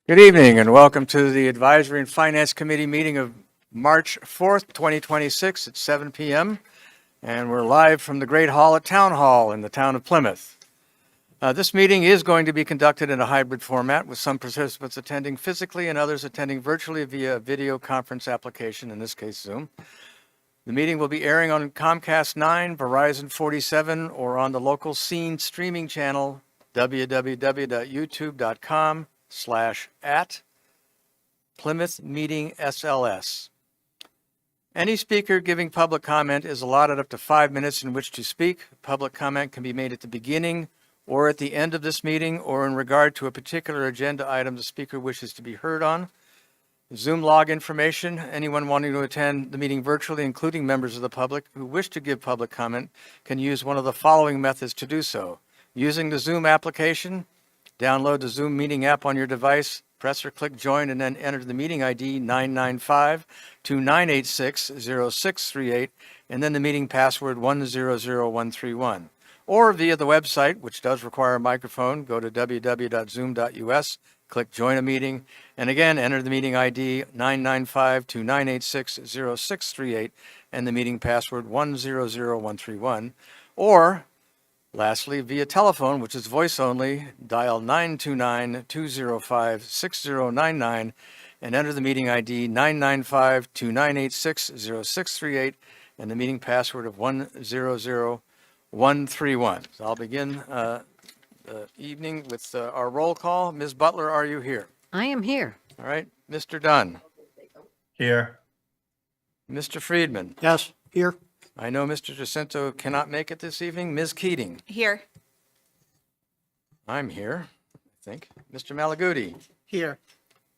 Good evening and welcome to the Advisory and Finance Committee meeting of March 4th, 2026 at 7 p.m. And we're live from the Great Hall at Town Hall in the town of Plymouth. This meeting is going to be conducted in a hybrid format with some participants attending physically and others attending virtually via video conference application, in this case Zoom. The meeting will be airing on Comcast 9, Verizon 47, or on the local scene streaming channel www.youtube.com/@Plymouth Meeting SLS. Any speaker giving public comment is allotted up to 5 minutes in which to speak. Public comment can be made at the beginning or at the end of this meeting or in regard to a particular agenda item the speaker wishes to be heard on. Zoom log information. Anyone wanting to attend the meeting virtually, including members of the public who wish to give public comment, can use one of the following methods to do so. Using the Zoom application, download the Zoom meeting app on your device, press or click join, and then enter the meeting ID 995-2986-0638, and then the meeting password 100131. Or via the website, which does require a microphone, go to www.zoom.us, click join a meeting, and again, enter the meeting ID 995-2986-0638 and the meeting password 100131. Or lastly, via telephone, which is voice only, dial 929-205-6099 and enter the meeting ID 995-2986-0638 and the meeting password of 100131. So I'll begin the evening with our roll call. Ms. Butler, are you here? I am here. All right. Mr. Dunn. Here. Mr. Friedman. Yes, here. I know Mr. Jacinto cannot make it this evening. Ms. Keating. Here. I'm here, I think. Mr. Malaguti. Here.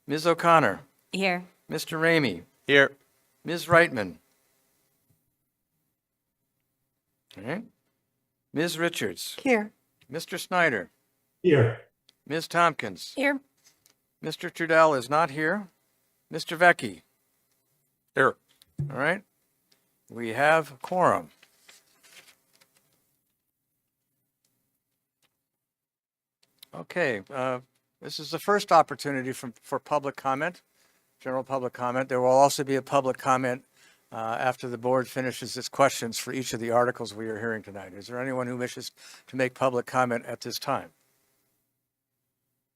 Ms. O'Connor. Here. Mr. Ramey. Here. Ms. Reitman. All right. Ms. Richards. Here. Mr. Snyder. Here. Ms. Tompkins. Here. Mr. Trudell is not here. Mr. Vecchi. Here. All right. We have quorum. Okay. This is the first opportunity for public comment, general public comment. There will also be a public comment after the board finishes its questions for each of the articles we are hearing tonight. Is there anyone who wishes to make public comment at this time?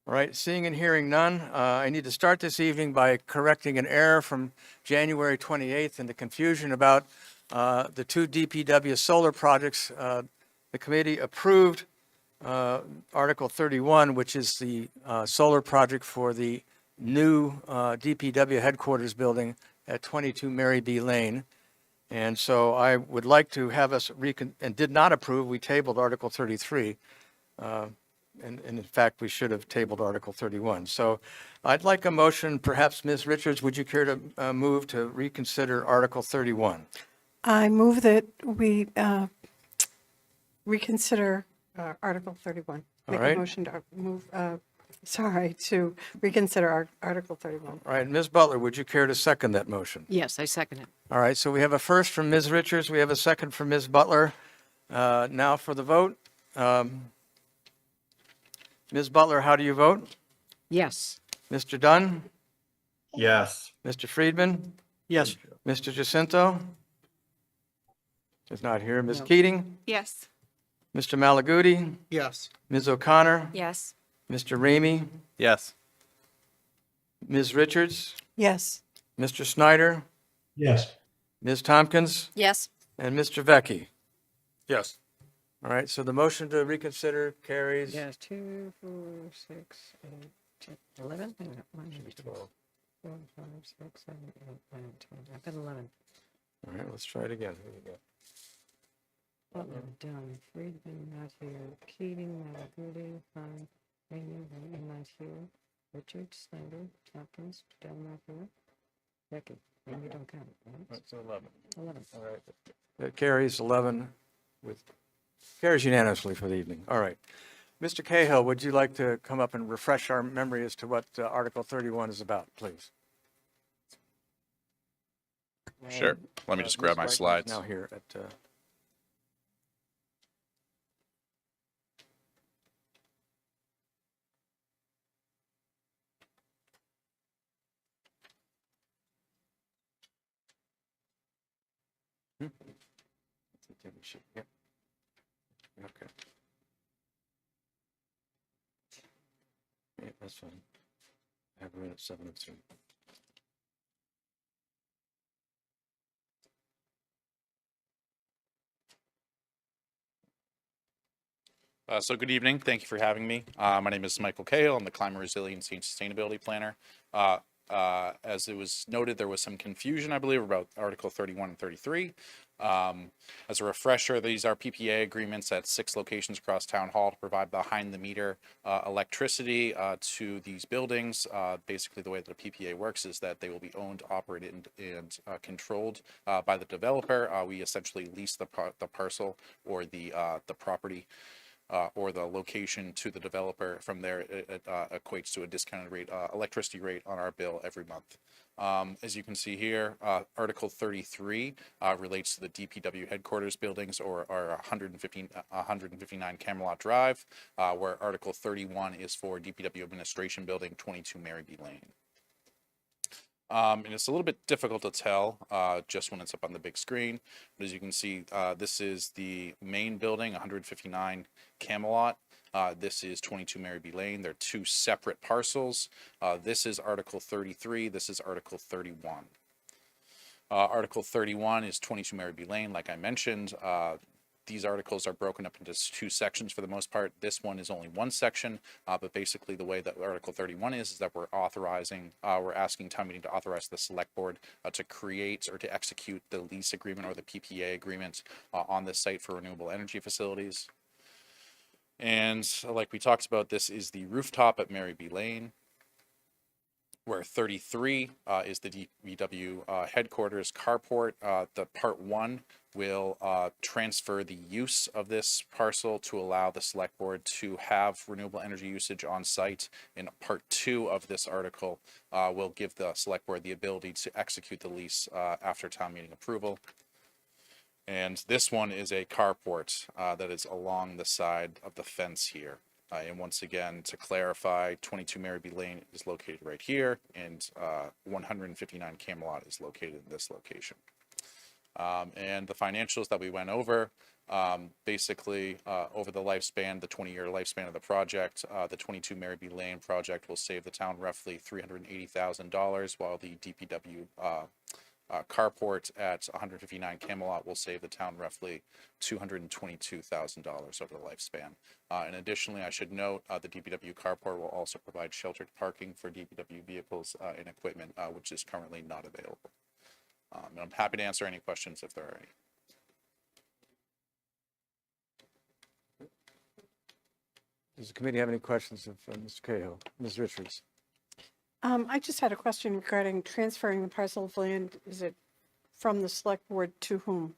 All right, seeing and hearing none, I need to start this evening by correcting an error from January 28th and the confusion about the two DPW solar projects. The committee approved Article 31, which is the solar project for the new DPW headquarters building at 22 Mary B. Lane. And so I would like to have us and did not approve, we tabled Article 33. And in fact, we should have tabled Article 31. So I'd like a motion, perhaps Ms. Richards, would you care to move to reconsider Article 31? I move that we reconsider Article 31. All Make right. a motion to move, to reconsider Article 31. All right, Ms. Butler, would you care to second that motion? Yes, I second it. All right, so we have a first from Ms. Richards, we have a second from Ms. Butler. Now for the vote. Ms. Butler, how do you vote? Yes. Mr. Dunn? Yes. Mr. Friedman? Yes. Mr. Jacinto? Is not here. Ms. No. Keating? Yes. Mr. Malaguti? Yes. Ms. O'Connor? Yes. Mr. Ramey? Yes. Ms. Richards? Yes. Mr. Snyder? Yes. Ms. Tompkins? Yes. And Mr. Vecchi? Yes. All right, so the motion to reconsider carries. Yes, 2, 4, 6, 8, 10, 11. Hang on, 1, 2, 4, 5, 6, 7, 8, 9, 10. I've got 11. All right, let's try it again. Here we go. Butler, Dunn, Friedman, not here. Keating, Malaguti, Hahn, Raymond, not here. Richards, Snyder, Tompkins, Dell, not here. Becky, and you don't count, right? That's 11. 11. All right. That carries 11 carries unanimously for the evening. All right. Mr. Cahill, would you like to come up and refresh our memory as to what Article 31 is about, please? Sure. Let me just grab my Ms. Reitman is slides. Now here at Table sheet, yep. Okay. Yeah, that's fine. I have it at 7:03. So good evening. Thank you for having me. My name is Michael Cahill. I'm the Climate Resiliency and Sustainability Planner. As it was noted, there was some confusion, I believe, about Article 31 and 33. As a refresher, these are PPA agreements at 6 locations across Town Hall to provide behind-the-meter electricity to these buildings. Basically, the way that a PPA works is that they will be owned, operated, and controlled by the developer. We essentially lease the parcel or the property or the location to the developer. From there, it equates to a discounted rate, electricity rate on our bill every month. As you can see here, Article 33 relates to the DPW headquarters buildings or our 159 Camelot Drive, where Article 31 is for DPW Administration Building, 22 Mary B. Lane. And it's a little bit difficult to tell just when it's up on the big screen. But as you can see, this is the main building, 159 Camelot. This is 22 Mary B. Lane. They're 2 separate parcels. This is Article 33. This is Article 31. Article 31 is 22 Mary B. Lane, like I mentioned. These articles are broken up into 2 sections for the most part. This one is only 1 section, but basically the way that Article 31 is that we're asking town meeting to authorize the select board to create or to execute the lease agreement or the PPA agreement on this site for renewable energy facilities. And like we talked about, this is the rooftop at Mary B. Lane, where 33 is the DPW headquarters carport. The Part 1 will transfer the use of this parcel to allow the select board to have renewable energy usage on site. And Part 2 of this article will give the select board the ability to execute the lease after town meeting approval. And this one is a carport that is along the side of the fence here. And once again, to clarify, 22 Mary B. Lane is located right here, and 159 Camelot is located in this location. And the financials that we went over, basically over the lifespan, the 20-year lifespan of the project, the 22 Mary B. Lane project will save the town roughly $380,000, while the DPW carport at 159 Camelot will save the town roughly $222,000 over the lifespan. And additionally, I should note the DPW carport will also provide sheltered parking for DPW vehicles and equipment, which is currently not available. And I'm happy to answer any questions if there are any. Does the committee have any questions of Mr. Cahill? Ms. Richards? I just had a question regarding transferring the parcel of land. Is it from the select board to whom?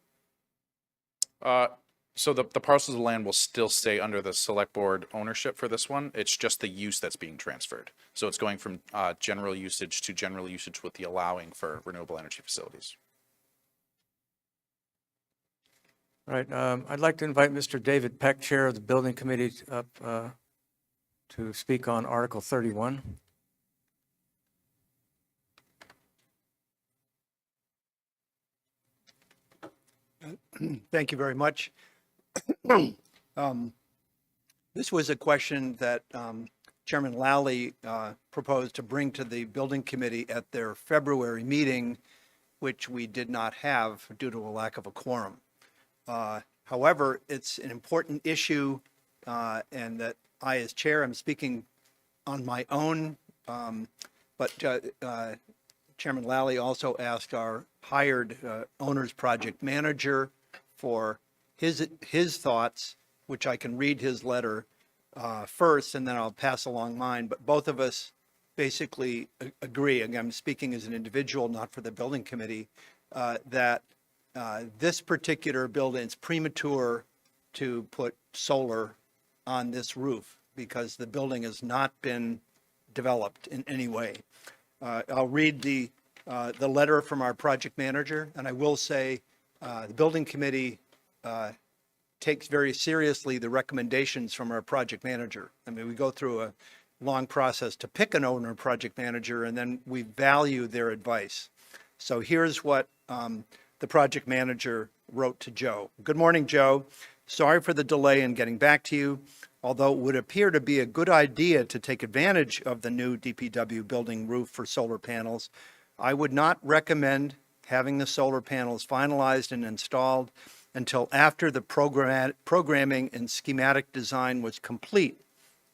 So the parcels of land will still stay under the select board ownership for this one. It's just the use that's being transferred. So it's going from general usage to general usage with the allowing for renewable energy facilities. All right, I'd like to invite Mr. David Peck, Chair of the Building Committee, up to speak on Article 31. Thank you very much. This was a question that Chairman Lally proposed to bring to the building committee at their February meeting, which we did not have due to a lack of a quorum. However, it's an important issue, and that I, as chair, am speaking on my own, but Chairman Lally also asked our hired owner's project manager for his thoughts, which I can read his letter first, and then I'll pass along mine. But both of us basically agree, and I'm speaking as an individual, not for the building committee, that this particular building, it's premature to put solar on this roof because the building has not been developed in any way. I'll read the letter from our project manager, and I will say the building committee takes very seriously the recommendations from our project manager. I mean, we go through a long process to pick an owner project manager, and then we value their advice. So here's what the project manager wrote to Joe. Good morning, Joe. Sorry for the delay in getting back to you. Although it would appear to be a good idea to take advantage of the new DPW building roof for solar panels, I would not recommend having the solar panels finalized and installed until after the programming and schematic design was complete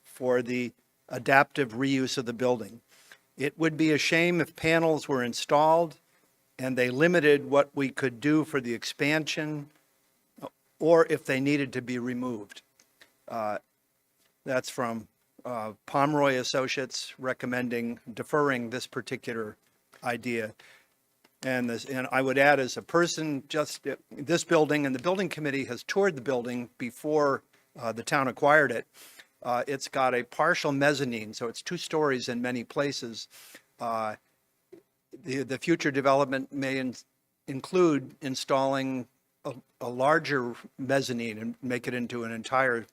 for the adaptive reuse of the building. It would be a shame if panels were installed and they limited what we could do for the expansion, or if they needed to be removed. That's from Pomeroy Associates recommending deferring this particular idea. And I would add, as a person, just this building, and the building committee has toured the building before the town acquired it. It's got a partial mezzanine, so it's 2 stories in many places. The future development may include installing a larger mezzanine and make it into an entire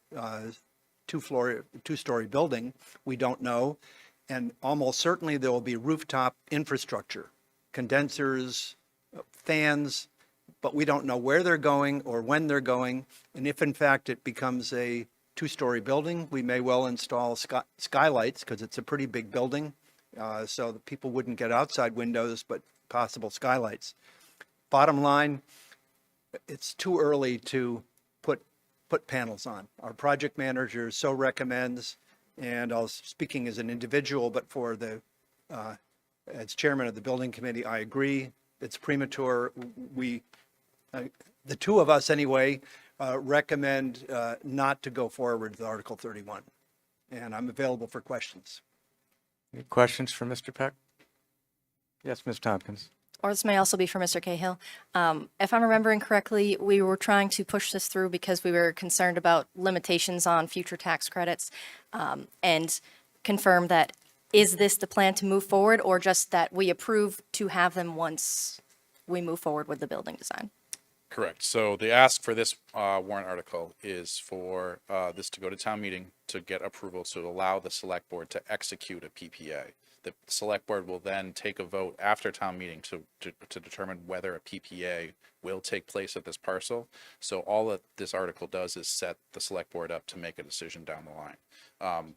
2-story building. We don't know. And almost certainly there will be rooftop infrastructure, condensers, fans, but we don't know where they're going or when they're going. And if in fact it becomes a 2-story building, we may well install skylights, because it's a pretty big building. So that people wouldn't get outside windows, but possible skylights. Bottom line, it's too early to put panels on. Our project manager so recommends, and I was speaking as an individual, but for as chairman of the building committee, I agree. It's premature. The 2 of us anyway, recommend not to go forward with Article 31. And I'm available for questions. Any questions for Mr. Peck? Yes, Ms. Tompkins. Or this may also be for Mr. Cahill. If I'm remembering correctly, we were trying to push this through because we were concerned about limitations on future tax credits, and confirm that, is this the plan to move forward, or just that we approve to have them once we move forward with the building design? Correct. So the ask for this warrant article is for this to go to town meeting to get approval to allow the select board to execute a PPA. The select board will then take a vote after town meeting to determine whether a PPA will take place at this parcel. So all that this article does is set the select board up to make a decision down the line.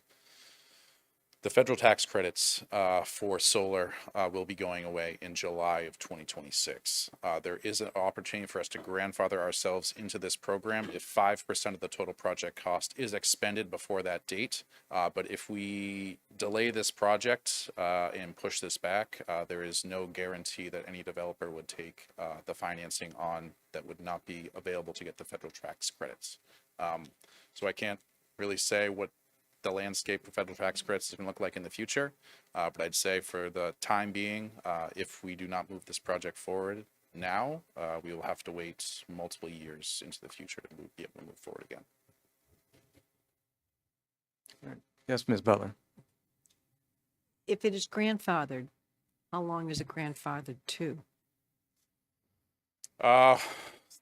The federal tax credits for solar will be going away in July of 2026. There is an opportunity for us to grandfather ourselves into this program if 5% of the total project cost is expended before that date. But if we delay this project and push this back, there is no guarantee that any developer would take the financing on that would not be available to get the federal tax credits. So I can't really say what the landscape for federal tax credits is going to look like in the future. But I'd say for the time being, if we do not move this project forward now, we will have to wait multiple years into the future to be able to move forward again. Yes, Ms. Butler. If it is grandfathered, how long is it grandfathered to?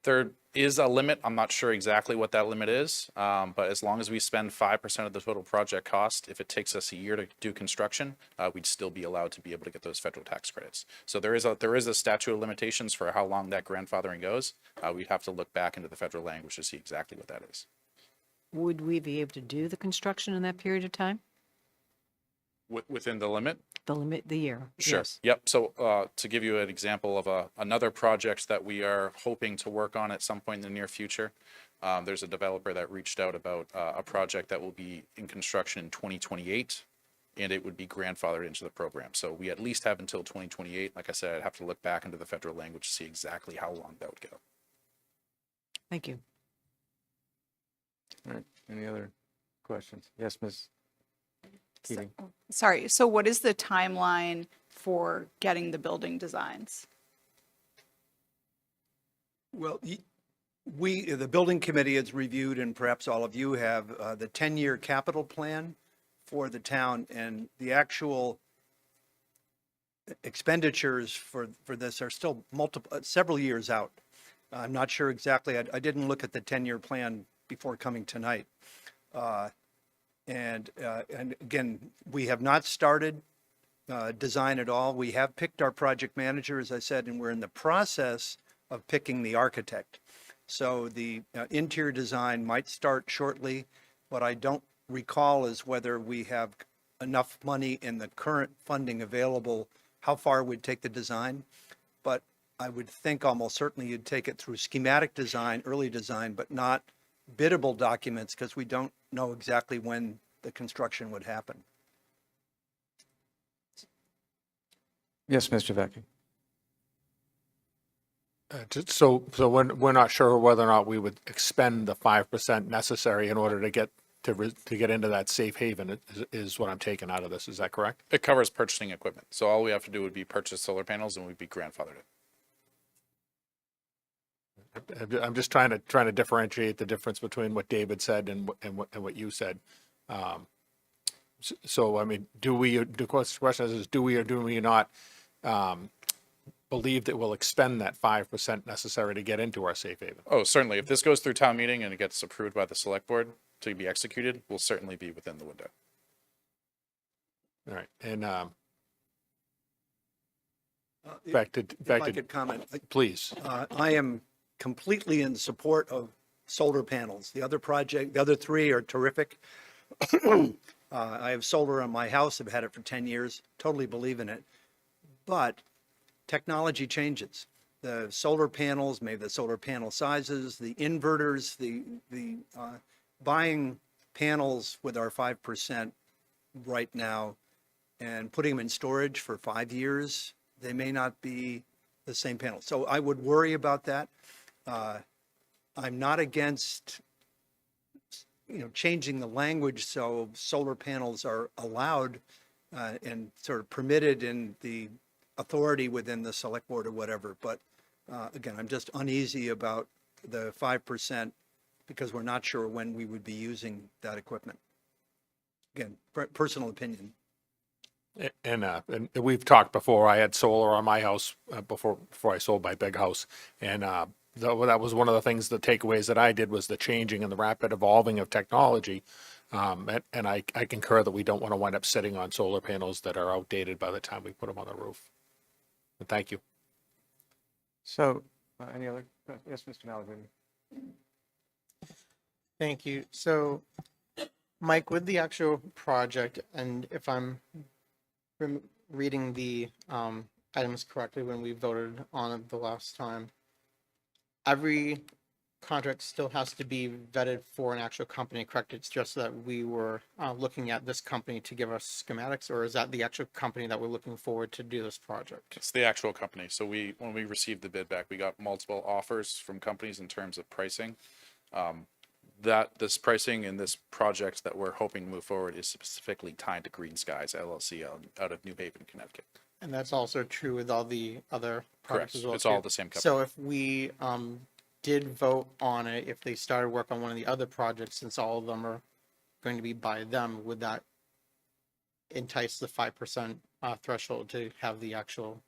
There is a limit. I'm not sure exactly what that limit is, but as long as we spend 5% of the total project cost, if it takes us a year to do construction, we'd still be allowed to be able to get those federal tax credits. So there is a statute of limitations for how long that grandfathering goes. We'd have to look back into the federal language to see exactly what that is. Would we be able to do the construction in that period of time? Within the limit? The year? Sure. Yes. Yep. So to give you an example of another project that we are hoping to work on at some point in the near future, there's a developer that reached out about a project that will be in construction in 2028, and it would be grandfathered into the program. So we at least have until 2028. Like I said, I'd have to look back into the federal language to see exactly how long that would go. Thank you. All right. Any other questions? Yes, Ms. Keating. Sorry, so what is the timeline for getting the building designs? Well, the building committee has reviewed, and perhaps all of you have, the 10-year capital plan for the town, and the actual expenditures for this are still several years out. I'm not sure exactly. I didn't look at the 10-year plan before coming tonight. And again, we have not started design at all. We have picked our project manager, as I said, and we're in the process of picking the architect. So the interior design might start shortly. What I don't recall is whether we have enough money in the current funding available, how far we'd take the design. But I would think almost certainly you'd take it through schematic design, early design, but not biddable documents, because we don't know exactly when the construction would happen. Yes, Mr. Vecchi. So we're not sure whether or not we would expend the 5% necessary in order to get to get into that safe haven is what I'm taking out of this. Is that correct? It covers purchasing equipment. So all we have to do would be purchase solar panels and we'd be grandfathered in. I'm just trying to differentiate the difference between what David said and what you said. So I mean, the question is do we or do we not believe that we'll expend that 5% necessary to get into our safe haven? Oh, certainly. If this goes through town meeting and it gets approved by the select board to be executed, we'll certainly be within the window. All right, and If I could comment, please. I am completely in support of solar panels. The other three are terrific. I have solar on my house. I've had it for 10 years. Totally believe in it. But technology changes. The solar panels, maybe the solar panel sizes, the inverters, the buying panels with our 5% right now and putting them in storage for 5 years, they may not be the same panel. So I would worry about that. I'm not against, changing the language so solar panels are allowed and sort of permitted in the authority within the select board or whatever. But again, I'm just uneasy about the 5% because we're not sure when we would be using that equipment. Again, personal opinion. And we've talked before. I had solar on my house before I sold my big house, and that was one of the things, the takeaways that I did was the changing and the rapid evolving of technology. And I concur that we don't want to wind up sitting on solar panels that are outdated by the time we put them on the roof. But thank you. So, any other, yes, Mr. Malagrady. Thank you. So, Mike, with the actual project, and if I'm reading the items correctly when we voted on it the last time, every contract still has to be vetted for an actual company, correct? It's just that we were looking at this company to give us schematics, or is that the actual company that we're looking forward to do this project? It's the actual company. So when we received the bid back, we got multiple offers from companies in terms of pricing. This pricing in this project that we're hoping to move forward is specifically tied to Green Skies LLC out of New Haven, Connecticut. And that's also true with all the other Correct. projects as well. It's too. all the same company. So if we did vote on it, if they started work on one of the other projects, since all of them are going to be by them, would that entice the 5% threshold to have the actual?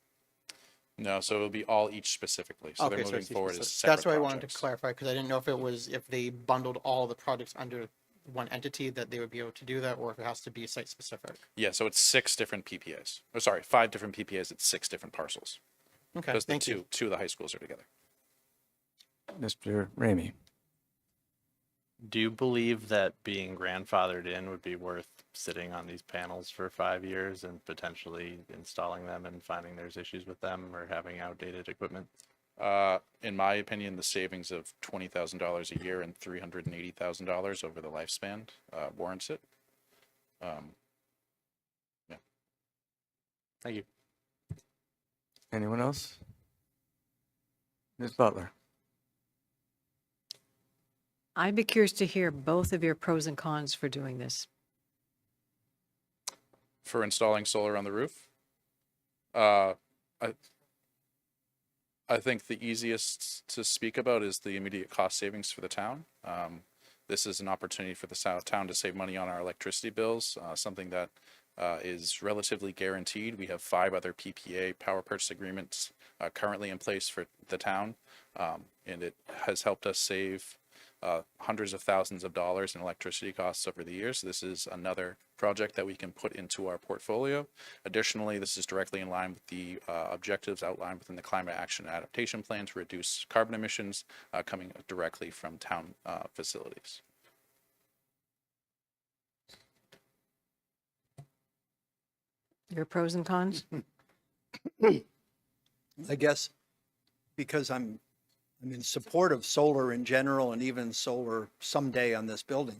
No, so it'll be all each specifically. So they're Okay, so moving it's forward as specific. separate That's what I wanted projects. to clarify, because I didn't know if they bundled all the projects under one entity that they would be able to do that, or if it has to be site specific. Yeah, so it's 6 different PPAs. Oh, sorry, 5 different PPAs. It's 6 different parcels. Okay, Because the thank you. two of the high schools are together. Mr. Ramey. Do you believe that being grandfathered in would be worth sitting on these panels for 5 years and potentially installing them and finding there's issues with them or having outdated equipment? In my opinion, the savings of $20,000 a year and $380,000 over the lifespan warrants it. Yeah. Thank you. Anyone else? Ms. Butler. I'd be curious to hear both of your pros and cons for doing this. For installing solar on the roof, I think the easiest to speak about is the immediate cost savings for the town. This is an opportunity for the town to save money on our electricity bills, something that is relatively guaranteed. We have 5 other PPA power purchase agreements currently in place for the town, and it has helped us save hundreds of thousands of dollars in electricity costs over the years. This is another project that we can put into our portfolio. Additionally, this is directly in line with the objectives outlined within the Climate Action and Adaptation Plan to reduce carbon emissions coming directly from town facilities. Your pros and cons? I guess because I'm in support of solar in general and even solar someday on this building,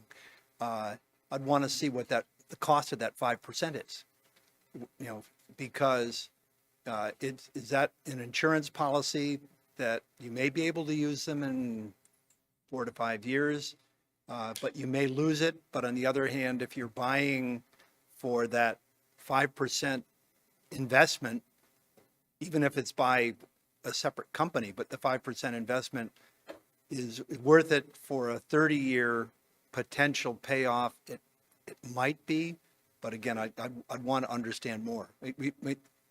I'd want to see what the cost of that 5% is. You know, because is that an insurance policy that you may be able to use them in 4 to 5 years, but you may lose it. But on the other hand, if you're buying for that 5% investment, even if it's by a separate company, but the 5% investment is worth it for a 30-year potential payoff. It might be, but again, I'd want to understand more.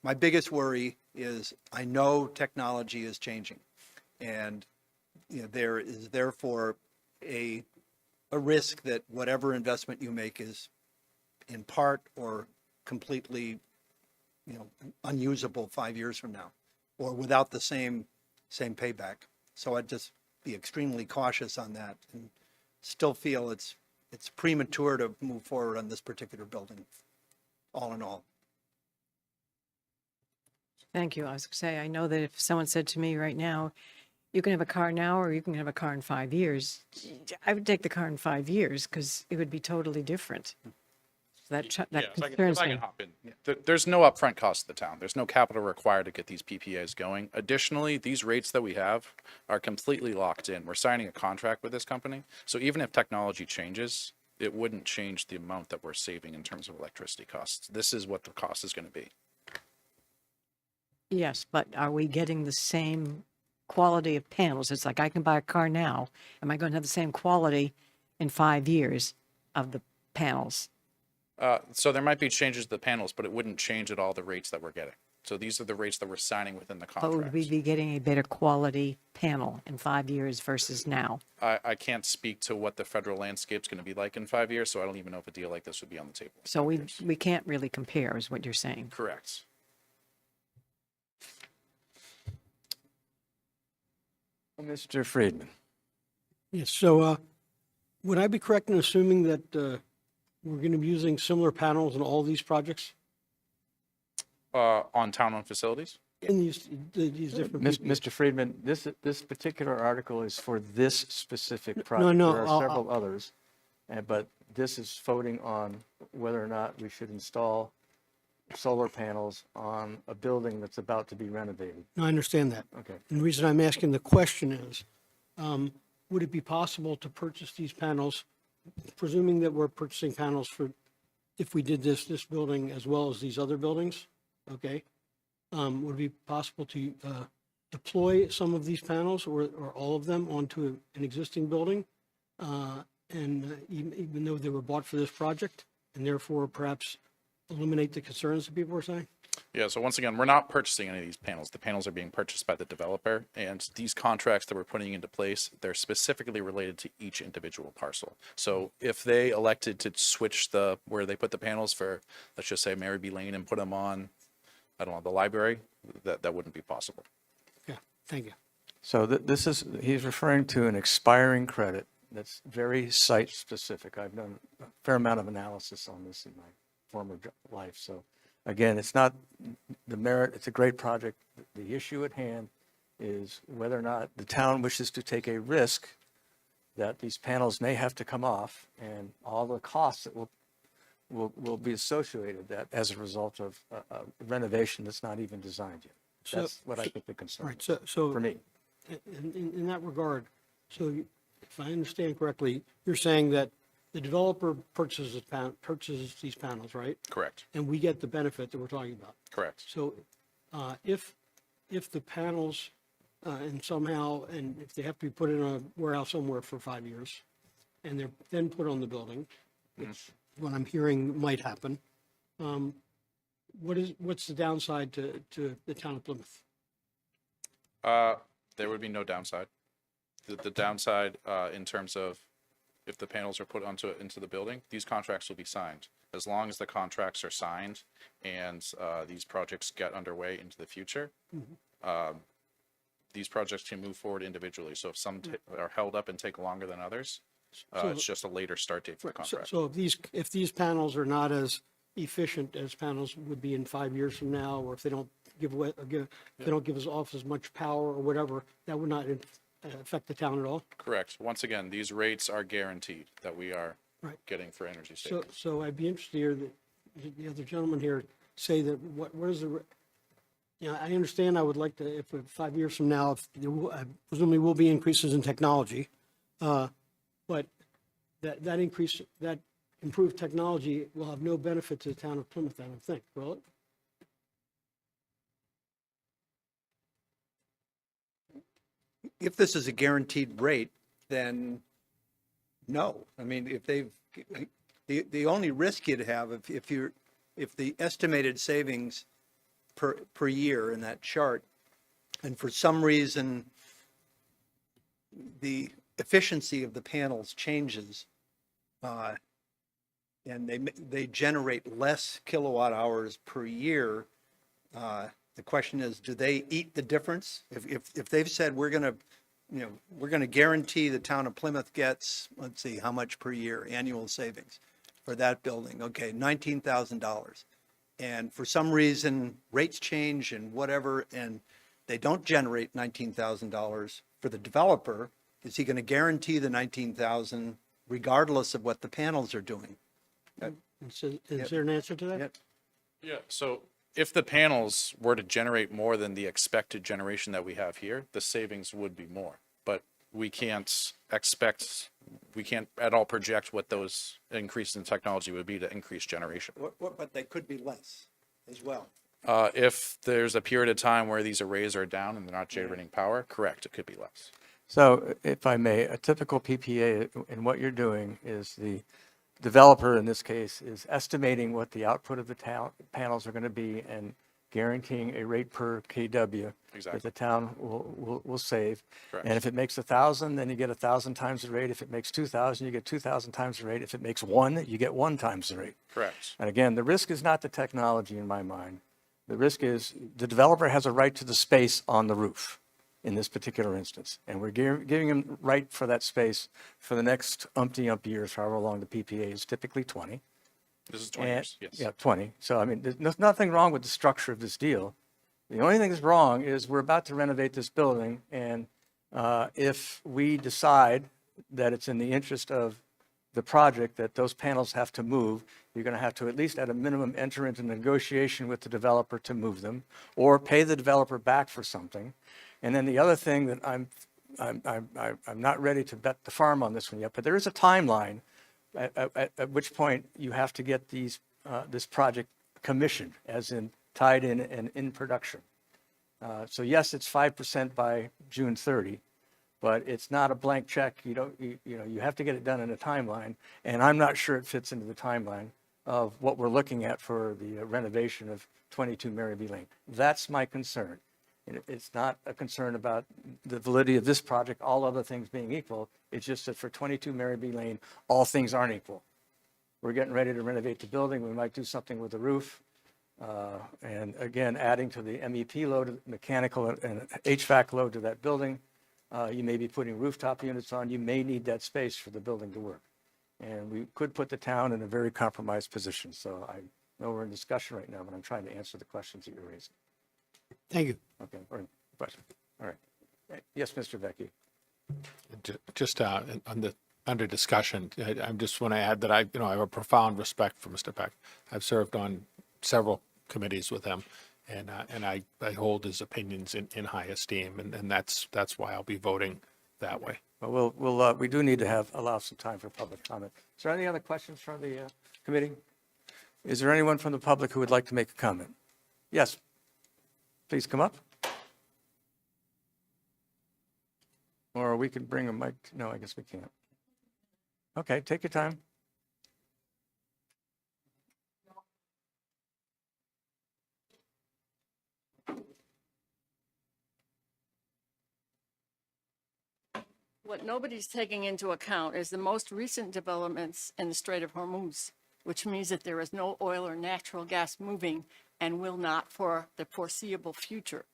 My biggest worry is I know technology is changing, and you know, there is therefore a risk that whatever investment you make is in part or completely, you know, unusable 5 years from now, or without the same payback. So I'd just be extremely cautious on that, and still feel it's premature to move forward on this particular building, all in all. Thank you. I was going to say, I know that if someone said to me right now, you can have a car now or you can have a car in 5 years, I would take the car in 5 years because it would be totally different. So that concerns If I me. can hop in. There's no upfront cost to the town. There's no capital required to get these PPAs going. Additionally, these rates that we have are completely locked in. We're signing a contract with this company. So even if technology changes, it wouldn't change the amount that we're saving in terms of electricity costs. This is what the cost is going to be. Yes, but are we getting the same quality of panels? It's like I can buy a car now. Am I going to have the same quality in 5 years of the panels? So there might be changes to the panels, but it wouldn't change at all the rates that we're getting. So these are the rates that we're signing within the But would we contract. be getting a better quality panel in 5 years versus now? I can't speak to what the federal landscape's going to be like in 5 years, so I don't even know if a deal like this would be on the table. in So 5 we, years. we can't really compare is what you're saying. Correct. Mr. Friedman. Yes, so would I be correct in assuming that we're going to be using similar panels in all these projects? On town-owned facilities? In these different PPAs? Mr. Friedman, this particular article is for this specific No, project. no, There are I'll- several others, but this is voting on whether or not we should install solar panels on a building that's about to be renovated. No, I understand that. Okay. And the reason I'm asking the question is, would it be possible to purchase these panels, presuming that we're purchasing panels for, if we did this building as well as these other buildings, okay? Would it be possible to deploy some of these panels or all of them onto an existing building? And even though they were bought for this project, and therefore perhaps eliminate the concerns that people were saying? Yeah, so once again, we're not purchasing any of these panels. The panels are being purchased by the developer, and these contracts that we're putting into place, they're specifically related to each individual parcel. So if they elected to switch where they put the panels for, let's just say Mary B. Lane, and put them on, I don't know, the library, that wouldn't be possible. Yeah, thank you. So he's referring to an expiring credit that's very site-specific. I've done a fair amount of analysis on this in my former life. So again, it's not the merit, it's a great project. The issue at hand is whether or not the town wishes to take a risk that these panels may have to come off and all the costs that will be associated that as a result of a renovation that's not even designed yet. That's what I think the concern Right, is, so for me. in that regard, so if I understand correctly, you're saying that the developer purchases these panels, right? Correct, And we get the benefit that we're talking about. correct. So if the panels and somehow, and if they have to be put in a warehouse somewhere for 5 years, and they're then put on the building, which what I'm hearing might happen, what's the downside to the town of Plymouth? There would be no downside. The downside in terms of if the panels are put into the building, these contracts will be signed. As long as the contracts are signed and these projects get underway into the future, these projects can move forward individually. So if some are held up and take longer than others, it's just a later start date for the Right, so, contract. so if these panels are not as efficient as panels would be in 5 years from now, or if they don't they don't give us off as much power or whatever, that would not affect the town at all? Correct. Once again, these rates are guaranteed that we are Right. getting for energy So, savings. so I'd be interested to hear the other gentleman here say that what is I understand I would like to, if 5 years from now, if there will, presumably will be increases in technology, but that increase, that improved technology will have no benefit to the town of Plymouth, I don't think, will it? If this is a guaranteed rate, then no. I mean, if the only risk you'd have if the estimated savings per year in that chart, and for some reason, the efficiency of the panels changes, and they generate less kilowatt hours per year, the question is, do they eat the difference? If they've said we're going to guarantee the town of Plymouth gets, let's see, how much per year annual savings for that building? Okay, $19,000. And for some reason, rates change and whatever, and they don't generate $19,000 for the developer. Is he going to guarantee the $19,000 regardless of what the panels are doing? Is there an answer to that? Yep. Yeah, so if the panels were to generate more than the expected generation that we have here, the savings would be more. But we can't at all project what those increases in technology would be to increase generation. But they could be less as well. If there's a period of time where these arrays are down and they're not generating power, correct, it could be less. So if I may, a typical PPA in what you're doing is the developer, in this case, is estimating what the output of the panels are going to be and guaranteeing a rate per kW that Exactly. the town will save. Correct. And if it makes 1,000, then you get 1,000 times the rate. If it makes 2,000, you get 2,000 times the rate. If it makes 1, you get 1 times the rate. Correct. And again, the risk is not the technology in my mind. The risk is the developer has a right to the space on the roof in this particular instance. And we're giving him right for that space for the next umpty years, however long the PPA is, typically 20. This is 20 years, yes. Yeah, 20. So, I mean, there's nothing wrong with the structure of this deal. The only thing that's wrong is we're about to renovate this building, and if we decide that it's in the interest of the project that those panels have to move, you're going to have to at least at a minimum enter into negotiation with the developer to move them, or pay the developer back for something. And then the other thing that I'm not ready to bet the farm on this one yet, but there is a timeline at which point you have to get this project commissioned, as in tied in and in production. So yes, it's 5% by June 30, but it's not a blank check. You have to get it done in a timeline, and I'm not sure it fits into the timeline of what we're looking at for the renovation of 22 Mary B. Lane. That's my concern. It's not a concern about the validity of this project, all other things being equal. It's just that for 22 Mary B. Lane, all things aren't equal. We're getting ready to renovate the building. We might do something with the roof. And again, adding to the MEP load, mechanical and HVAC load to that building. You may be putting rooftop units on. You may need that space for the building to work. And we could put the town in a very compromised position. So I know we're in discussion right now, but I'm trying to answer the questions that you're raising. Thank you. Okay, or question. All right. Yes, Mr. Vecchi. Just under discussion, I just want to add that I have a profound respect for Mr. Peck. I've served on several committees with him, and I hold his opinions in high esteem, and that's why I'll be voting that way. Well, we do need to allow some time for public comment. Is there any other questions from the committee? Is there anyone from the public who would like to make a comment? Yes. Please come up. Or we could bring a mic. No, I guess we can't. Okay, take your time. What nobody's taking into account is the most recent developments in the Strait of Hormuz, which means that there is no oil or natural gas moving and will not for the foreseeable future,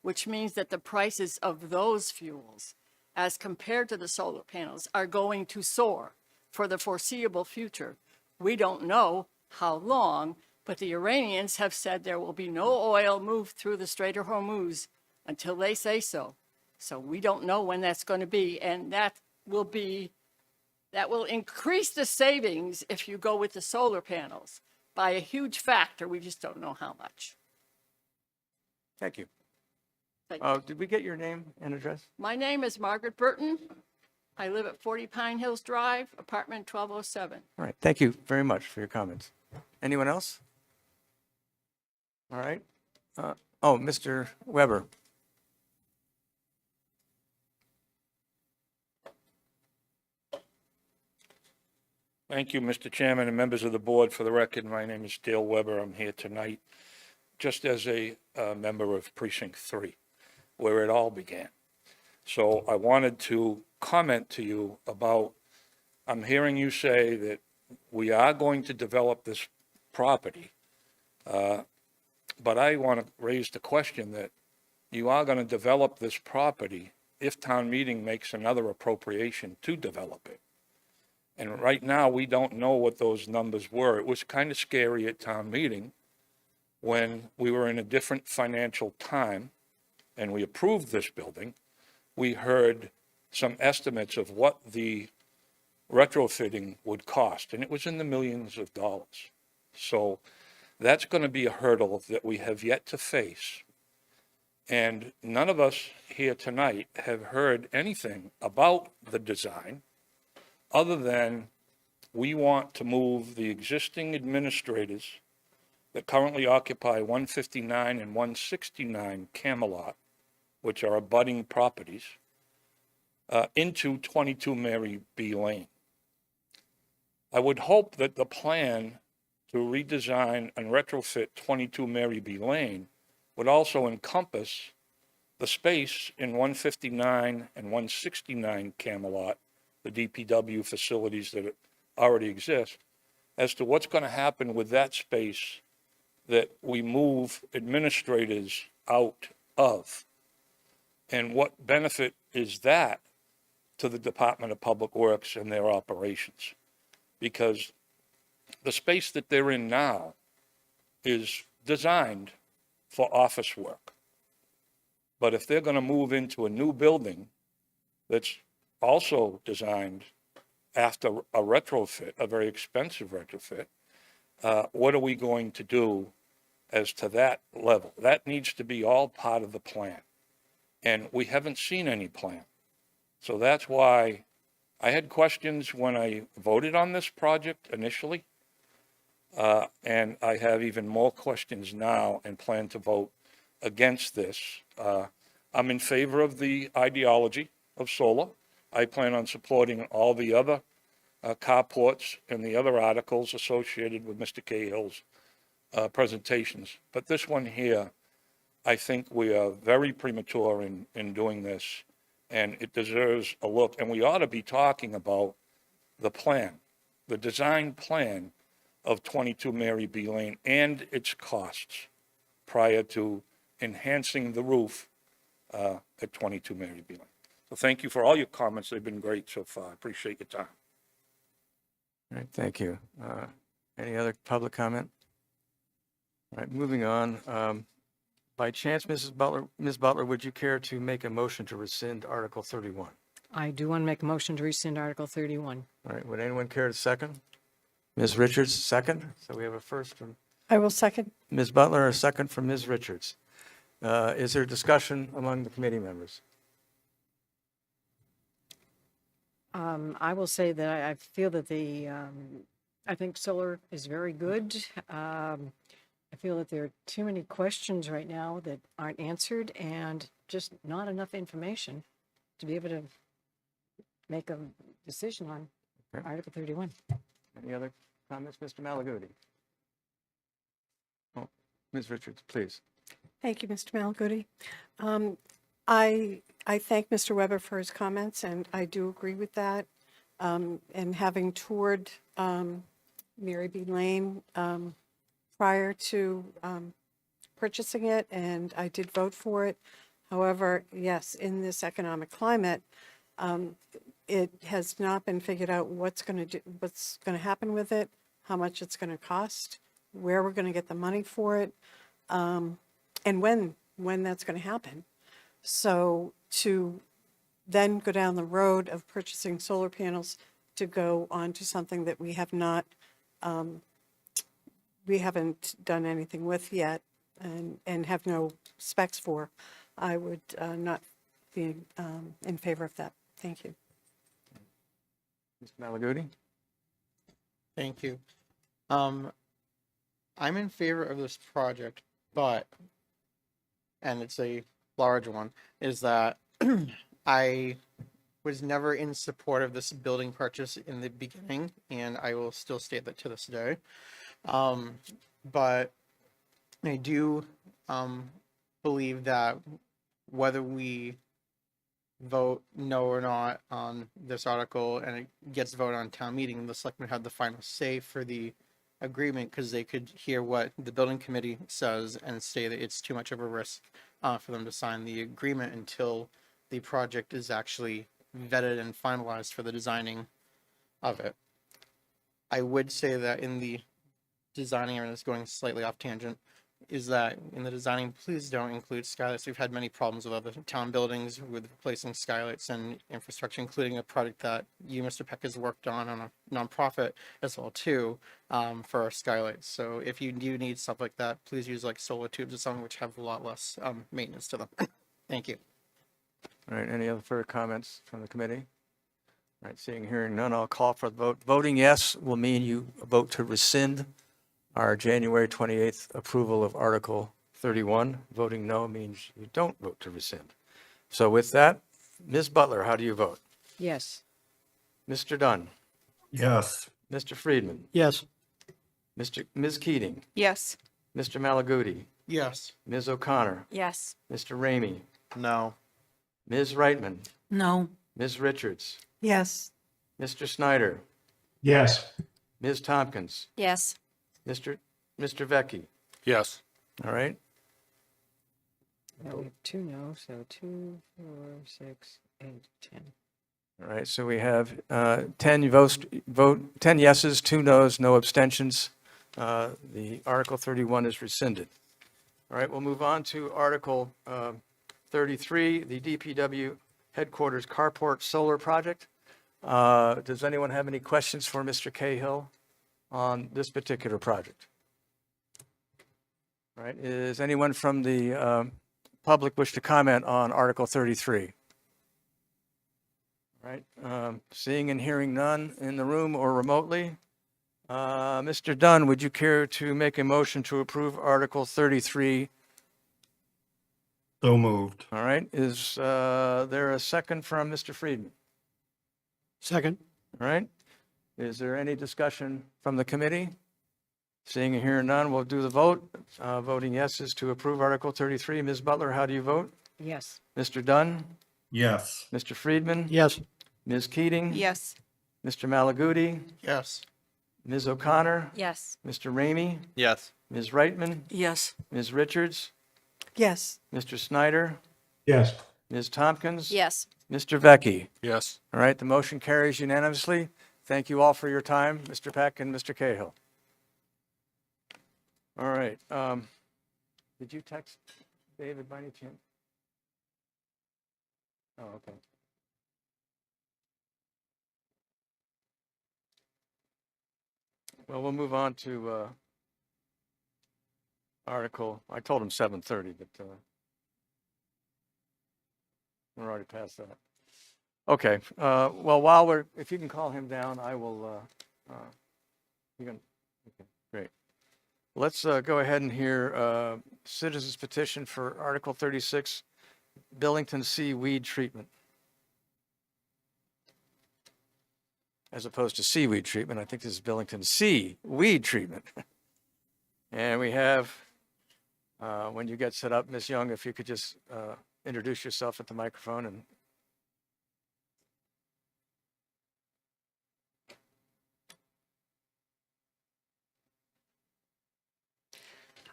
which means that the prices of those fuels, as compared to the solar panels, are going to soar for the foreseeable future. We don't know how long, but the Iranians have said there will be no oil moved through the Strait of Hormuz until they say so. So we don't know when that's going to be, and that will increase the savings if you go with the solar panels by a huge factor. We just don't know how much. Thank you. Thank you. Did we get your name and address? My name is Margaret Burton. I live at 40 Pine Hills Drive, apartment 1207. All right, thank you very much for your comments. Anyone else? All right. Mr. Weber. Thank you, Mr. Chairman and members of the board. For the record, my name is Dale Weber. I'm here tonight just as a member of Precinct 3, where it all began. So I wanted to comment to you about, I'm hearing you say that we are going to develop this property, but I want to raise the question that you are going to develop this property if town meeting makes another appropriation to develop it. And right now, we don't know what those numbers were. It was kind of scary at town meeting when we were in a different financial time and we approved this building. We heard some estimates of what the retrofitting would cost, and it was in the millions of dollars. So that's going to be a hurdle that we have yet to face. And none of us here tonight have heard anything about the design other than we want to move the existing administrators that currently occupy 159 and 169 Camelot, which are abutting properties, into 22 Mary B. Lane. I would hope that the plan to redesign and retrofit 22 Mary B. Lane would also encompass the space in 159 and 169 Camelot, the DPW facilities that already exist, as to what's going to happen with that space that we move administrators out of. And what benefit is that to the Department of Public Works and their operations? Because the space that they're in now is designed for office work. But if they're going to move into a new building that's also designed after a retrofit, a very expensive retrofit, what are we going to do as to that level? That needs to be all part of the plan. And we haven't seen any plan. So that's why I had questions when I voted on this project initially. And I have even more questions now and plan to vote against this. I'm in favor of the ideology of solar. I plan on supporting all the other carports and the other articles associated with Mr. Cahill's presentations. But this one here, I think we are very premature in doing this, and it deserves a look. And we ought to be talking about the plan, the design plan of 22 Mary B. Lane and its costs prior to enhancing the roof at 22 Mary B. Lane. So thank you for all your comments. They've been great so far. I appreciate your time. All right, thank you. Any other public comment? All right, moving on. By chance, Ms. Butler, would you care to make a motion to rescind Article 31? I do want to make a motion to rescind Article 31. All right, would anyone care to second? Ms. Richards, second. So we have a first from I will second. Ms. Butler, a second from Ms. Richards. Is there discussion among the committee members? I will say that I feel that I think solar is very good. I feel that there are too many questions right now that aren't answered and just not enough information to be able to make a decision on Okay. Article 31. Any other comments, Mr. Malaguti? Oh, Ms. Richards, please. Thank you, Mr. Malaguti. I thank Mr. Weber for his comments, and I do agree with that. And having toured Mary B. Lane prior to purchasing it, and I did vote for it. However, yes, in this economic climate, it has not been figured out what's going to happen with it, how much it's going to cost, where we're going to get the money for it, and when that's going to happen. So to then go down the road of purchasing solar panels to go on to something that we haven't done anything with yet and have no specs for, I would not be in favor of that. Thank you. Mr. Malaguti? Thank you. I'm in favor of this project, but, and it's a large one, is that I was never in support of this building purchase in the beginning, and I will still state that to this day. But I do believe that whether we vote no or not on this article and it gets voted on town meeting, the selectmen have the final say for the agreement, because they could hear what the building committee says and say that it's too much of a risk for them to sign the agreement until the project is actually vetted and finalized for the designing of it. I would say that in the designing, and it's going slightly off tangent, is that in the designing, please don't include skylights. We've had many problems with other town buildings with replacing skylights and infrastructure, including a project that you, Mr. Peck, has worked on a nonprofit as well too, for our skylights. So if you do need stuff like that, please use like solar tubes or something which have a lot less maintenance to them. Thank you. All right, any other further comments from the committee? All right, seeing, hearing none, I'll call for the vote. Voting yes will mean you vote to rescind our January 28th approval of Article 31. Voting no means you don't vote to rescind. So with that, Ms. Butler, how do you vote? Yes. Mr. Dunn? Yes. Mr. Friedman? Yes. Ms. Keating? Yes. Mr. Malaguti? Yes. Ms. O'Connor? Yes. Mr. Ramey? No. Ms. Reitman? No. Ms. Richards? Yes. Mr. Snyder? Yes. Ms. Tompkins? Yes. Mr. Vecchi? Yes. All right, Now we have 2 no, so 2, 4, 6, 8, 10. all right, so we have 10 vote, 10 yeses, 2 nos, no abstentions. The Article 31 is rescinded. All right, we'll move on to Article 33, the DPW Headquarters Carport Solar Project. Does anyone have any questions for Mr. Cahill on this particular project? All right, is anyone from the public wish to comment on Article 33? All right, seeing and hearing none in the room or remotely. Mr. Dunn, would you care to make a motion to approve Article 33? So moved. All right, is there a second from Mr. Friedman? Second. All right, is there any discussion from the committee? Seeing and hearing none, we'll do the vote. Voting yes is to approve Article 33. Ms. Butler, how do you vote? Yes. Mr. Dunn? Yes. Mr. Friedman? Yes. Ms. Keating? Yes. Mr. Malaguti? Yes. Ms. O'Connor? Yes. Mr. Ramey? Yes. Ms. Reitman? Yes. Ms. Richards? Yes. Mr. Snyder? Yes. Ms. Tompkins? Yes. Mr. Vecchi? Yes. All right, the motion carries unanimously. Thank you all for your time, Mr. Peck and Mr. Cahill. All right, did you text David by any chance? Oh, okay. Well, we'll move on to article, I told him 7:30, but we're already past that. Okay, well, while if you can call him down, I will, you can, okay, great. Let's go ahead and hear citizens petition for Article 36, Billington Sea weed treatment. As opposed to seaweed treatment, I think this is Billington Sea weed treatment. And we have, when you get set up, Ms. Young, if you could just introduce yourself at the microphone and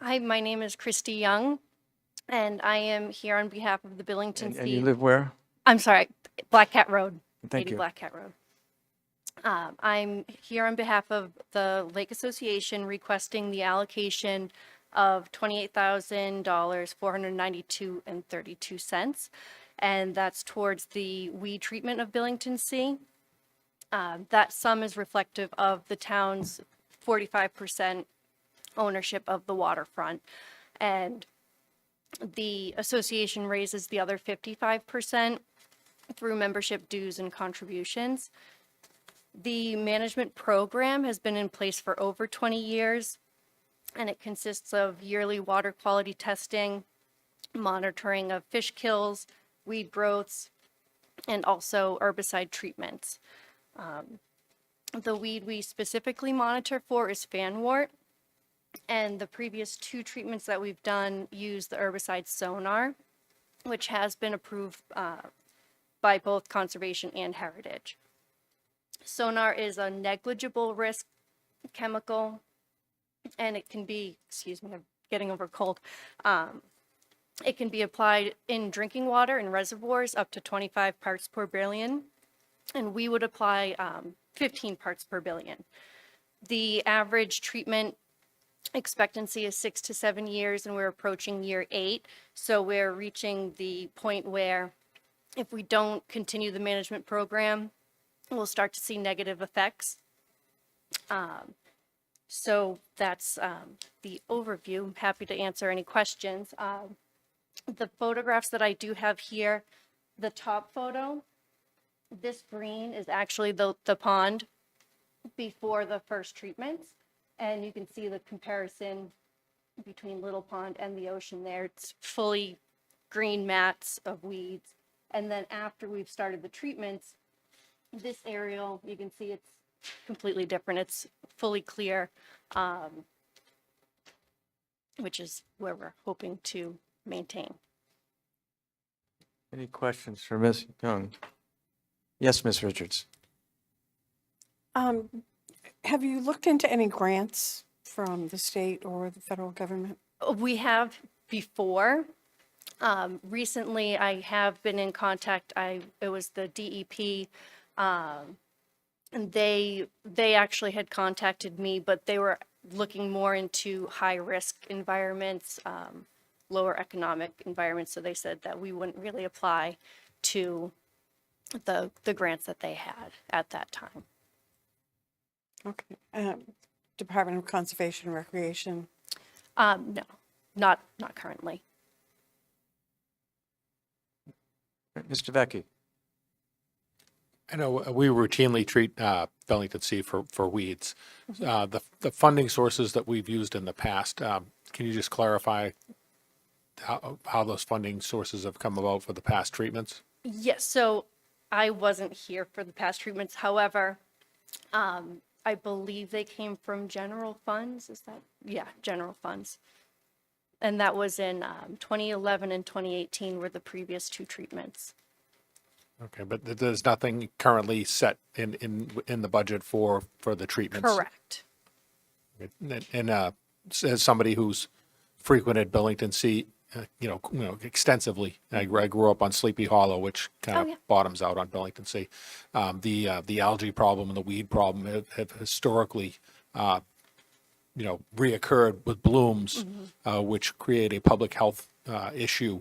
Hi, my name is Christy Young, and I am here on behalf of the Billington and you Sea. live where? I'm sorry, Black Cat Road, Thank 80 you. Black Cat Road. I'm here on behalf of the Lake Association requesting the allocation of $28,000, $492.32, and that's towards the weed treatment of Billington Sea. That sum is reflective of the town's 45% ownership of the waterfront. And the association raises the other 55% through membership dues and contributions. The management program has been in place for over 20 years, and it consists of yearly water quality testing, monitoring of fish kills, weed growths, and also herbicide treatments. The weed we specifically monitor for is fanwort, and the previous 2 treatments that we've done use the herbicide Sonar, which has been approved by both conservation and heritage. Sonar is a negligible risk chemical, and it can be, excuse me, I'm getting over a cold. It can be applied in drinking water in reservoirs up to 25 parts per billion, and we would apply 15 parts per billion. The average treatment expectancy is 6 to 7 years, and we're approaching year 8. So we're reaching the point where if we don't continue the management program, we'll start to see negative effects. So that's the overview. I'm happy to answer any questions. The photographs that I do have here, the top photo, this green is actually the pond before the first treatments. And you can see the comparison between Little Pond and the ocean there. It's fully green mats of weeds. And then after we've started the treatments, this aerial, you can see it's completely different. It's fully clear, which is where we're hoping to maintain. Any questions for Ms. Young? Yes, Ms. Richards. Have you looked into any grants from the state or the federal government? We have before. Recently, I have been in contact. It was the DEP, and they actually had contacted me, but they were looking more into high-risk environments, lower economic environments. So they said that we wouldn't really apply to the grants that they had at that time. Okay. Department of Conservation and Recreation? No, not currently. Mr. Vecchi. I know we routinely treat Billington Sea for weeds. The funding sources that we've used in the past, can you just clarify how those funding sources have come about for the past treatments? Yes, so I wasn't here for the past treatments. However, I believe they came from general funds. Is that? Yeah, general funds. And that was in 2011 and 2018 were the previous 2 treatments. Okay, but there's nothing currently set in the budget for the treatments? Correct. And as somebody who's frequented Billington Sea, extensively, I grew up on Sleepy Hollow, which kind of yeah. bottoms out on Billington Sea. The algae problem and the weed problem have historically, reoccurred with blooms, which create a public health issue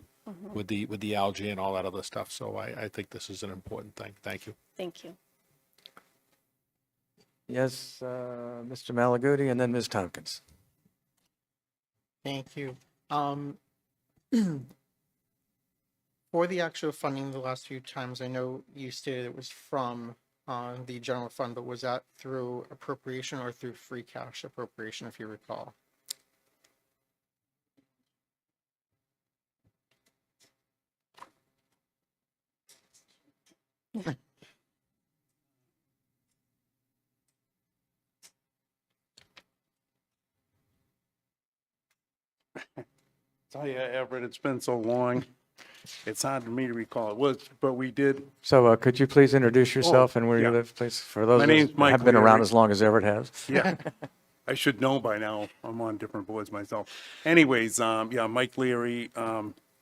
with the algae and all that other stuff. So I think this is an important thing. Thank you. Thank you. Yes, Mr. Malaguti, and then Ms. Tompkins. Thank you. For the actual funding the last few times, I know you stated it was from the general fund, but was that through appropriation or through free cash appropriation, if you recall? Tell you, Everett, it's been so long. It's hard for me to recall. It was, but we did. So could you please introduce yourself and where you yeah. live, please? For those My of us name's who Mike haven't been around Leary. as long as Everett has. Yeah. I should know by now. I'm on different boards myself. Anyways, yeah, Mike Leary,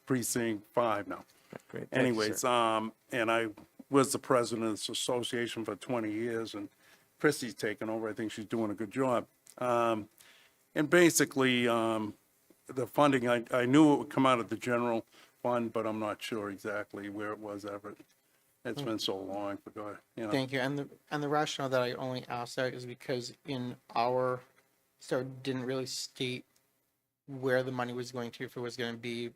precinct 5 now. Great. Thank you, Anyways, sir. and I was the president of this association for 20 years, and Chrissy's taken over. I think she's doing a good job. And basically, the funding, I knew it would come out of the general fund, but I'm not sure exactly where it was ever. It's been so long, forgot, you know. Thank you. And the rationale that I only asked that is because in our, so it didn't really state where the money was going to, if it was going to be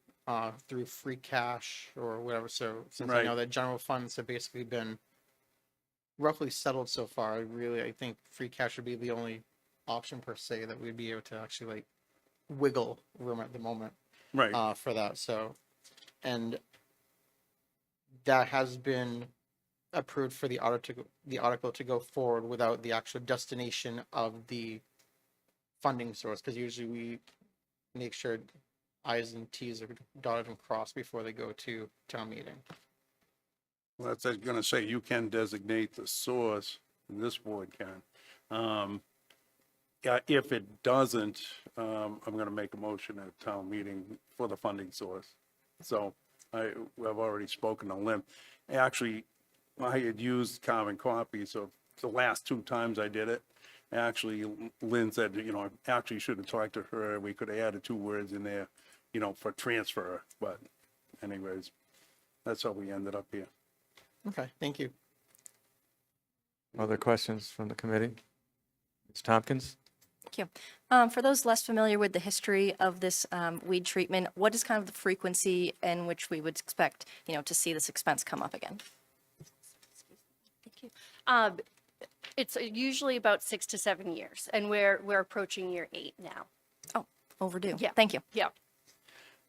through free cash or whatever. So since I know Right. that general funds have basically been roughly settled so far, I think free cash would be the only option per se that we'd be able to actually like wiggle room at the moment Right. for that. So, and that has been approved for the article to go forward without the actual destination of the funding source, because usually we make sure I's and T's are dotted and crossed before they go to town meeting. Well, that's, I was gonna say, you can designate the source, and this board can. Yeah, if it doesn't, I'm gonna make a motion at town meeting for the funding source. So I've already spoken to Lynn. Actually, I had used carbon copies of the last 2 times I did it. Actually, Lynn said, you know, I actually should have talked to her. We could have added 2 words in there, you know, for transfer. But anyways, that's how we ended up here. Okay, thank you. Other questions from the committee? Ms. Tompkins? Thank you. For those less familiar with the history of this weed treatment, what is kind of the frequency in which we would expect, to see this expense come up again? Thank you. It's usually about 6 to 7 years, and we're approaching year 8 now. Oh, overdue. Yeah. Thank you. Yeah.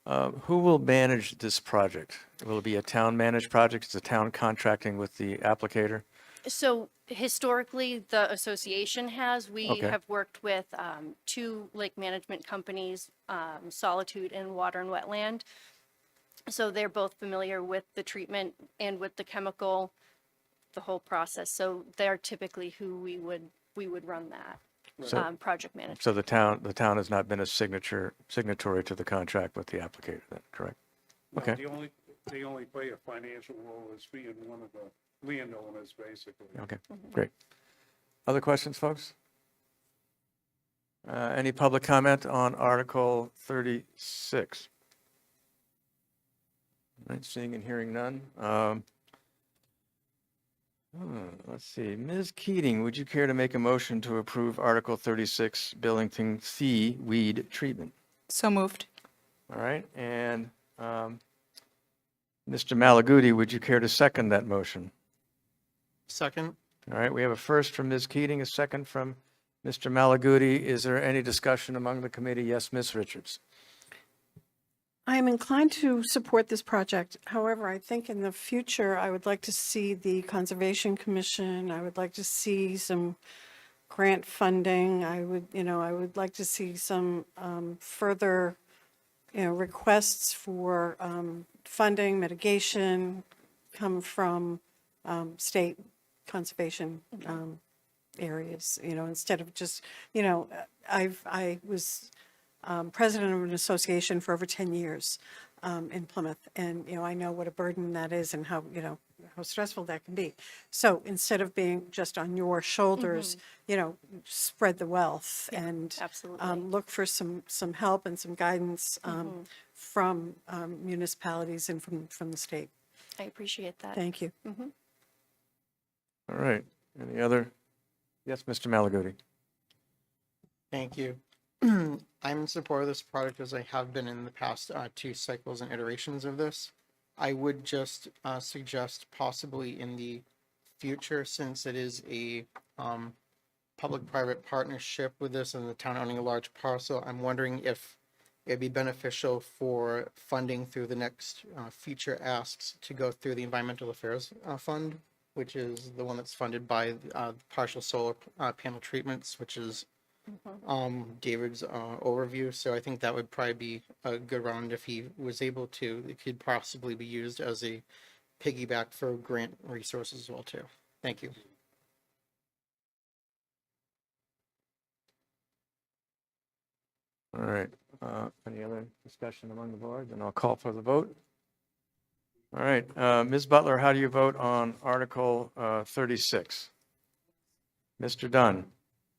Who will manage this project? Will it be a town-managed project? Is the town contracting with the applicator? So historically, the association has. We Okay. have worked with 2 lake management companies, Solitude and Water and Wetland. So they're both familiar with the treatment and with the chemical, the whole process. So they're typically who we would run that So- project management. So the town has not been a signatory to the contract with the applicator, then, correct? No, Okay. they only play a financial role as being one of the landowners, basically. Okay, great. Other questions, folks? Any public comment on Article 36? All right, seeing and hearing none. Let's see, Ms. Keating, would you care to make a motion to approve Article 36, Billington C, weed treatment? So moved. All right, and Mr. Malaguti, would you care to second that motion? Second, All right, we have a first from Ms. Keating, a second from Mr. Malaguti. Is there any discussion among the committee? Yes, Ms. Richards. I am inclined to support this project. However, I think in the future, I would like to see the Conservation Commission. I would like to see some grant funding. I would like to see some further, requests for funding, mitigation come from state conservation areas, instead of just, I was president of an association for over 10 years in Plymouth. And, I know what a burden that is and how, how stressful that can be. So instead of being just on your shoulders, spread the wealth and Absolutely. look for some help and some guidance from municipalities and from the state. I appreciate that. Thank you. All right, any other? Yes, Mr. Malaguti. thank you. I'm in support of this project as I have been in the past 2 cycles and iterations of this. I would just suggest possibly in the future, since it is a public-private partnership with this and the town owning a large parcel, I'm wondering if it'd be beneficial for funding through the next future asks to go through the Environmental Affairs Fund, which is the one that's funded by partial solar panel treatments, which is David's overview. So I think that would probably be a good round if he was able to. It could possibly be used as a piggyback for grant resources as well too. Thank you. All right. Any other discussion among the board? Then I'll call for the vote. All right. Ms. Butler, how do you vote on Article 36? Mr. Dunn?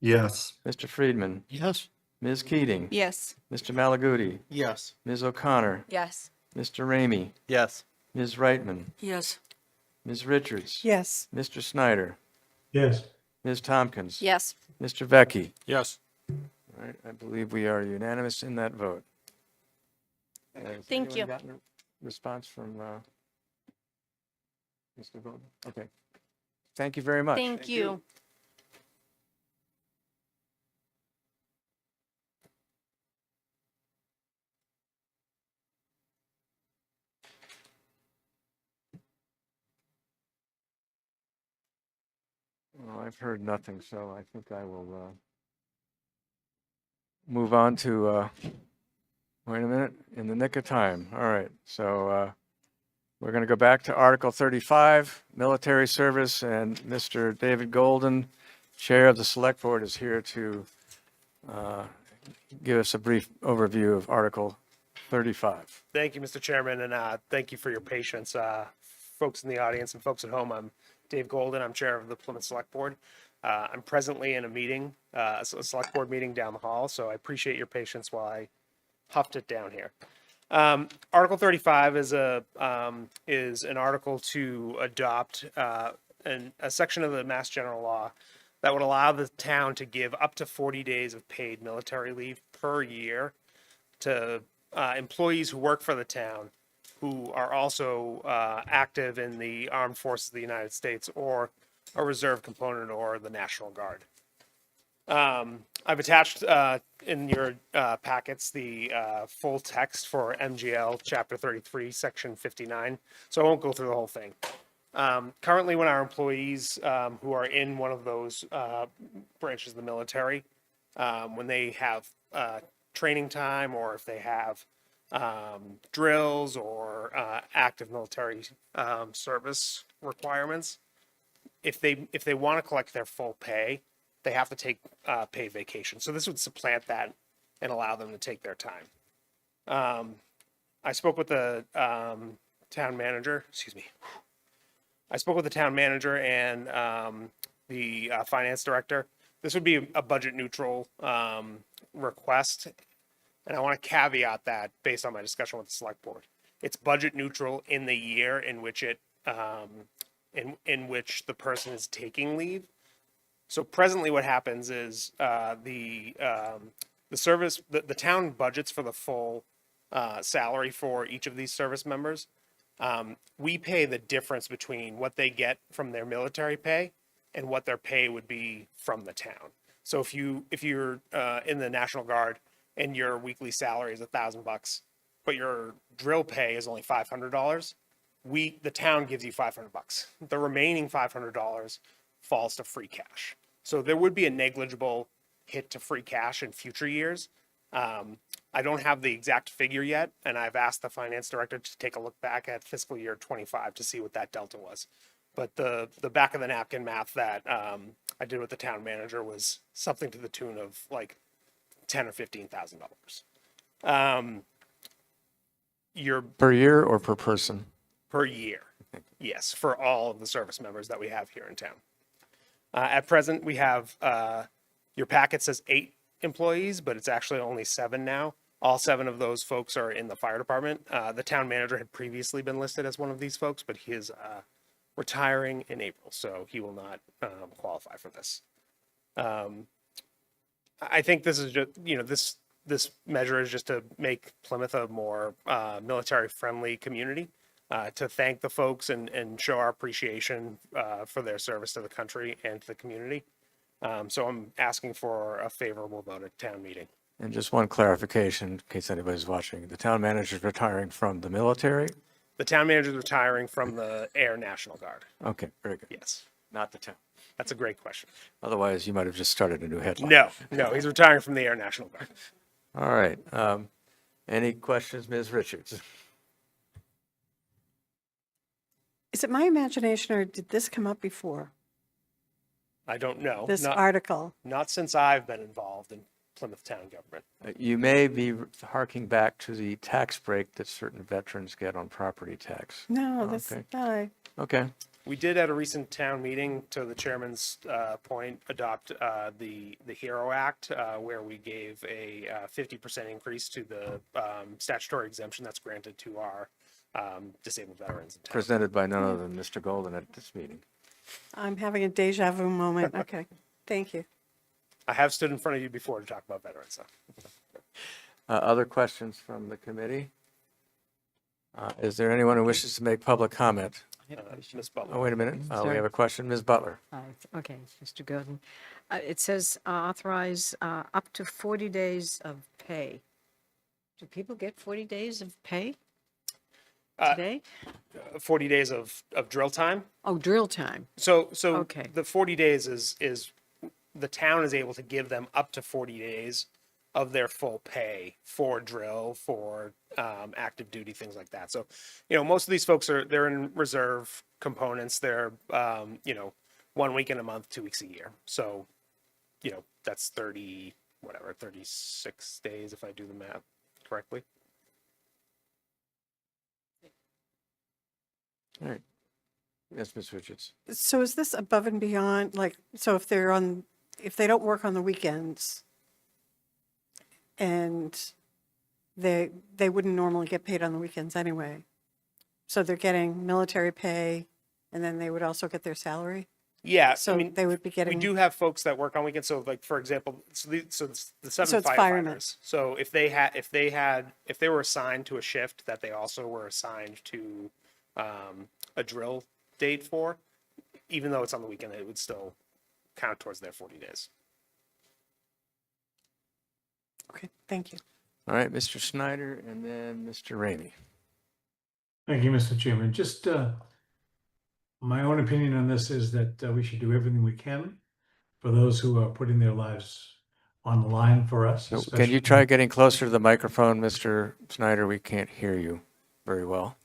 Yes. Mr. Friedman? Yes. Ms. Keating? Yes. Mr. Malaguti? Yes. Ms. O'Connor? Yes. Mr. Ramey? Yes. Ms. Reitman? Yes. Ms. Richards? Yes. Mr. Snyder? Yes. Ms. Tompkins? Yes. Mr. Vecchi? Yes. All right, I believe we are unanimous in that vote. Has Thank anyone you. gotten a response from Mr. Golden? Okay. Thank you very much. Thank you. Well, I've heard nothing, so I think I will move on to, wait a minute, in the nick of time. All right, so we're going to go back to Article 35, military service, and Mr. David Golden, Chair of the Select Board, is here to give us a brief overview of Article 35. Thank you, Mr. Chairman, and thank you for your patience. Folks in the audience and folks at home, I'm Dave Golden. I'm Chair of the Plymouth Select Board. I'm presently in a meeting, a Select Board meeting down the hall, so I appreciate your patience while I huffed it down here. Article 35 is an article to adopt a section of the Mass General Law that would allow the town to give up to 40 days of paid military leave per year to employees who work for the town who are also active in the armed forces of the United States or a reserve component or the National Guard. I've attached in your packets the full text for MGL Chapter 33, Section 59, so I won't go through the whole thing. Currently, when our employees who are in one of those branches of the military, when they have training time or if they have drills or active military service requirements, if they want to collect their full pay, they have to take paid vacation. So this would supplant that and allow them to take their time. I spoke with the town manager. Excuse me. I spoke with the town manager and the finance director. This would be a budget neutral request. And I want to caveat that based on my discussion with the select board. It's budget neutral in the year in which it in which the person is taking leave. So presently what happens is the town budgets for the full salary for each of these service members. We pay the difference between what they get from their military pay and what their pay would be from the town. So if you're in the National Guard and your weekly salary is $1,000, but your drill pay is only $500, the town gives you $500. The remaining $500 falls to free cash. So there would be a negligible hit to free cash in future years. I don't have the exact figure yet, and I've asked the finance director to take a look back at fiscal year 25 to see what that delta was. But the back of the napkin math that I did with the town manager was something to the tune of like $10,000 or $15,000. Per year or per person? Per year. Yes, for all of the service members that we have here in town. At present, we have, your packet says 8 employees, but it's actually only 7 now. All 7 of those folks are in the fire department. The town manager had previously been listed as one of these folks, but he is retiring in April, so he will not qualify for this. I think this is just, this measure is just to make Plymouth a more military-friendly community, to thank the folks and show our appreciation for their service to the country and to the community. So I'm asking for a favorable vote at town meeting. And just one clarification, in case anybody's watching, the town manager is retiring from the military? The town manager is retiring from the Air National Guard. Okay, very good. Yes. Not the town. That's a great question. Otherwise, you might have just started a new headline. No, he's retiring from the Air National Guard. All right. Any questions, Ms. Richards? Is it my imagination or did this come up before, I don't know. this Not, article? not since I've been involved in Plymouth town government. You may be harking back to the tax break that certain veterans get on property tax. No, Oh, that's, okay. Okay. We did at a recent town meeting, to the chairman's point, adopt the HERO Act, where we gave a 50% increase to the statutory exemption that's granted to our disabled veterans in town. Presented by none other than Mr. Golden at this meeting. I'm having a deja vu moment. Okay, thank you. I have stood in front of you before to talk about veterans, so. Other questions from the committee? Is there anyone who wishes to make public comment? Ms. Butler. Oh, wait a minute. We Sorry. have a question. Ms. Butler. Okay, Mr. Golden. It says authorize up to 40 days of pay. Do people get 40 days of pay today? 40 days of drill time. Oh, drill time. So Okay. the 40 days is the town is able to give them up to 40 days of their full pay for drill, for active duty, things like that. So, most of these folks they're in reserve components. They're 1 week in a month, 2 weeks a year. So, that's 36 days if I do the math correctly. All right. Yes, Ms. Richards. So is this above and beyond, like, so if they don't work on the weekends and they wouldn't normally get paid on the weekends anyway, so they're getting military pay and then they would also get their salary? Yeah, So I mean, they would be we getting, do have folks that work on weekends. So, like for example, it's the seven it's firemen. firefighters. So if they were assigned to a shift that they also were assigned to a drill date for, even though it's on the weekend, it would still count towards their 40 days. Okay, thank you. All right, Mr. Snyder and then Mr. Ramey. Thank you, Mr. Chairman. Just my own opinion on this is that we should do everything we can for those who are putting their lives on the line for us. So can especially- you try getting closer to the microphone, Mr. Snyder? We can't hear you very well.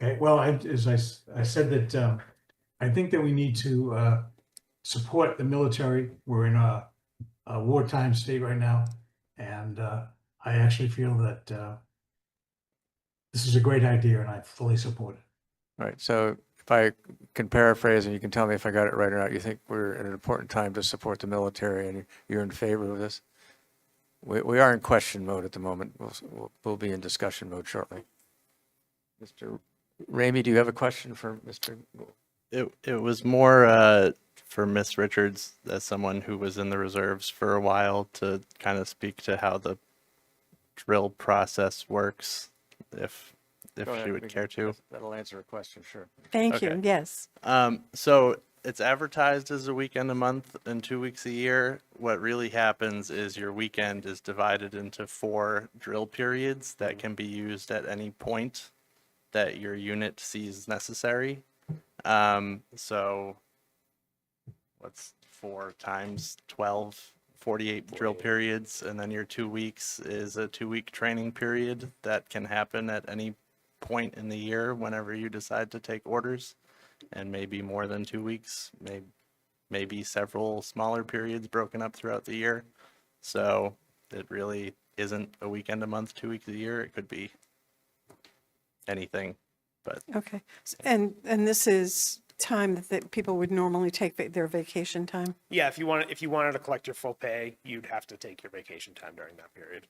Okay, well, as I said that I think that we need to support the military. We're in a wartime state right now, and I actually feel that this is a great idea, and I fully support it. All right, so if I can paraphrase and you can tell me if I got it right or not, you think we're at an important time to support the military and you're in favor of this? We are in question mode at the moment. We'll be in discussion mode shortly. Mr. Ramey, do you have a question for Mr.? It was more for Miss Richards, as someone who was in the reserves for a while, to kind of speak to how the drill process works, if Go ahead, she would care to. That'll answer a question, sure. Thank you, Okay. yes. So it's advertised as a weekend a month and 2 weeks a year. What really happens is your weekend is divided into 4 drill periods that can be used at any point that your unit sees necessary. So what's 4 times 12, 48 drill periods, and then your 2 weeks is a 2-week training period that can happen at any point in the year whenever you decide to take orders, and maybe more than 2 weeks, maybe several smaller periods broken up throughout the year. So it really isn't a weekend a month, 2 weeks a year. It could be anything, but Okay, and this is time that people would normally take their vacation time? Yeah, if you wanted to collect your full pay, you'd have to take your vacation time during that period.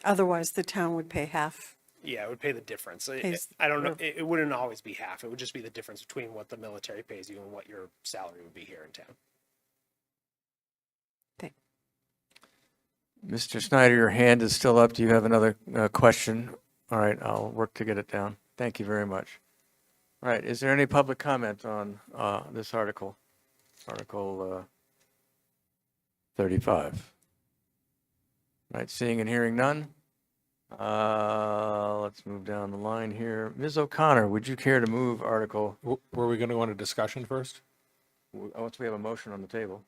Otherwise, the town would pay half. Yeah, it would pay the difference. Pays- I don't know. It wouldn't always be half. It would just be the difference between what the military pays you and what your salary would be here in town. Mr. Snyder, your hand is still up. Do you have another question? All right, I'll work to get it down. Thank you very much. All right, is there any public comment on this article? Article 35. All right, seeing and hearing none. Let's move down the line here. Ms. O'Connor, would you care to move Article, Were we going to go into discussion first? once we have a motion on the table?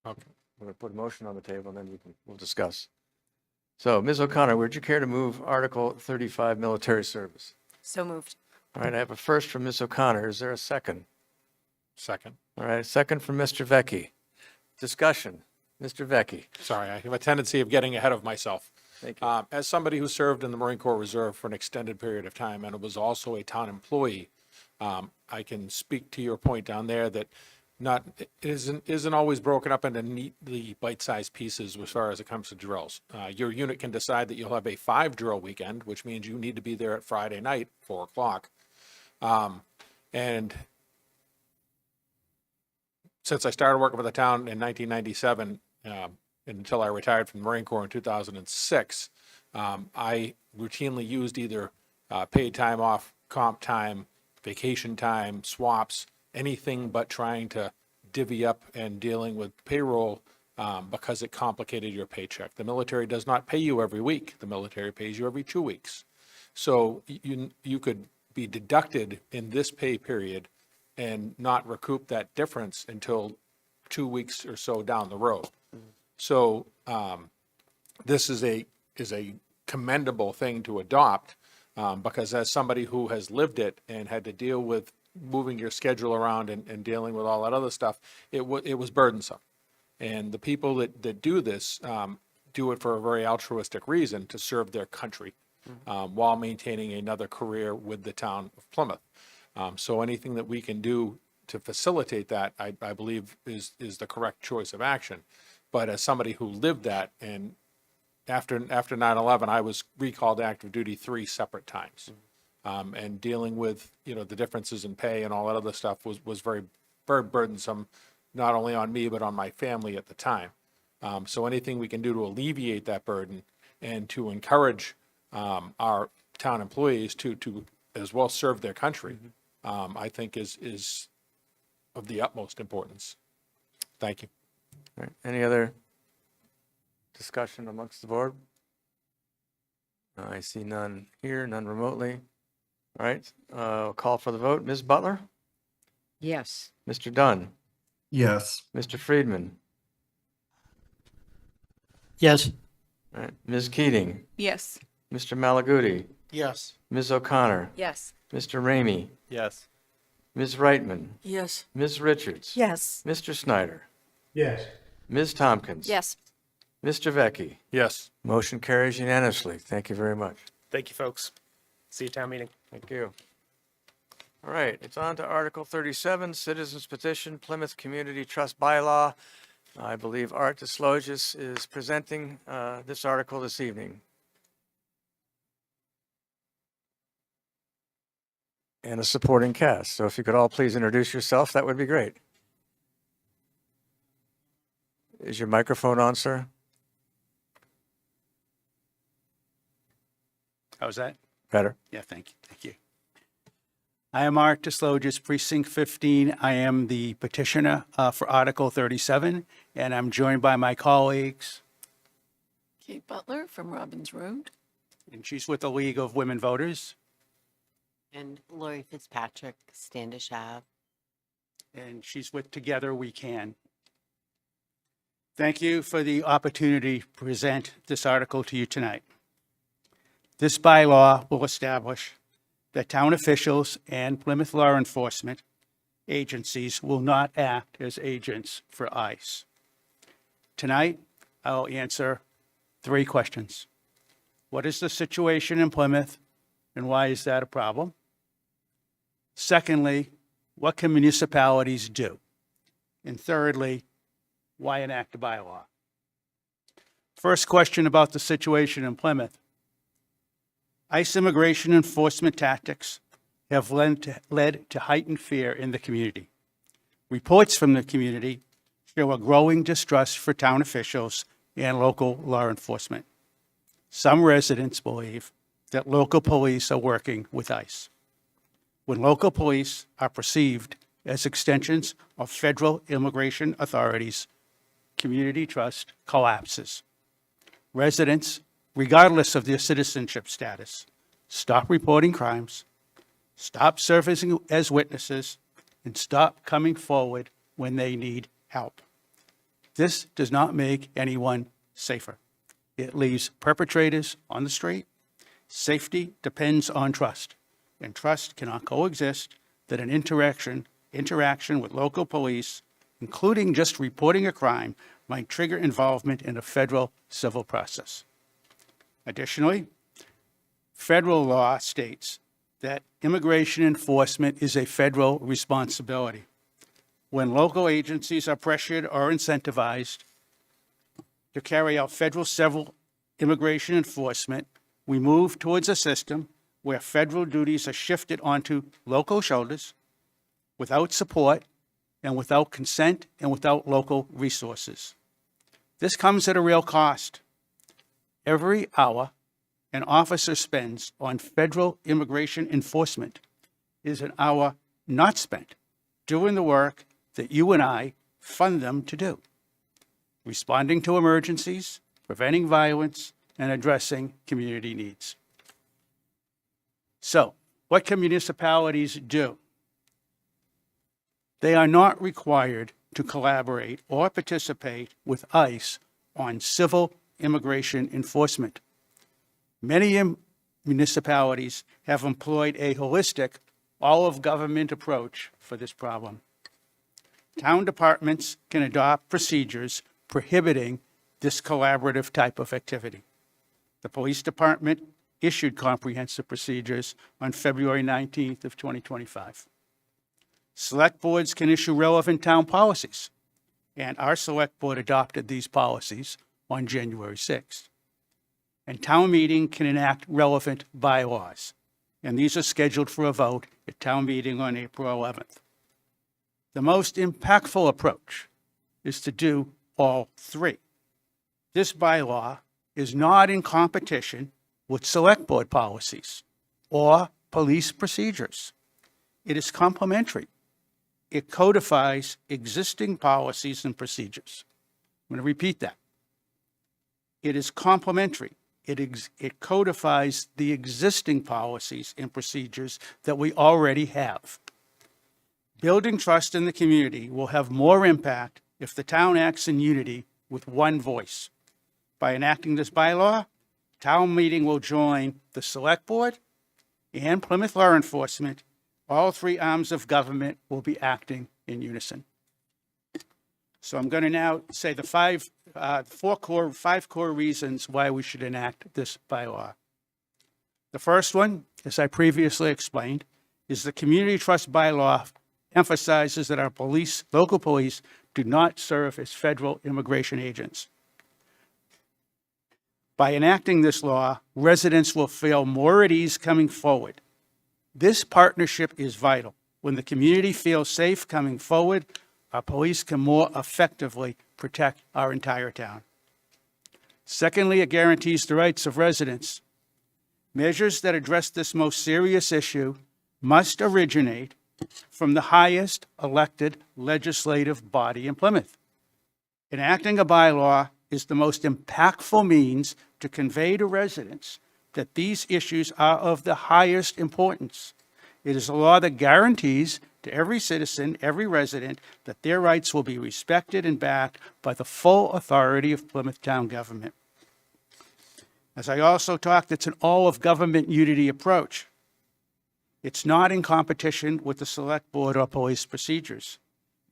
Okay. We're going to put a motion on the table, and then we'll discuss. So, Ms. O'Connor, would you care to move Article 35, military service? So moved. All right, I have a first from Ms. O'Connor. Is there a second? Second. All right, second from Mr. Vecchi. Discussion. Mr. Vecchi. Sorry, I have a tendency of getting ahead of myself. Thank you. As somebody who served in the Marine Corps Reserve for an extended period of time and was also a town employee, I can speak to your point down there that it isn't always broken up into neatly bite-sized pieces as far as it comes to drills. Your unit can decide that you'll have a 5-drill weekend, which means you need to be there at Friday night, 4 o'clock. And since I started working for the town in 1997, until I retired from the Marine Corps in 2006, I routinely used either paid time off, comp time, vacation time, swaps, anything but trying to divvy up and dealing with payroll because it complicated your paycheck. The military does not pay you every week. The military pays you every 2 weeks. So you could be deducted in this pay period and not recoup that difference until 2 weeks or so down the road. So this is a commendable thing to adopt because as somebody who has lived it and had to deal with moving your schedule around and dealing with all that other stuff, it was burdensome. And the people that do this do it for a very altruistic reason, to serve their country while maintaining another career with the town of Plymouth. So anything that we can do to facilitate that, I believe is the correct choice of action. But as somebody who lived that, and after 9/11, I was recalled to active duty 3 separate times. And dealing with, the differences in pay and all that other stuff was very, very burdensome, not only on me, but on my family at the time. So anything we can do to alleviate that burden and to encourage our town employees to as well serve their country, I think is of the utmost importance. Thank you. All right, any other discussion amongst the board? I see none here, none remotely. All right, I'll call for the vote. Ms. Butler? Yes. Mr. Dunn? Yes. Mr. Friedman? Yes. All right, Ms. Keating? Yes. Mr. Malaguti? Yes. Ms. O'Connor? Yes. Mr. Ramey? Yes. Ms. Reitman? Yes. Ms. Richards? Yes. Mr. Snyder? Yes. Ms. Tompkins? Yes. Mr. Vecchi? Yes. Motion carries unanimously. Thank you very much. Thank you, folks. See you at town meeting. Thank you. All right, it's on to Article 37, Citizens Petition, Plymouth Community Trust Bylaw. I believe Art Deslogis is presenting this article this evening. And a supporting cast. So if you could all please introduce yourself, that would be great. Is your microphone on, sir? How's that? Better. Yeah, thank you. Thank you. I am Art Deslogis, Precinct 15. I am the petitioner for Article 37, and I'm joined by my colleagues, Kate Butler from Robbins Road. and she's with the League of Women Voters, And Lori Fitzpatrick, Standish Ave. and she's with Together We Can. Thank you for the opportunity to present this article to you tonight. This bylaw will establish that town officials and Plymouth law enforcement agencies will not act as agents for ICE. Tonight, I'll answer 3 questions. What is the situation in Plymouth, and why is that a problem? Secondly, what can municipalities do? And thirdly, why enact a bylaw? First question about the situation in Plymouth. ICE immigration enforcement tactics have led to heightened fear in the community. Reports from the community show a growing distrust for town officials and local law enforcement. Some residents believe that local police are working with ICE. When local police are perceived as extensions of federal immigration authorities, community trust collapses. residents, regardless of their citizenship status, stop reporting crimes, stop serving as witnesses, and stop coming forward when they need help. This does not make anyone safer. It leaves perpetrators on the street. Safety depends on trust, and trust cannot coexist that an interaction with local police, including just reporting a crime, might trigger involvement in a federal civil process. Additionally, federal law states that immigration enforcement is a federal responsibility. When local agencies are pressured or incentivized to carry out federal civil immigration enforcement, we move towards a system where federal duties are shifted onto local shoulders without support and without consent and without local resources. This comes at a real cost. Every hour an officer spends on federal immigration enforcement is an hour not spent doing the work that you and I fund them to do: responding to emergencies, preventing violence, and addressing community needs. So, what can municipalities do? They are not required to collaborate or participate with ICE on civil immigration enforcement. Many municipalities have employed a holistic, all-of-government approach for this problem. Town departments can adopt procedures prohibiting this collaborative type of activity. The police department issued comprehensive procedures on February 19th of 2025. Select boards can issue relevant town policies, and our select board adopted these policies on January 6th. And town meeting can enact relevant bylaws, and these are scheduled for a vote at town meeting on April 11th. The most impactful approach is to do all three. This bylaw is not in competition with select board policies or police procedures. It is complementary. It codifies existing policies and procedures. I'm going to repeat that. It is complementary. It codifies the existing policies and procedures that we already have. Building trust in the community will have more impact if the town acts in unity with one voice. By enacting this bylaw, town meeting will join the select board and Plymouth Law Enforcement. All three arms of government will be acting in unison. So I'm going to now say the five core reasons why we should enact this bylaw. The first one, as I previously explained, is the community trust bylaw emphasizes that our local police, do not serve as federal immigration agents. By enacting this law, residents will feel more at ease coming forward. This partnership is vital. When the community feels safe coming forward, our police can more effectively protect our entire town. Secondly, it guarantees the rights of residents. Measures that address this most serious issue must originate from the highest elected legislative body in Plymouth. Enacting a bylaw is the most impactful means to convey to residents that these issues are of the highest importance. It is a law that guarantees to every citizen, every resident, that their rights will be respected and backed by the full authority of Plymouth Town government. As I also talked, it's an all-of-government unity approach. It's not in competition with the select board or police procedures.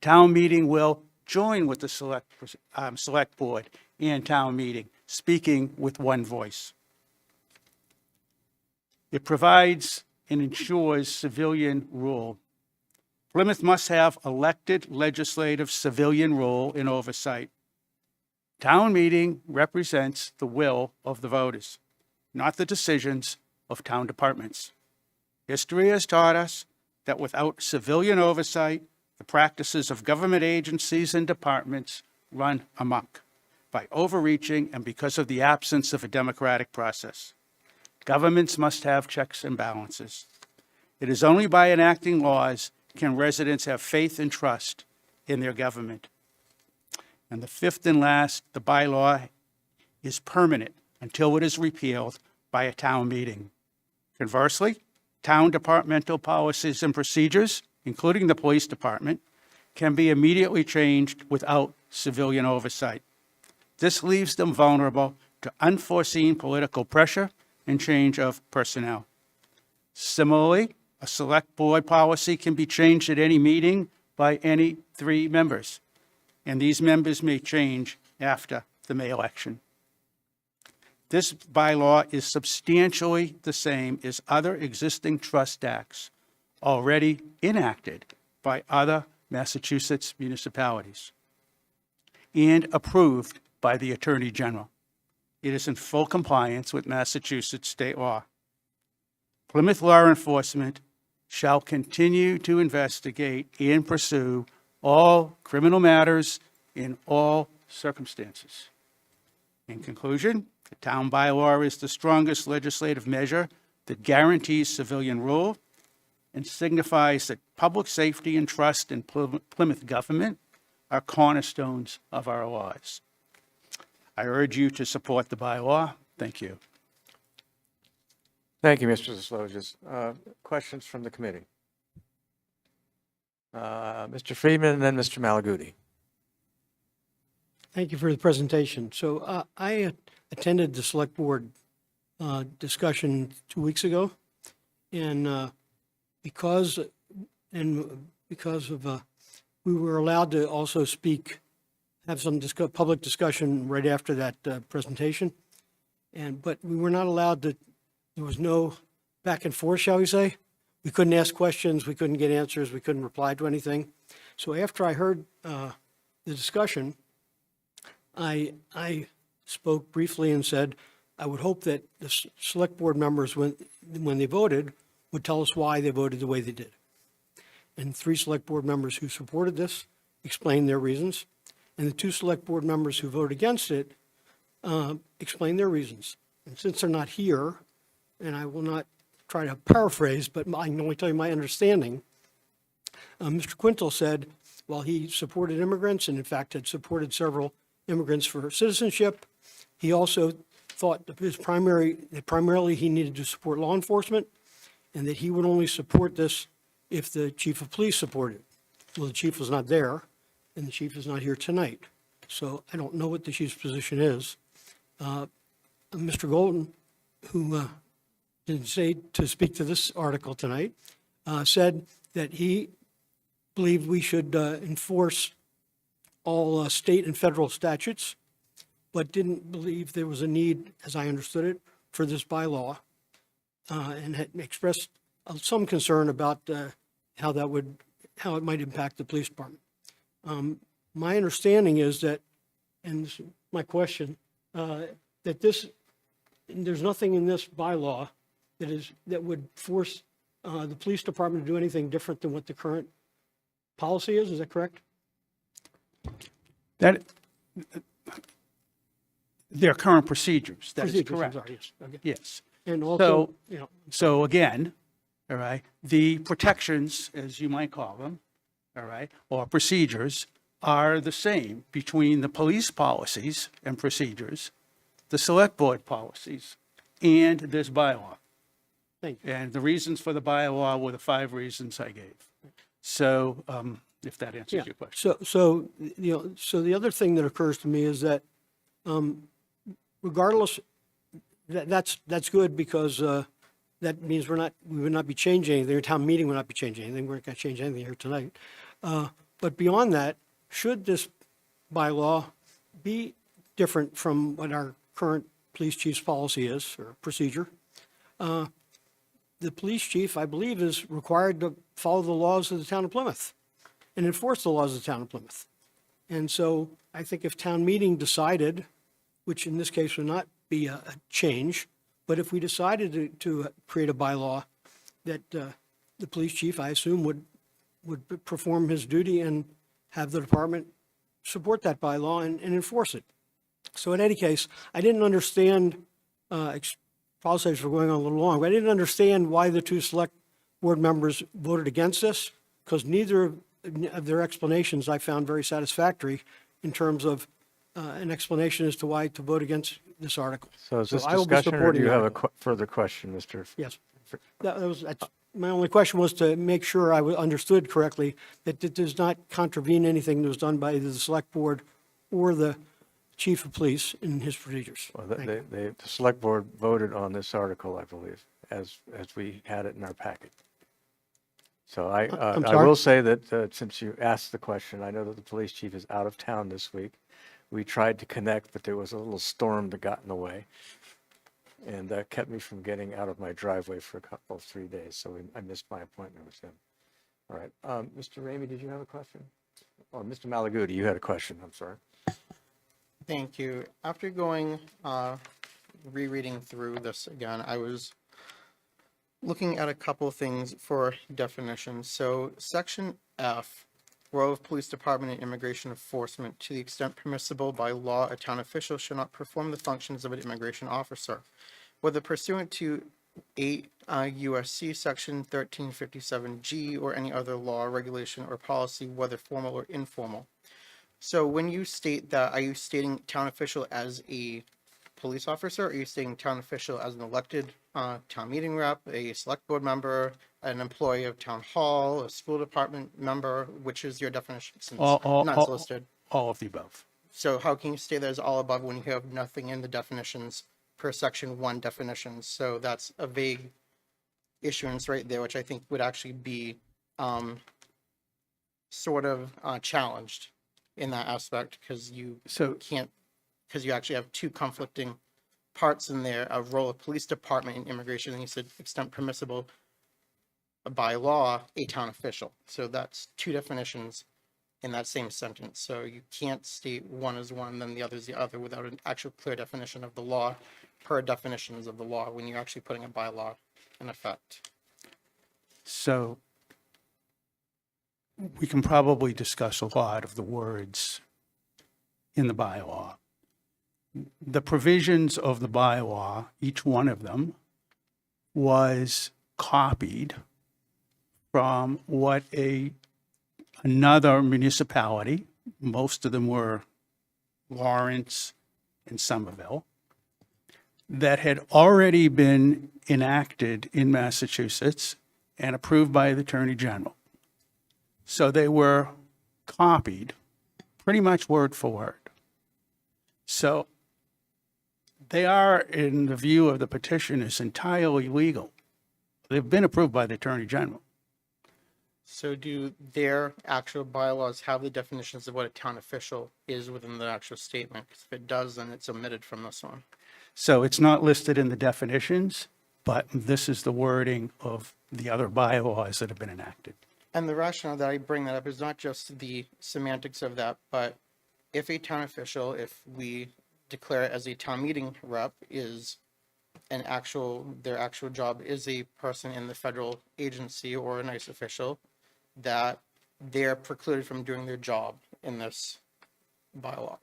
Town meeting will join with the select board and town meeting, speaking with one voice. It provides and ensures civilian rule. Plymouth must have elected legislative civilian rule and oversight. Town meeting represents the will of the voters, not the decisions of town departments. History has taught us that without civilian oversight, the practices of government agencies and departments run amok by overreaching and because of the absence of a democratic process. Governments must have checks and balances. It is only by enacting laws can residents have faith and trust in their government. And the fifth and last, the bylaw is permanent until it is repealed by a town meeting. Conversely, town departmental policies and procedures, including the police department, can be immediately changed without civilian oversight. This leaves them vulnerable to unforeseen political pressure and change of personnel. Similarly, a select board policy can be changed at any meeting by any 3 members, and these members may change after the May election. This bylaw is substantially the same as other existing trust acts already enacted by other Massachusetts municipalities and approved by the Attorney General. It is in full compliance with Massachusetts state law. Plymouth law enforcement shall continue to investigate and pursue all criminal matters in all circumstances. In conclusion, the town bylaw is the strongest legislative measure that guarantees civilian rule and signifies that public safety and trust in Plymouth government are cornerstones of our lives. I urge you to support the bylaw. Thank you. Thank you, Mr. Zesloges. Questions from the committee? Mr. Friedman and then Mr. Malaguti. Thank you for the presentation. So I attended the select board discussion 2 weeks ago, and because of we were allowed to also speak, have some public discussion right after that presentation, but we were not allowed to. There was no back and forth, shall we say. We couldn't ask questions, we couldn't get answers, we couldn't reply to anything. So after I heard the discussion, I spoke briefly and said, I would hope that the select board members, when they voted, would tell us why they voted the way they did. And 3 select board members who supported this explained their reasons, and the 2 select board members who voted against it explained their reasons. And since they're not here, and I will not try to paraphrase, but I can only tell you my understanding, Mr. Quintal said, while he supported immigrants and in fact had supported several immigrants for citizenship, he also thought that primarily he needed to support law enforcement and that he would only support this if the chief of police supported it. Well, the chief was not there, and the chief is not here tonight. So I don't know what the chief's position is. Mr. Golden, who didn't say to speak to this article tonight, said that he believed we should enforce all state and federal statutes, but didn't believe there was a need, as I understood it, for this bylaw, and had expressed some concern about how it might impact the police department. My understanding is that, and this is my question, that there's nothing in this bylaw that would force the police department to do anything different than what the current policy is. Is that correct? Their current procedures, that is Procedures, I'm correct. sorry, yes. Okay. Yes. And also, So again, all right, the protections, as you might call them, all right, or procedures are the same between the police policies and procedures, the select board policies, and this bylaw. Thank you. And the reasons for the bylaw were the 5 reasons I gave. So if that answers your question. So the other thing that occurs to me is that regardless, that's good because that means we would not be changing anything. The town meeting would not be changing anything. We're not going to change anything here tonight. But beyond that, should this bylaw be different from what our current police chief's policy is or procedure, the police chief, I believe, is required to follow the laws of the town of Plymouth and enforce the laws of the town of Plymouth. And so I think if town meeting decided, which in this case would not be a change, but if we decided to create a bylaw that the police chief, I assume, would perform his duty and have the department support that bylaw and enforce it. So in any case, I didn't understand, apologize for going on a little long, but I didn't understand why the 2 select board members voted against this, because neither of their explanations I found very satisfactory in terms of an explanation as to why to vote against this article. So is this I will be discussion or do supporting you the have a article. further question, Mr.? Yes. My only question was to make sure I understood correctly that it does not contravene anything that was done by either the select board or the chief of police in his procedures. Well, Thank you. the select board voted on this article, I believe, as we had it in our packet. So I'm I sorry? will say that since you asked the question, I know that the police chief is out of town this week. We tried to connect, but there was a little storm that got in the way. And that kept me from getting out of my driveway for a couple, 3 days. So I missed my appointment with him. All right. Mr. Ramey, did you have a question? Or Mr. Malaguti, you had a question. I'm sorry. Thank you. After going, rereading through this again, I was looking at a couple of things for definitions. So section F, role of police department and immigration enforcement, to the extent permissible by law, a town official shall not perform the functions of an immigration officer. Whether pursuant to 8 USC section 1357G or any other law, regulation, or policy, whether formal or informal. So when you state that, are you stating town official as a police officer? Or are you stating town official as an elected town meeting rep, a select board member, an employee of town hall, a school department member? Which is your definition since not listed? All of the above. So how can you say there's all above when you have nothing in the definitions per section 1 definitions? So that's a vague issuance right there, which I think would actually be sort of challenged in that aspect, because you can't, because you actually have two conflicting parts in there, a role of police department and immigration, and you said extent permissible by law, a town official. So that's two definitions in that same sentence. So you can't state one is one, then the other is the other without an actual clear definition of the law per definitions of the law when you're actually putting a bylaw in effect. So we can probably discuss a lot of the words in the bylaw. The provisions of the bylaw, each one of them, was copied from what another municipality, most of them were Lawrence and Somerville, that had already been enacted in Massachusetts and approved by the Attorney General. So they were copied pretty much word for word. So they are, in the view of the petitioners, entirely legal. They've been approved by the Attorney General. So do their actual bylaws have the definitions of what a town official is within the actual statement? 'Cause if it does, then it's omitted from this one. So it's not listed in the definitions, but this is the wording of the other bylaws that have been enacted. And the rationale that I bring that up is not just the semantics of that, but if a town official, if we declare it as a town meeting rep, is their actual job is a person in the federal agency or a nice official, that they're precluded from doing their job in this bylaw.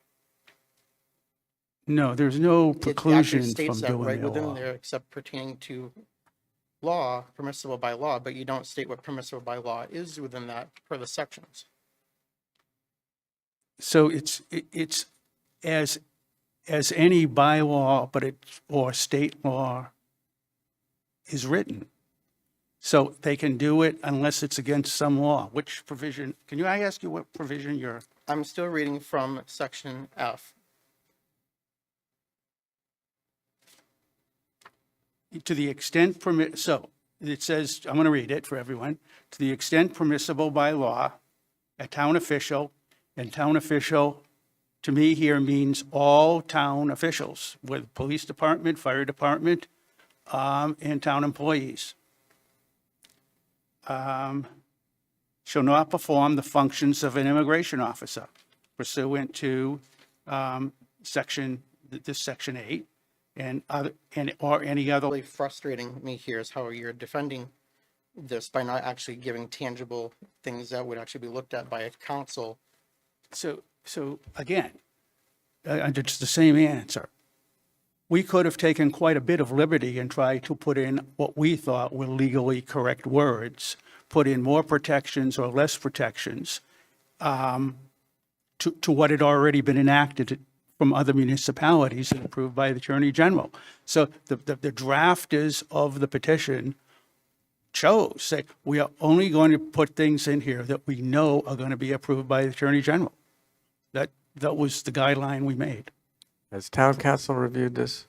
No, there's no It actually preclusion states from that doing right the within law. there, except pertaining to law, permissible by law, but you don't state what permissible by law is within that per the sections. So it's as any bylaw, or state law is written. So they can do it unless it's against some law. Which provision, I ask you what provision you're? I'm still reading from section F. To the extent so it says, I'm going to read it for everyone. To the extent permissible by law, a town official, and town official to me here means all town officials with police department, fire department, and town employees. Shall not perform the functions of an immigration officer pursuant to section 8 or any other. Really frustrating me here is how you're defending this by not actually giving tangible things that would actually be looked at by a council. So again, it's the same answer. We could have taken quite a bit of liberty and tried to put in what we thought were legally correct words, put in more protections or less protections to what had already been enacted from other municipalities and approved by the Attorney General. So the drafters of the petition chose, say, we are only going to put things in here that we know are going to be approved by the Attorney General. That was the guideline we made. Has town council reviewed this?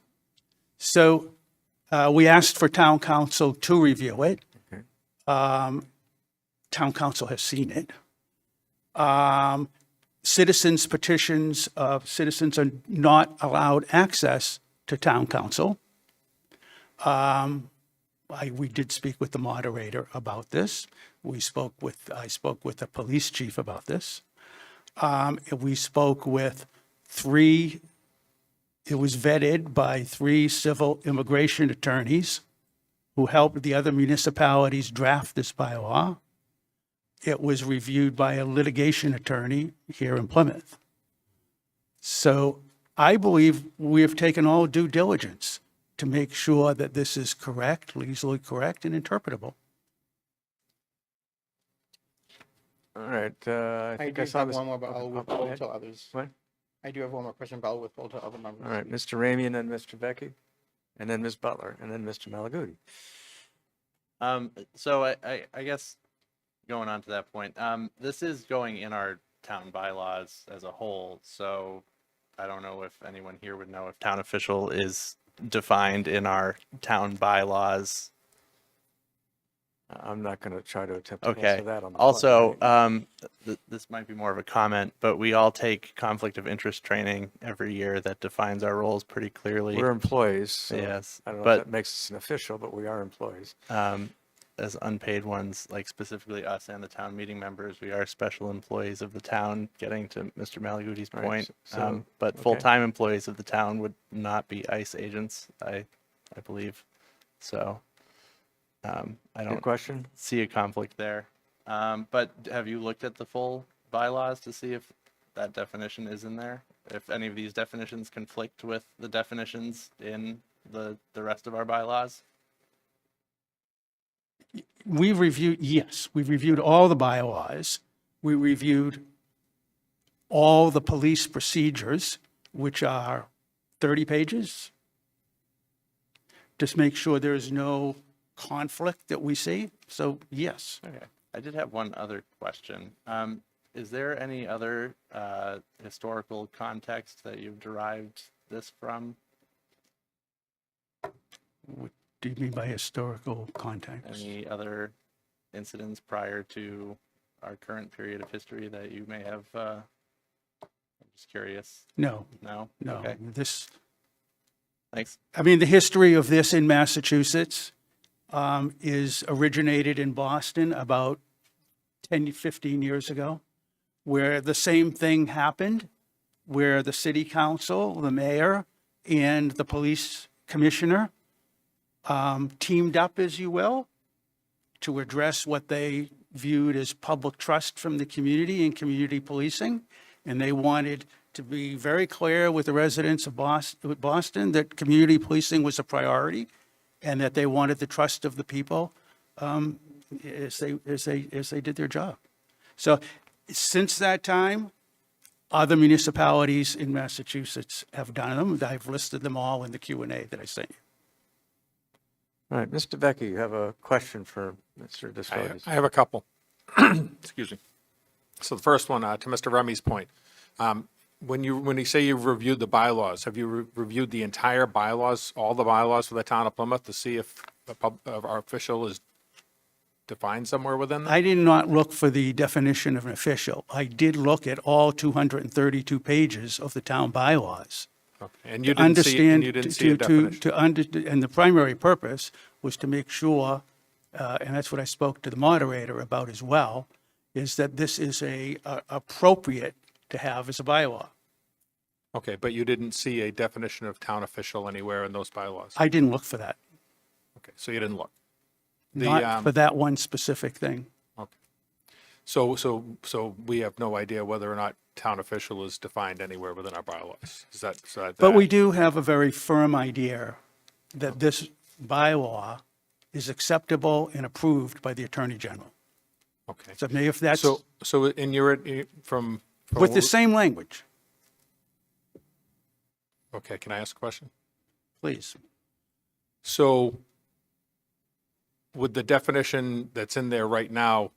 So we asked for town council to review it. Okay. Town council has seen it. Citizens petitions of citizens are not allowed access to town council. We did speak with the moderator about this. I spoke with the police chief about this. We spoke with it was vetted by 3 civil immigration attorneys who helped the other municipalities draft this bylaw. It was reviewed by a litigation attorney here in Plymouth. So I believe we have taken all due diligence to make sure that this is correct, legally correct, and interpretable. All right, I I think do I saw have this. one more, but I'll Go withhold ahead. till others. What? I do have one more question, but I'll withhold till other members. All right, Mr. Ramey and then Mr. Becky, and then Ms. Butler, and then Mr. Malaguti. So I guess going on to that point, this is going in our town bylaws as a whole. So I don't know if anyone here would know if town official is defined in our town bylaws. I'm not going to try to attempt to Okay. answer that on the fly. Also, this might be more of a comment, but we all take conflict of interest training every year that defines our roles pretty clearly. We're employees, so Yes, I don't know but if that makes us an official, but we are employees. as unpaid ones, like specifically us and the town meeting members, we are special employees of the town, getting to Mr. Malaguti's Right, point. so- But okay. full-time employees of the town would not be ICE agents, I believe. So I Good don't question. see a conflict there. But have you looked at the full bylaws to see if that definition is in there? If any of these definitions conflict with the definitions in the rest of our bylaws? We've reviewed all the bylaws. We reviewed all the police procedures, which are 30 pages. Just make sure there's no conflict that we see. So yes. Okay. I did have one other question. Is there any other historical context that you've derived this from? What do you mean by historical context? Any other incidents prior to our current period of history that you may have? I'm just curious. No, No? no. Okay. Thanks. I mean, the history of this in Massachusetts is originated in Boston about 10, 15 years ago, where the same thing happened, where the city council, the mayor, and the police commissioner teamed up, as you will, to address what they viewed as public trust from the community and community policing. And they wanted to be very clear with the residents of Boston that community policing was a priority and that they wanted the trust of the people as they did their job. So since that time, other municipalities in Massachusetts have done them. I've listed them all in the Q&A that I sent you. All right, Mr. Becky, you have a question for Mr. I Desrodes. have a couple. Excuse me. So the first one, to Mr. Remy's point, when you say you've reviewed the bylaws, have you reviewed the entire bylaws, all the bylaws for the town of Plymouth to see if our official is defined somewhere within them? I did not look for the definition of an official. I did look at all 232 pages of the town bylaws. Okay. And you didn't see a definition? And the primary purpose was to make sure, and that's what I spoke to the moderator about as well, is that this is appropriate to have as a bylaw. Okay, but you didn't see a definition of town official anywhere in those bylaws? I didn't look for that, Okay, so you didn't look? not for that one specific thing. Okay. So we have no idea whether or not town official is defined anywhere within our bylaws? Is that? But we do have a very firm idea that this bylaw is acceptable and approved by the Attorney General. Okay. So maybe if that's So in your, from. with the same language. Okay, can I ask a question? Please. So with the definition that's in there right now,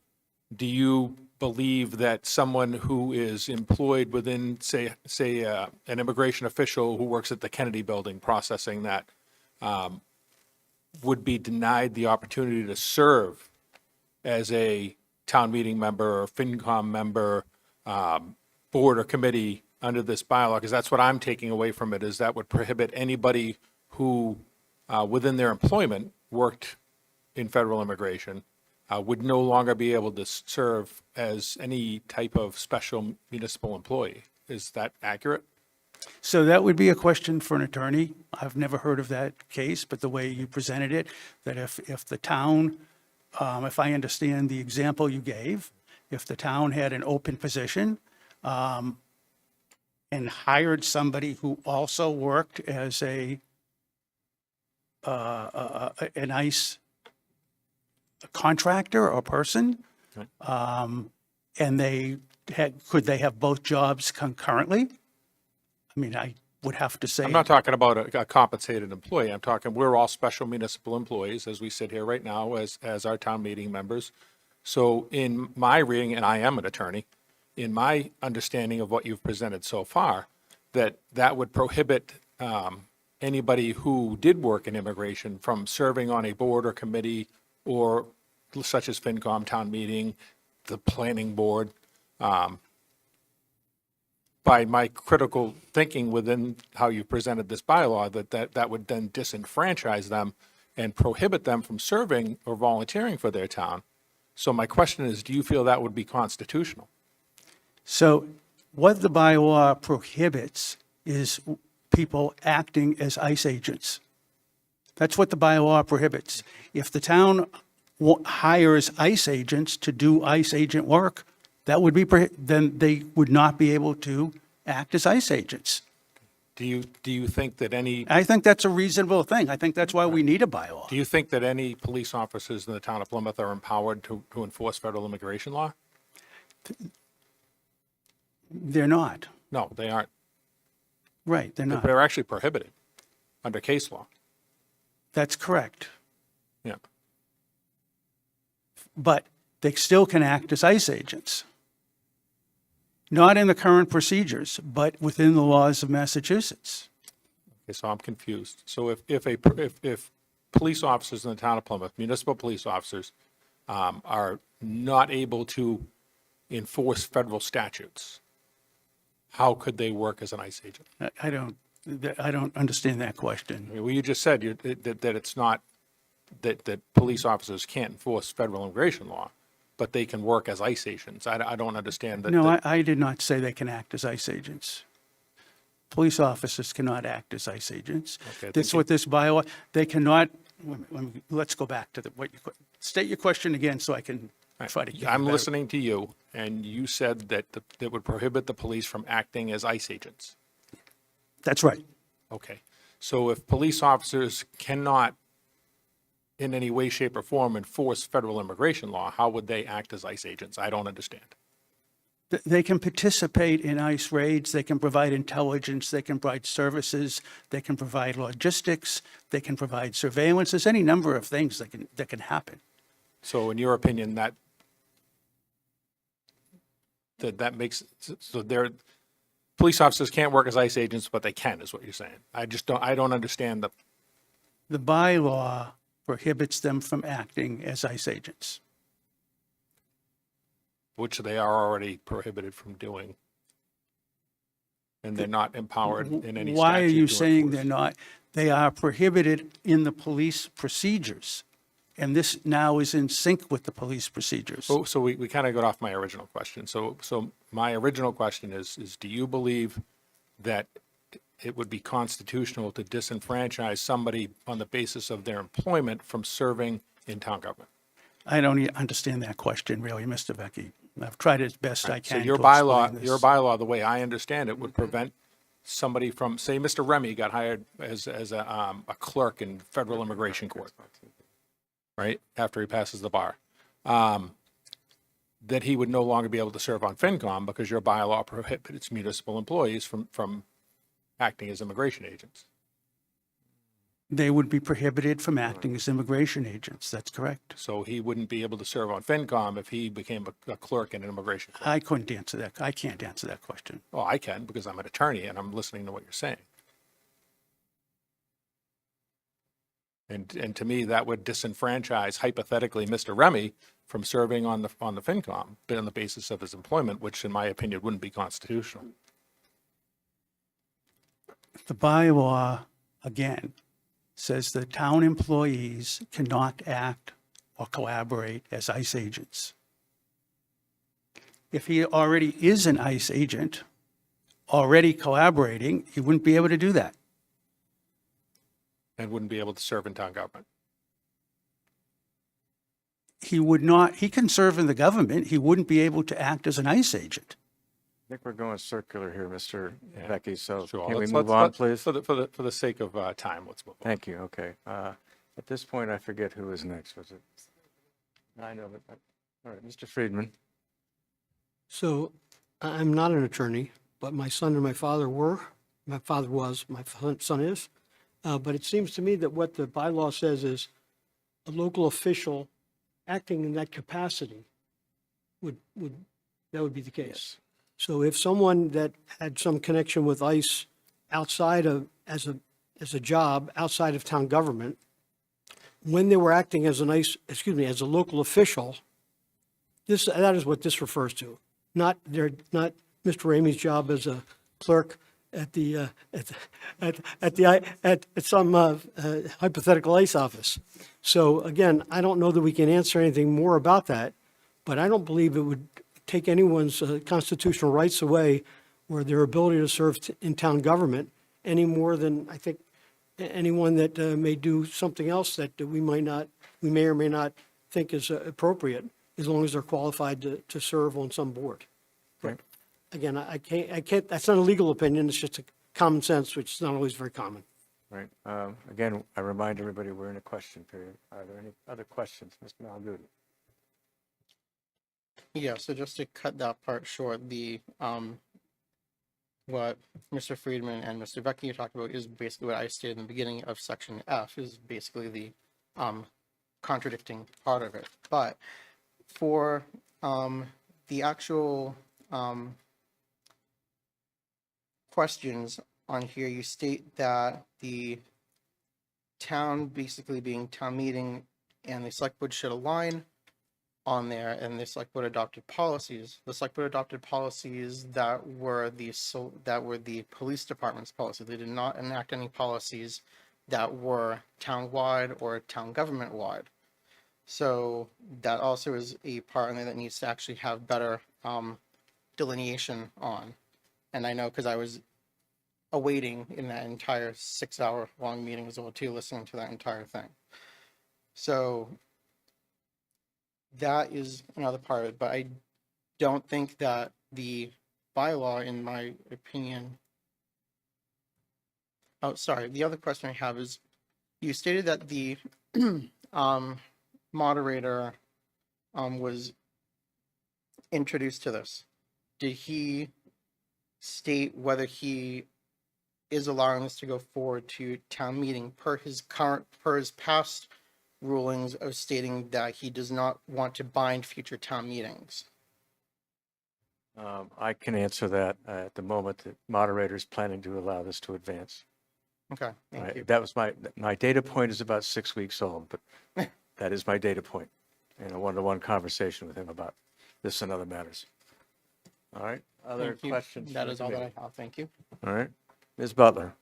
do you believe that someone who is employed within, say, an immigration official who works at the Kennedy Building processing that, would be denied the opportunity to serve as a town meeting member or FinCom member, board or committee under this bylaw? Because that's what I'm taking away from it, is that would prohibit anybody who, within their employment, worked in federal immigration, would no longer be able to serve as any type of special municipal employee. Is that accurate? So that would be a question for an attorney. I've never heard of that case, but the way you presented it, that if the town, if I understand the example you gave, if the town had an open position, and hired somebody who also worked as an ICE contractor or person, and could they have both jobs concurrently? I mean, I would have to say. I'm not talking about a compensated employee. I'm talking, we're all special municipal employees as we sit here right now as our town meeting members. So in my reading, and I am an attorney, in my understanding of what you've presented so far, that would prohibit anybody who did work in immigration from serving on a board or committee, or such as FinCom, town meeting, the planning board. By my critical thinking within how you presented this bylaw, that would then disenfranchise them and prohibit them from serving or volunteering for their town. So my question is, do you feel that would be constitutional? So what the bylaw prohibits is people acting as ICE agents. That's what the bylaw prohibits. If the town hires ICE agents to do ICE agent work, that would be, then they would not be able to act as ICE agents. Do you think that any, I think that's a reasonable thing. I think that's why we need a bylaw. do you think that any police officers in the town of Plymouth are empowered to enforce federal immigration law? They're not. No, they aren't. Right, they're not. They're actually prohibited under case law. That's correct. Yeah. But they still can act as ICE agents. Not in the current procedures, but within the laws of Massachusetts. Okay, so I'm confused. So if police officers in the town of Plymouth, municipal police officers, are not able to enforce federal statutes, how could they work as an ICE agent? I don't understand that question. Well, you just said that it's not, that police officers can't enforce federal immigration law, but they can work as ICE agents. I don't understand that. No, I did not say they can act as ICE agents. Police officers cannot act as ICE agents. Okay, That's what this bylaw, they cannot, let's go back to state your question again so I can try to give you I'm better- listening to you, and you said that that would prohibit the police from acting as ICE agents. That's right. Okay. So if police officers cannot in any way, shape, or form enforce federal immigration law, how would they act as ICE agents? I don't understand. They can participate in ICE raids, they can provide intelligence, they can provide services, they can provide logistics, they can provide surveillance. There's any number of things that can happen. So in your opinion, that makes, so police officers can't work as ICE agents, but they can, is what you're saying. I don't understand The bylaw prohibits them from acting as ICE agents. which they are already prohibited from doing. And they're not empowered in any statute. Why are you to saying enforce. they're not? They are prohibited in the police procedures. And this now is in sync with the police procedures. So we kind of got off my original question. So my original question is do you believe that it would be constitutional to disenfranchise somebody on the basis of their employment from serving in town government? I don't understand that question really, Mr. Becky. I've tried as best I can So your to explain bylaw, this. the way I understand it, would prevent somebody from, say, Mr. Remy got hired as a clerk in federal immigration court, right, after he passes the bar, that he would no longer be able to serve on FinCom because your bylaw prohibits municipal employees from acting as immigration agents. They would be prohibited from acting as immigration agents. That's correct. So he wouldn't be able to serve on FinCom if he became a clerk in an immigration court. I couldn't answer that. I can't answer that question. Well, I can because I'm an attorney and I'm listening to what you're saying. And to me, that would disenfranchise hypothetically Mr. Remy from serving on the FinCom on the basis of his employment, which in my opinion wouldn't be constitutional. The bylaw, again, says that town employees cannot act or collaborate as ICE agents. If he already is an ICE agent, already collaborating, he wouldn't be able to do that. And wouldn't be able to serve in town government. He would not, he can serve in the government, he wouldn't be able to act as an ICE agent. I think we're going circular here, Mr. Yeah. Becky, so Sure. can we Let's- move let's- on, let's- please? For the sake of time, let's move on. Thank you, okay. At this point, I forget who was next, was it? I know, but, all right, Mr. Friedman. So I'm not an attorney, but my son and my father were. My father was, my son is. But it seems to me that what the bylaw says is a local official acting in that capacity that would be the case. So if someone that had some connection with ICE outside of, as a job outside of town government, when they were acting as an ICE, as a local official, that is what this refers to. Not Mr. Ramey's job as a clerk at some hypothetical ICE office. So again, I don't know that we can answer anything more about that, but I don't believe it would take anyone's constitutional rights away or their ability to serve in town government any more than I think anyone that may do something else that we may or may not think is appropriate, as long as they're qualified to serve on some board. Okay. Again, I can't, that's not a legal opinion, it's just a common sense, which is not always very common. Right. Again, I remind everybody we're in a question period. Are there any other questions, Mr. Malgoody? Yeah, so just to cut that part short, what Mr. Friedman and Mr. Vecchi talked about is basically what I stated in the beginning of section F, is basically the contradicting part of it. But for the actual questions on here, you state that the town, basically being town meeting, and the select board should align on there, and the select board adopted policies. The select board adopted policies that were the police department's policy. They did not enact any policies that were town-wide or town government-wide. So that also is a part in there that needs to actually have better delineation on. And I know because I was awaiting in that entire 6-hour long meeting as well too, listening to that entire thing. So that is another part of it, but I don't think that the bylaw, in my opinion. Oh, sorry. The other question I have is, you stated that the moderator was introduced to this. Did he state whether he is allowing this to go forward to town meeting per his past rulings of stating that he does not want to bind future town meetings? I can answer that. At the moment, the moderator is planning to allow this to advance. Okay, thank you. That was my data point is about 6 weeks old, but that is my data point in a one-to-one conversation with him about this and other matters. All right, other Thank you. questions? That from is the all that committee? I have. Thank you. All right, Ms. Butler.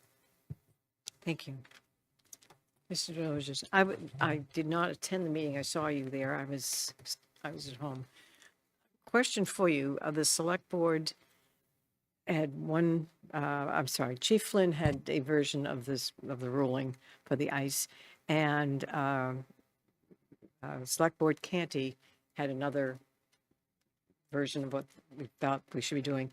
Thank you. Mr. Deloges, I did not attend the meeting. I saw you there. I was at home. Question for you. The select board had Chief Flynn had a version of the ruling for the ICE, and Select Board Canty had another version of what we thought we should be doing.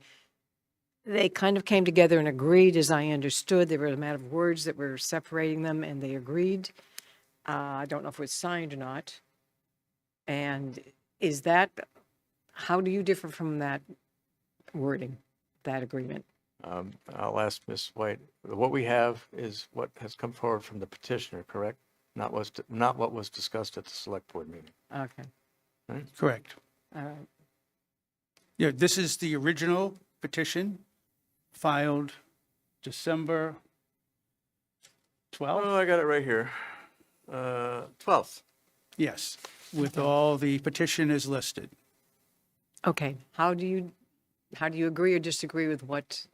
They kind of came together and agreed, as I understood. There were a matter of words that were separating them, and they agreed. I don't know if it was signed or not. And how do you differ from that wording, that agreement? I'll ask Ms. White, what we have is what has come forward from the petitioner, correct? Not what was discussed at the select board meeting. Okay, Correct. all right. Yeah, this is the original petition filed December 12th? Oh, I got it right here. 12th. Yes, with all the petitioners listed. Okay, how do you agree or disagree with what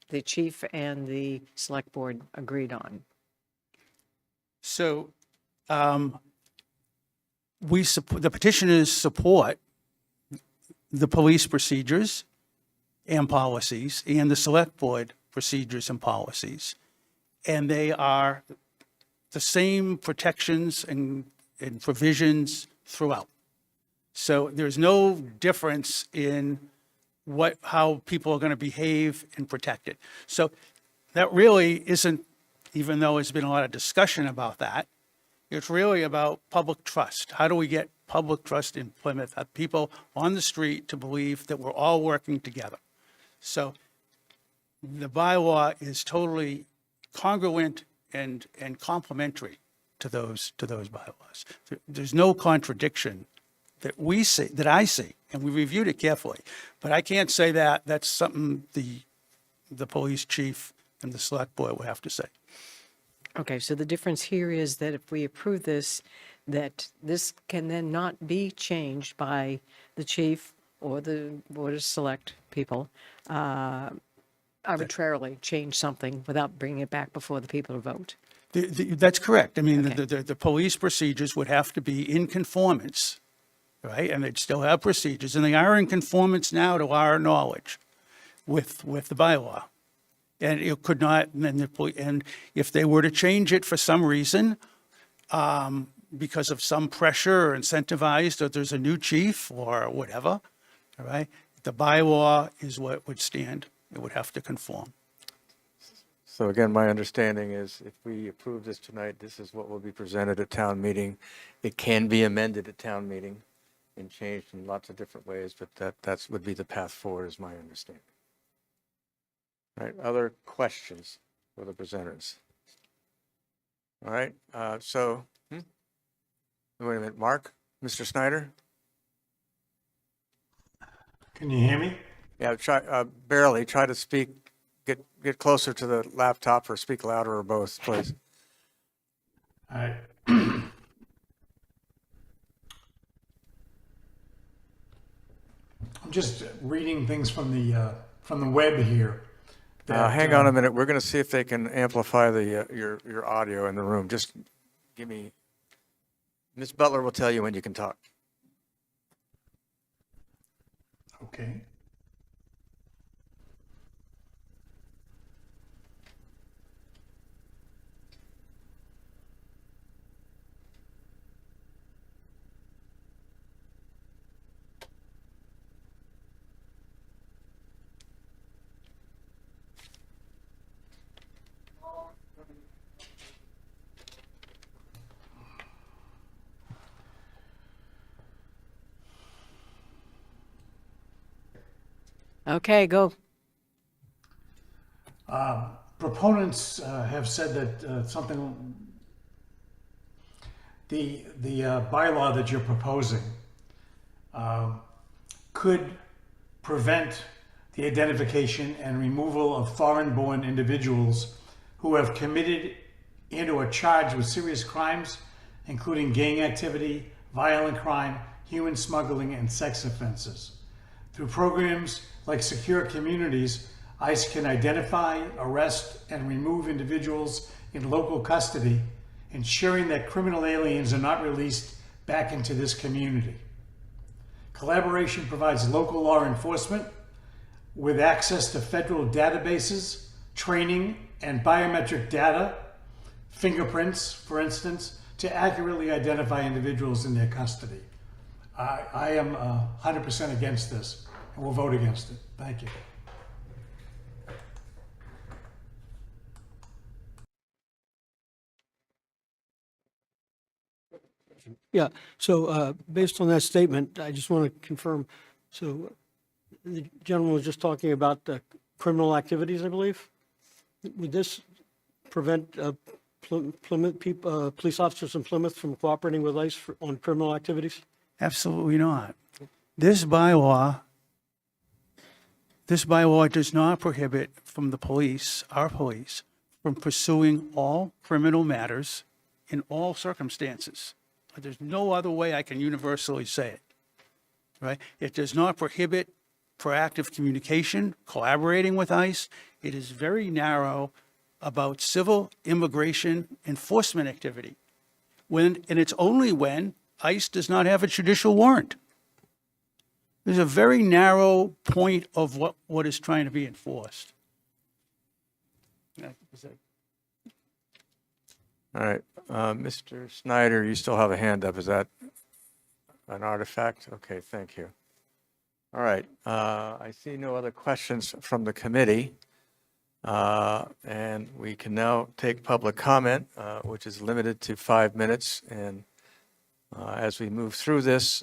the chief and the select board agreed on? So the petitioners support the police procedures and policies and the select board procedures and policies. And they are the same protections and provisions throughout. So there's no difference in how people are going to behave and protect it. So that really isn't, even though there's been a lot of discussion about that, it's really about public trust. How do we get public trust in Plymouth, have people on the street to believe that we're all working together? So the bylaw is totally congruent and complementary to those bylaws. There's no contradiction that we see, that I see, and we reviewed it carefully. But I can't say that. That's something the police chief and the select board would have to say. Okay, so the difference here is that if we approve this, that this can then not be changed by the chief or the board of select people arbitrarily change something without bringing it back before the people to vote. That's correct. I mean, Okay. the police procedures would have to be in conformance, right? And they'd still have procedures, and they are in conformance now to our knowledge with the bylaw. And it could not, and if they were to change it for some reason, because of some pressure or incentivized, or there's a new chief or whatever, all right, the bylaw is what would stand. It would have to conform. So again, my understanding is if we approve this tonight, this is what will be presented at town meeting. It can be amended at town meeting and changed in lots of different ways, but that would be the path forward, is my understanding. All right, other questions for the presenters? All right, wait a minute, Mark, Mr. Snyder? Can you hear me? Yeah, barely, try to speak, get closer to the laptop or speak louder or both, please. All right. I'm just reading things from the web here. Hang on a minute, we're going to see if they can amplify your audio in the room. Just give me, Ms. Butler will tell you when you can talk. Okay. Okay, go. Proponents have said that the bylaw that you're proposing could prevent the identification and removal of foreign-born individuals who have committed and or are charged with serious crimes, including gang activity, violent crime, human smuggling, and sex offenses. Through programs like Secure Communities, ICE can identify, arrest, and remove individuals in local custody, ensuring that criminal aliens are not released back into this community. Collaboration provides local law enforcement with access to federal databases, training, and biometric data, fingerprints, for instance, to accurately identify individuals in their custody. I am 100% against this, and will vote against it. Thank you. Yeah, so based on that statement, I just want to confirm, so the gentleman was just talking about criminal activities, I believe. Would this prevent Plymouth police officers in Plymouth from cooperating with ICE on criminal activities? Absolutely not. This bylaw does not prohibit from the police, our police, from pursuing all criminal matters in all circumstances. There's no other way I can universally say it, right? It does not prohibit proactive communication, collaborating with ICE. It is very narrow about civil immigration enforcement activity. And it's only when ICE does not have a judicial warrant. There's a very narrow point of what is trying to be enforced. All right, Mr. Snyder, you still have a hand up. Is that an artifact? Okay, thank you. All right, I see no other questions from the committee. And we can now take public comment, which is limited to 5 minutes. And as we move through this,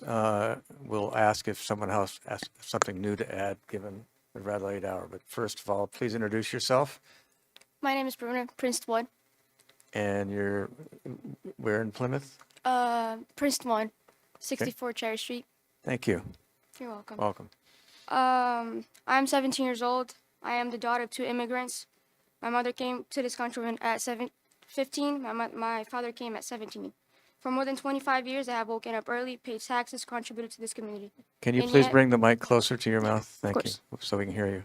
we'll ask if someone else has something new to add, given the red light hour. But first of all, please introduce yourself. My name is Bruna Princeton. And you're where in Plymouth? Princeton, 64 Cherry Street. Thank you. You're welcome. Welcome. I'm 17 years old. I am the daughter of 2 immigrants. My mother came to this country at 15. My father came at 17. For more than 25 years, I have woken up early, paid taxes, contributed to this community. Can you And please yet- bring the mic closer to your mouth? Thank you, course. so we can hear you.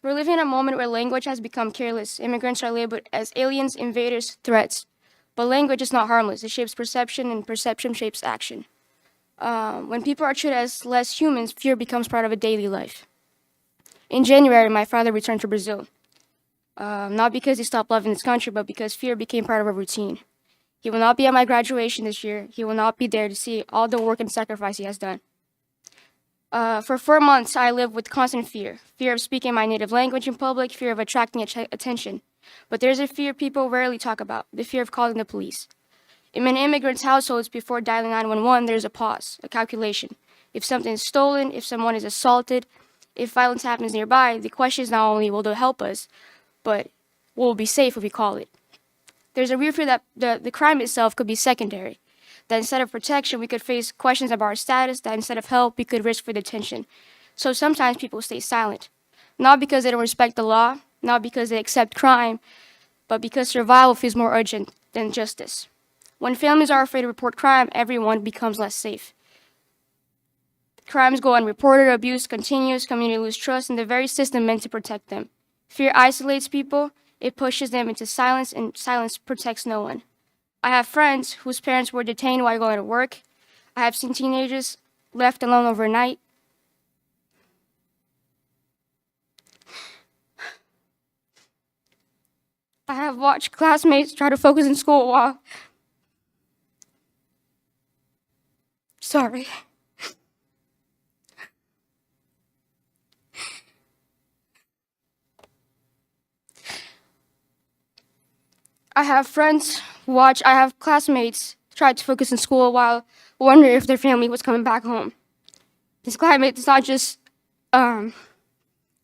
We're living in a moment where language has become careless. Immigrants are labeled as aliens, invaders, threats. But language is not harmless. It shapes perception, and perception shapes action. When people are treated as less humans, fear becomes part of a daily life. In January, my father returned to Brazil. Not because he stopped loving his country, but because fear became part of a routine. He will not be at my graduation this year. He will not be there to see all the work and sacrifice he has done. For 4 months, I lived with constant fear. Fear of speaking my native language in public, fear of attracting attention. But there's a fear people rarely talk about, the fear of calling the police. In many immigrants' households, before dialing 911, there's a pause, a calculation. If something is stolen, if someone is assaulted, if violence happens nearby, the question is not only will they help us, but will we be safe if we call it? There's a real fear that the crime itself could be secondary. That instead of protection, we could face questions about our status, that instead of help, we could risk for detention. So sometimes people stay silent. Not because they don't respect the law, not because they accept crime, but because survival feels more urgent than justice. When families are afraid to report crime, everyone becomes less safe. Crimes go unreported, abuse continues, community lose trust in the very system meant to protect them. Fear isolates people, it pushes them into silence, and silence protects no one. I have friends whose parents were detained while going to work. I have seen teenagers left alone overnight. I have watched classmates try to focus in school while... Sorry. I have classmates try to focus in school while wondering if their family was coming back home. This climate does not just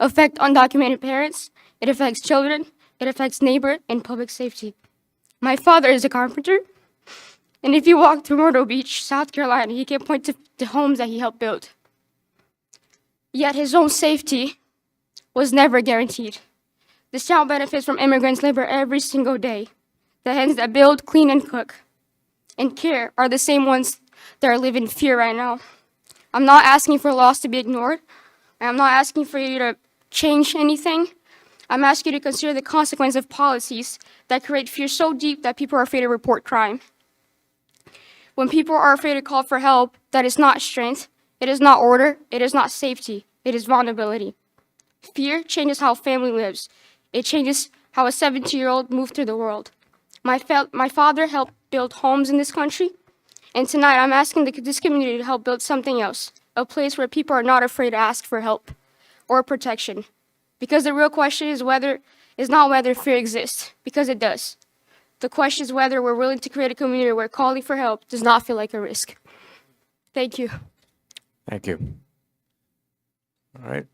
affect undocumented parents, it affects children, it affects neighbor and public safety. My father is a carpenter, and if you walk through Myrtle Beach, South Carolina, he can point to homes that he helped build. Yet his own safety was never guaranteed. This town benefits from immigrants' labor every single day. The hands that build, clean, and cook and care are the same ones that are living in fear right now. I'm not asking for laws to be ignored. I'm not asking for you to change anything. I'm asking you to consider the consequence of policies that create fear so deep that people are afraid to report crime. When people are afraid to call for help, that is not strength, it is not order, it is not safety, it is vulnerability. Fear changes how a family lives. It changes how a 17-year-old moves through the world. My father helped build homes in this country, and tonight I'm asking this community to help build something else, a place where people are not afraid to ask for help or protection. Because the real question is not whether fear exists, because it does. The question is whether we're willing to create a community where calling for help does not feel like a risk. Thank you. Thank you. All right.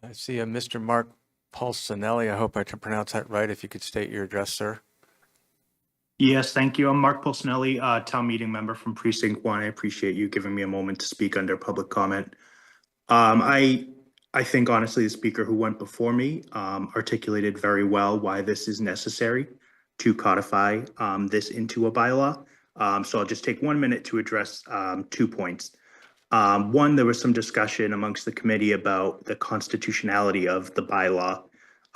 I see a Mr. Mark Pulcinelli. I hope I can pronounce that right. If you could state your address, sir. Yes, thank you. I'm Mark Pulcinelli, town meeting member from Precinct 1. I appreciate you giving me a moment to speak under public comment. I think honestly, the speaker who went before me articulated very well why this is necessary to codify this into a bylaw. So I'll just take 1 minute to address 2 points. One, there was some discussion amongst the committee about the constitutionality of the bylaw.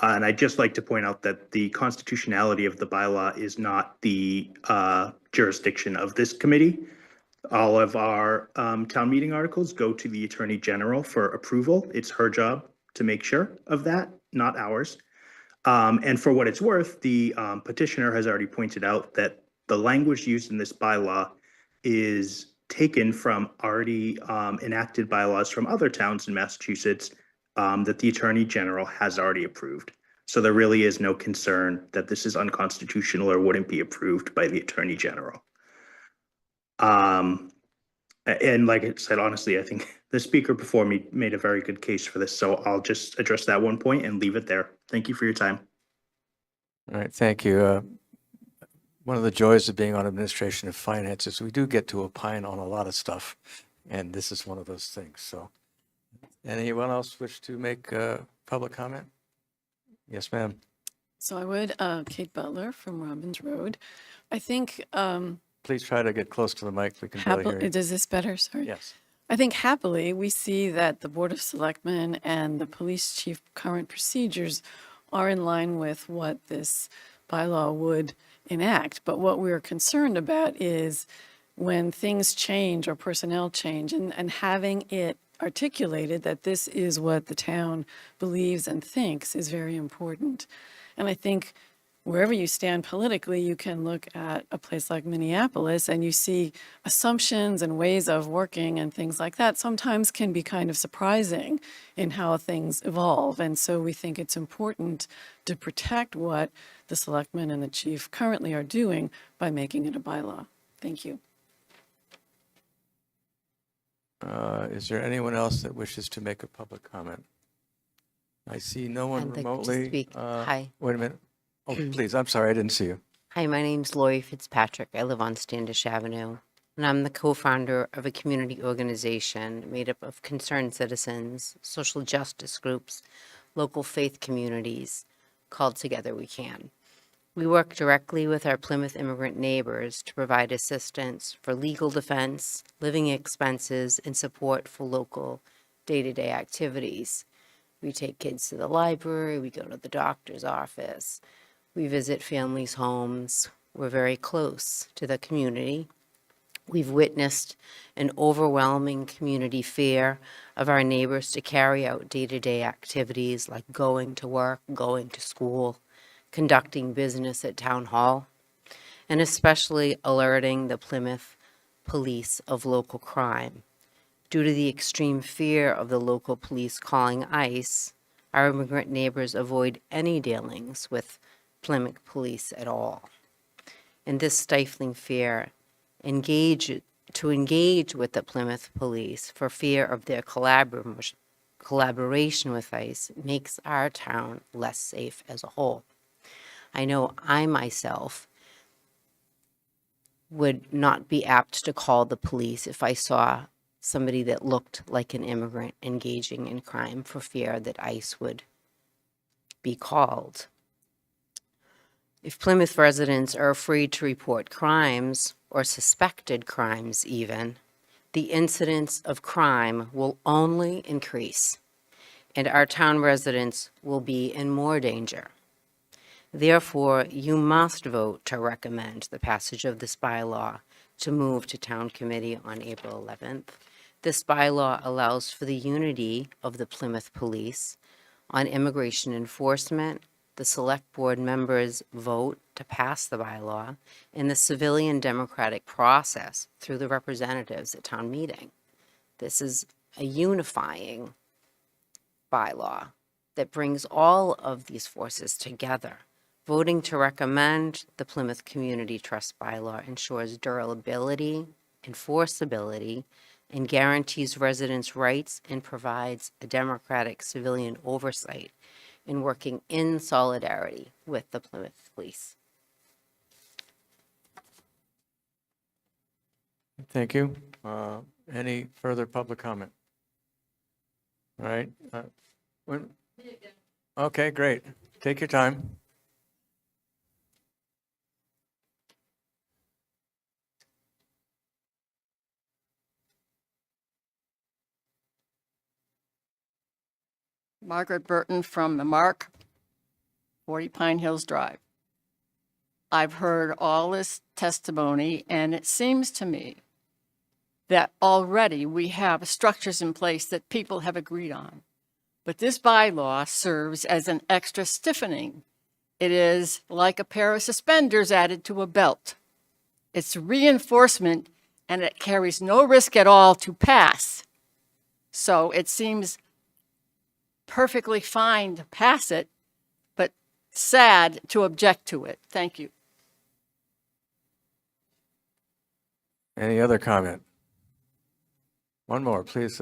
And I'd just like to point out that the constitutionality of the bylaw is not the jurisdiction of this committee. All of our town meeting articles go to the Attorney General for approval. It's her job to make sure of that, not ours. And for what it's worth, the petitioner has already pointed out that the language used in this bylaw is taken from already enacted bylaws from other towns in Massachusetts that the Attorney General has already approved. So there really is no concern that this is unconstitutional or wouldn't be approved by the Attorney General. And like I said, honestly, I think the speaker before me made a very good case for this. So I'll just address that 1 point and leave it there. Thank you for your time. All right, thank you. One of the joys of being on administration of finance is we do get to opine on a lot of stuff, and this is one of those things. So anyone else wish to make public comment? Yes, ma'am. So I would, Kate Butler from Robbins Road. I think, Please try to get close to the mic. We can barely hear you. is this better? Sorry. Yes. I think happily, we see that the Board of Selectmen and the police chief current procedures are in line with what this bylaw would enact. But what we're concerned about is when things change or personnel change, and having it articulated that this is what the town believes and thinks is very important. And I think wherever you stand politically, you can look at a place like Minneapolis and you see assumptions and ways of working and things like that sometimes can be kind of surprising in how things evolve. And so we think it's important to protect what the selectmen and the chief currently are doing by making it a bylaw. Thank you. Is there anyone else that wishes to make a public comment? I see no one I'd like to remotely. speak. Hi. Wait a minute. Oh, please, I'm sorry, I didn't see you. Hi, my name's Lori Fitzpatrick. I live on Standish Avenue, and I'm the co-founder of a community organization made up of concerned citizens, social justice groups, local faith communities called Together We Can. We work directly with our Plymouth immigrant neighbors to provide assistance for legal defense, living expenses, and support for local day-to-day activities. We take kids to the library, we go to the doctor's office, we visit families' homes. We're very close to the community. We've witnessed an overwhelming community fear of our neighbors to carry out day-to-day activities like going to work, going to school, conducting business at town hall, and especially alerting the Plymouth police of local crime. Due to the extreme fear of the local police calling ICE, our immigrant neighbors avoid any dealings with Plymouth police at all. And this stifling fear engage with the Plymouth police for fear of their collaboration with ICE makes our town less safe as a whole. I know I myself would not be apt to call the police if I saw somebody that looked like an immigrant engaging in crime for fear that ICE would be called. If Plymouth residents are afraid to report crimes, or suspected crimes even, the incidence of crime will only increase, and our town residents will be in more danger. Therefore, you must vote to recommend the passage of this bylaw to move to town committee on April 11th. This bylaw allows for the unity of the Plymouth Police on immigration enforcement. The select board members vote to pass the bylaw in the civilian democratic process through the representatives at town meeting. This is a unifying bylaw that brings all of these forces together. Voting to recommend the Plymouth Community Trust bylaw ensures durability, enforceability, and guarantees residents' rights and provides a democratic civilian oversight in working in solidarity with the Plymouth Police. Thank you. Any further public comment? All right. Okay, great. Take your time. Margaret Burton from the Mark, 40 Pine Hills Drive. I've heard all this testimony, and it seems to me that already we have structures in place that people have agreed on. But this bylaw serves as an extra stiffening. It is like a pair of suspenders added to a belt. It's reinforcement, and it carries no risk at all to pass. So it seems perfectly fine to pass it, but sad to object to it. Thank you. Any other comment? One more, please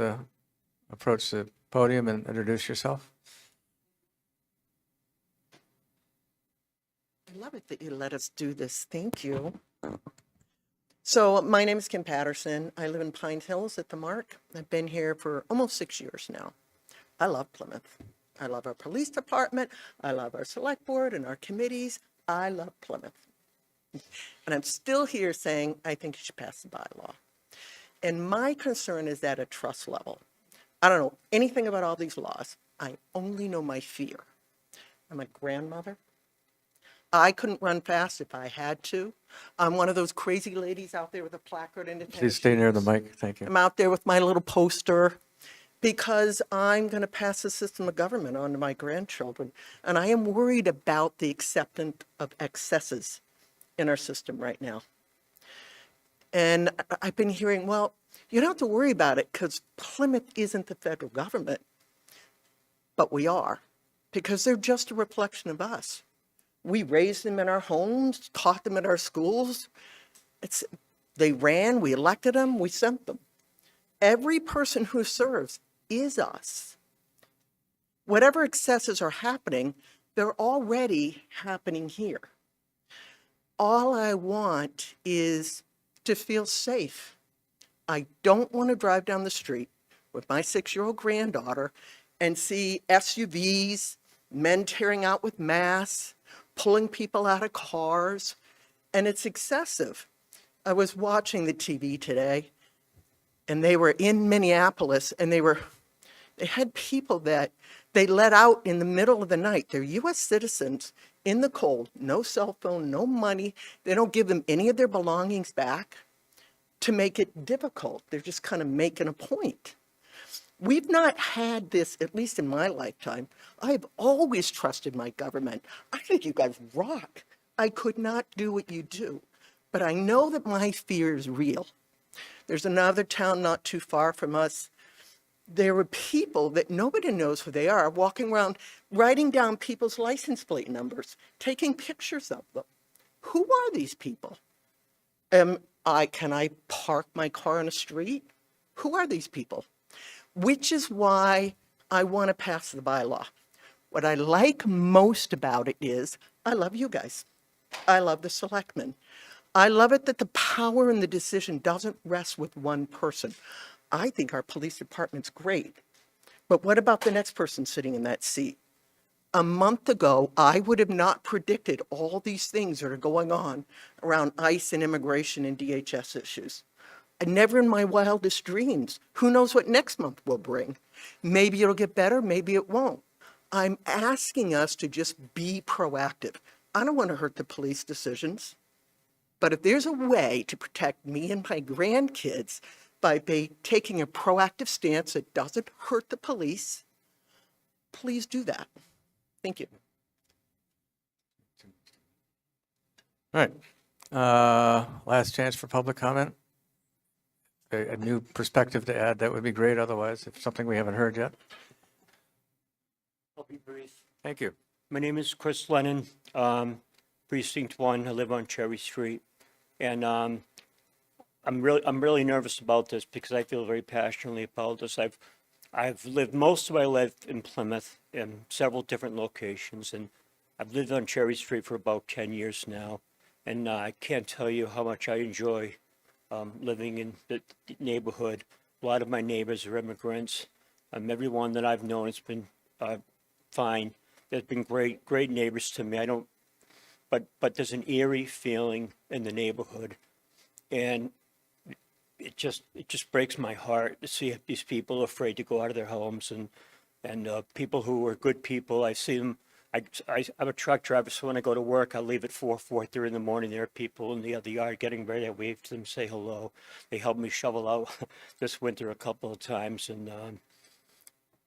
approach the podium and introduce yourself. I love it that you let us do this. Thank you. So my name is Kim Patterson. I live in Pine Hills at the Mark. I've been here for almost 6 years now. I love Plymouth. I love our police department. I love our select board and our committees. I love Plymouth. And I'm still here saying I think you should pass the bylaw. And my concern is at a trust level. I don't know anything about all these laws. I only know my fear. I'm a grandmother. I couldn't run fast if I had to. I'm one of those crazy ladies out there with a placard and a Please stay near the mic. Thank you. I'm out there with my little poster because I'm going to pass the system of government on to my grandchildren. And I am worried about the acceptance of excesses in our system right now. And I've been hearing, well, you don't have to worry about it because Plymouth isn't the federal government. But we are, because they're just a reflection of us. We raised them in our homes, taught them in our schools. They ran, we elected them, we sent them. Every person who serves is us. Whatever excesses are happening, they're already happening here. All I want is to feel safe. I don't want to drive down the street with my 6-year-old granddaughter and see SUVs, men tearing out with masks, pulling people out of cars, and it's excessive. I was watching the TV today, and they were in Minneapolis, and they had people that they let out in the middle of the night. They're U.S. citizens in the cold, no cell phone, no money. They don't give them any of their belongings back to make it difficult. They're just kind of making a point. We've not had this, at least in my lifetime. I've always trusted my government. I think you guys rock. I could not do what you do, but I know that my fear is real. There's another town not too far from us. There were people that nobody knows who they are walking around, writing down people's license plate numbers, taking pictures of them. Who are these people? Can I park my car on a street? Who are these people? Which is why I want to pass the bylaw. What I like most about it is I love you guys. I love the selectmen. I love it that the power and the decision doesn't rest with one person. I think our police department's great. But what about the next person sitting in that seat? A month ago, I would have not predicted all these things that are going on around ICE and immigration and DHS issues. And never in my wildest dreams. Who knows what next month will bring? Maybe it'll get better, maybe it won't. I'm asking us to just be proactive. I don't want to hurt the police decisions. But if there's a way to protect me and my grandkids by taking a proactive stance that doesn't hurt the police, please do that. Thank you. All right. Last chance for public comment. A new perspective to add, that would be great. Otherwise, if something we haven't heard yet. I'll be brief. Thank you. My name is Chris Lennon, Precinct 1. I live on Cherry Street. And I'm really nervous about this because I feel very passionately about this. I've lived most of my life in Plymouth in several different locations, and I've lived on Cherry Street for about 10 years now. And I can't tell you how much I enjoy living in the neighborhood. A lot of my neighbors are immigrants. Everyone that I've known has been fine. They've been great neighbors to me. I don't, but there's an eerie feeling in the neighborhood, and it just breaks my heart to see these people afraid to go out of their homes, and people who are good people. I see them. I'm a truck driver, so when I go to work, I leave at 4:30 in the morning. There are people in the other yard getting ready. I wave to them, say hello. They helped me shovel out this winter a couple of times, and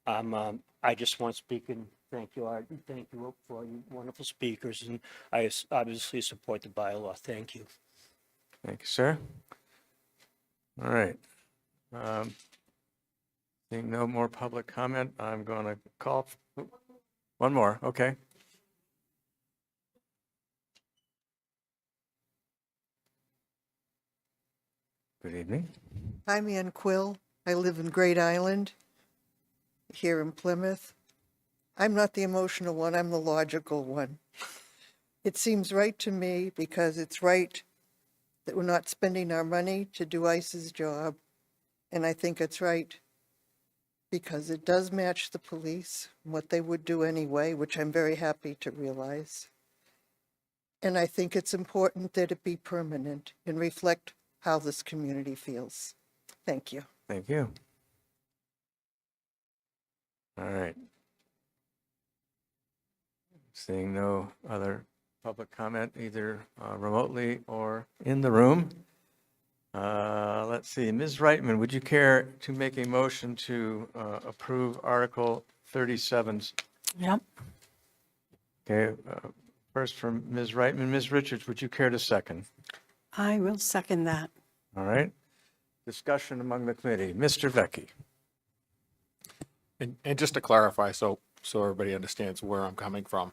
I just want to speak and thank you, Art, and thank you for all you wonderful speakers, and I obviously support the bylaw. Thank you. Thank you, sir. All right. Seeing no more public comment, I'm going to call, one more, okay. Good evening. I'm Ann Quill. I live in Great Island, here in Plymouth. I'm not the emotional one, I'm the logical one. It seems right to me because it's right that we're not spending our money to do ICE's job. And I think it's right because it does match the police, what they would do anyway, which I'm very happy to realize. And I think it's important that it be permanent and reflect how this community feels. Thank you. Thank you. All right. Seeing no other public comment, either remotely or in the room. Let's see, Ms. Reitman, would you care to make a motion to approve Article 37? Yep. Okay, first from Ms. Reitman. Ms. Richards, would you care to second? I will second that. All right. Discussion among the committee. Mr. Vecchi. And just to clarify, so everybody understands where I'm coming from,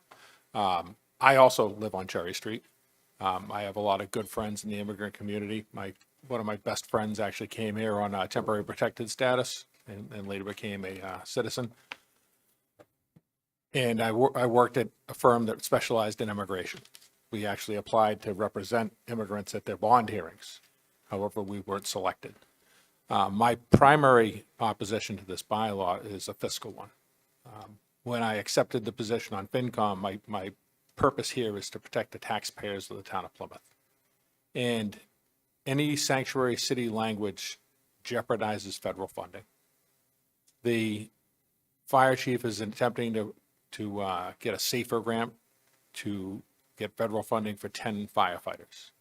I also live on Cherry Street. I have a lot of good friends in the immigrant community. One of my best friends actually came here on temporary protected status and later became a citizen. And I worked at a firm that specialized in immigration. We actually applied to represent immigrants at their bond hearings. However, we weren't selected. My primary opposition to this bylaw is a fiscal one. When I accepted the position on FinCom, my purpose here is to protect the taxpayers of the town of Plymouth. And any sanctuary city language jeopardizes federal funding. The fire chief is attempting to get a safer grant to get federal funding for 10 firefighters.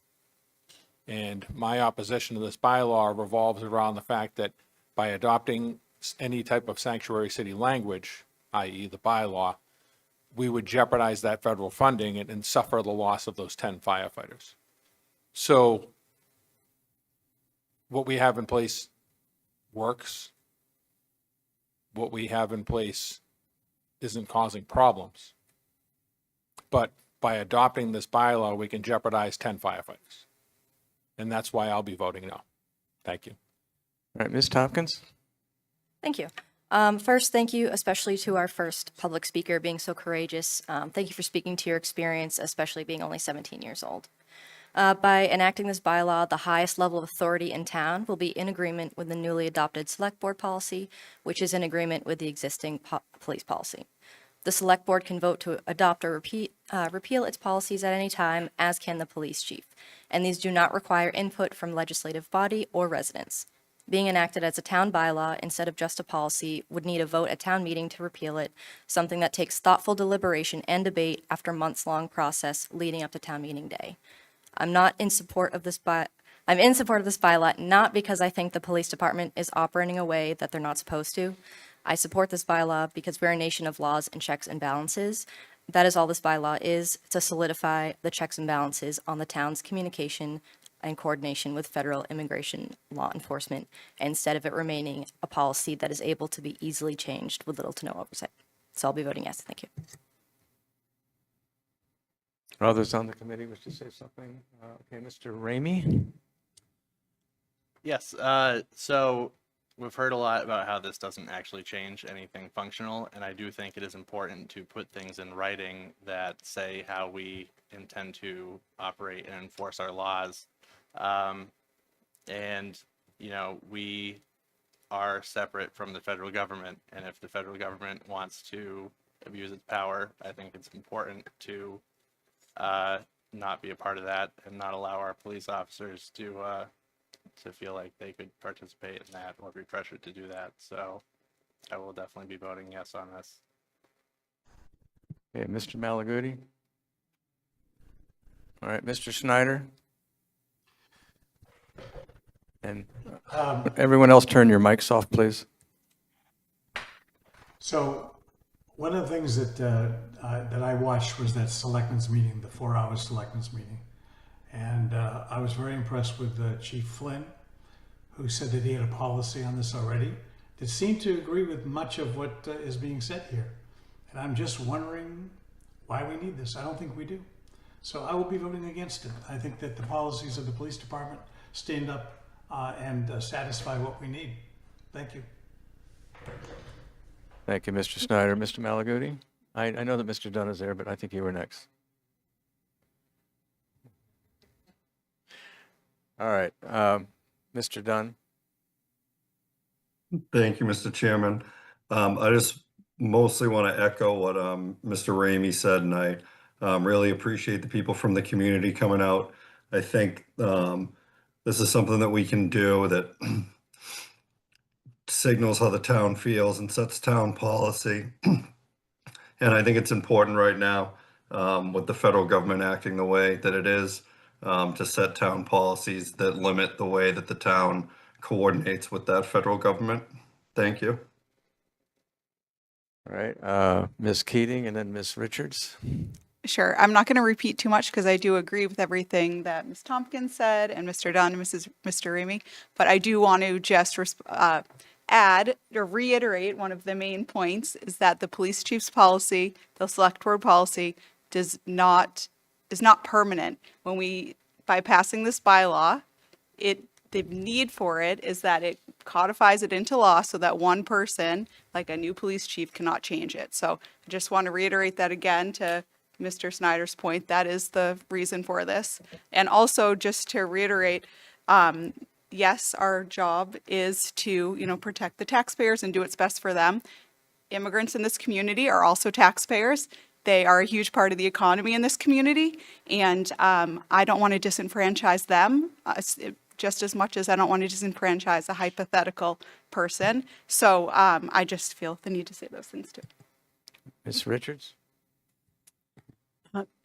And my opposition to this bylaw revolves around the fact that by adopting any type of sanctuary city language, i.e. the bylaw, we would jeopardize that federal funding and suffer the loss of those 10 firefighters. So what we have in place works. What we have in place isn't causing problems. But by adopting this bylaw, we can jeopardize 10 firefighters. And that's why I'll be voting no. Thank you. All right, Ms. Tompkins. Thank you. First, thank you especially to our first public speaker being so courageous. Thank you for speaking to your experience, especially being only 17 years old. By enacting this bylaw, the highest level of authority in town will be in agreement with the newly adopted select board policy, which is in agreement with the existing police policy. The select board can vote to adopt or repeal its policies at any time, as can the police chief, and these do not require input from legislative body or residents. Being enacted as a town bylaw instead of just a policy would need a vote at town meeting to repeal it, something that takes thoughtful deliberation and debate after months-long process leading up to town meeting day. I'm in support of this bylaw, not because I think the police department is operating a way that they're not supposed to. I support this bylaw because we're a nation of laws and checks and balances. That is all this bylaw is, to solidify the checks and balances on the town's communication and coordination with federal immigration law enforcement, instead of it remaining a policy that is able to be easily changed with little to no oversight. So I'll be voting yes. Thank you. Others on the committee wish to say something? Okay, Mr. Ramey. Yes, so we've heard a lot about how this doesn't actually change anything functional, and I do think it is important to put things in writing that say how we intend to operate and enforce our laws. Um, and, you know, we are separate from the federal government, and if the federal government wants to abuse its power, I think it's important to not be a part of that and not allow our police officers to feel like they could participate in that or be pressured to do that. So I will definitely be voting yes on this. Okay, Mr. Malaguti? All right, Mr. Snyder? And everyone else, turn your mics off, please. So one of the things that I watched was that selectmen's meeting, the 4-hour selectmen's meeting. And I was very impressed with Chief Flynn, who said that he had a policy on this already that seemed to agree with much of what is being said here. And I'm just wondering why we need this. I don't think we do. So I will be voting against it. I think that the policies of the police department stand up and satisfy what we need. Thank you. Thank you, Mr. Snyder. Mr. Malaguti? I know that Mr. Dunn is there, but I think you were next. All right, Mr. Dunn? Thank you, Mr. Chairman. I just mostly want to echo what Mr. Ramey said, and I really appreciate the people from the community coming out. I think this is something that we can do that signals how the town feels and sets town policy. And I think it's important right now with the federal government acting the way that it is to set town policies that limit the way that the town coordinates with that federal government. Thank you. All right, Ms. Keating and then Ms. Richards. Sure. I'm not going to repeat too much because I do agree with everything that Ms. Tompkins said and Mr. Dunn and Mr. Ramey, but I do want to just add or reiterate one of the main points is that the police chief's policy, the select board policy, is not permanent. By passing this bylaw, the need for it is that it codifies it into law so that one person, like a new police chief, cannot change it. So I just want to reiterate that again to Mr. Snyder's point. That is the reason for this. And also just to reiterate, yes, our job is to, protect the taxpayers and do what's best for them. Immigrants in this community are also taxpayers. They are a huge part of the economy in this community, and I don't want to disenfranchise them just as much as I don't want to disenfranchise a hypothetical person. So I just feel the need to say those things too. Ms. Richards?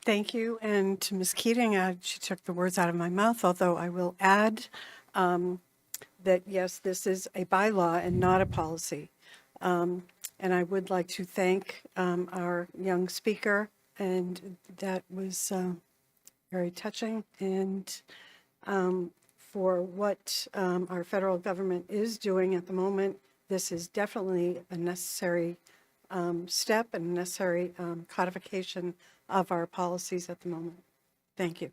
Thank you. And to Ms. Keating, she took the words out of my mouth, although I will add that, yes, this is a bylaw and not a policy. And I would like to thank our young speaker, and that was very touching. And for what our federal government is doing at the moment, this is definitely a necessary step and necessary codification of our policies at the moment. Thank you.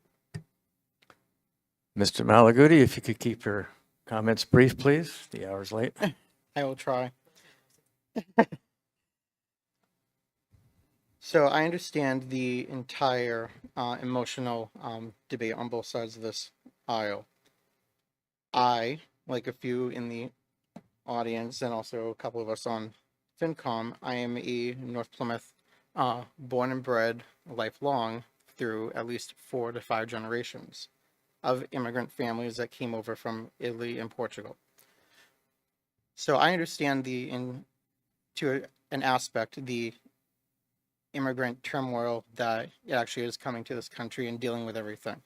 Mr. Malaguti, if you could keep your comments brief, please. The hour's late. I will try. So I understand the entire emotional debate on both sides of this aisle. I, like a few in the audience and also a couple of us on FinCom, I am a North Plymouth born and bred lifelong through at least 4 to 5 generations of immigrant families that came over from Italy and Portugal. So I understand to an aspect, the immigrant turmoil that it actually is coming to this country and dealing with everything.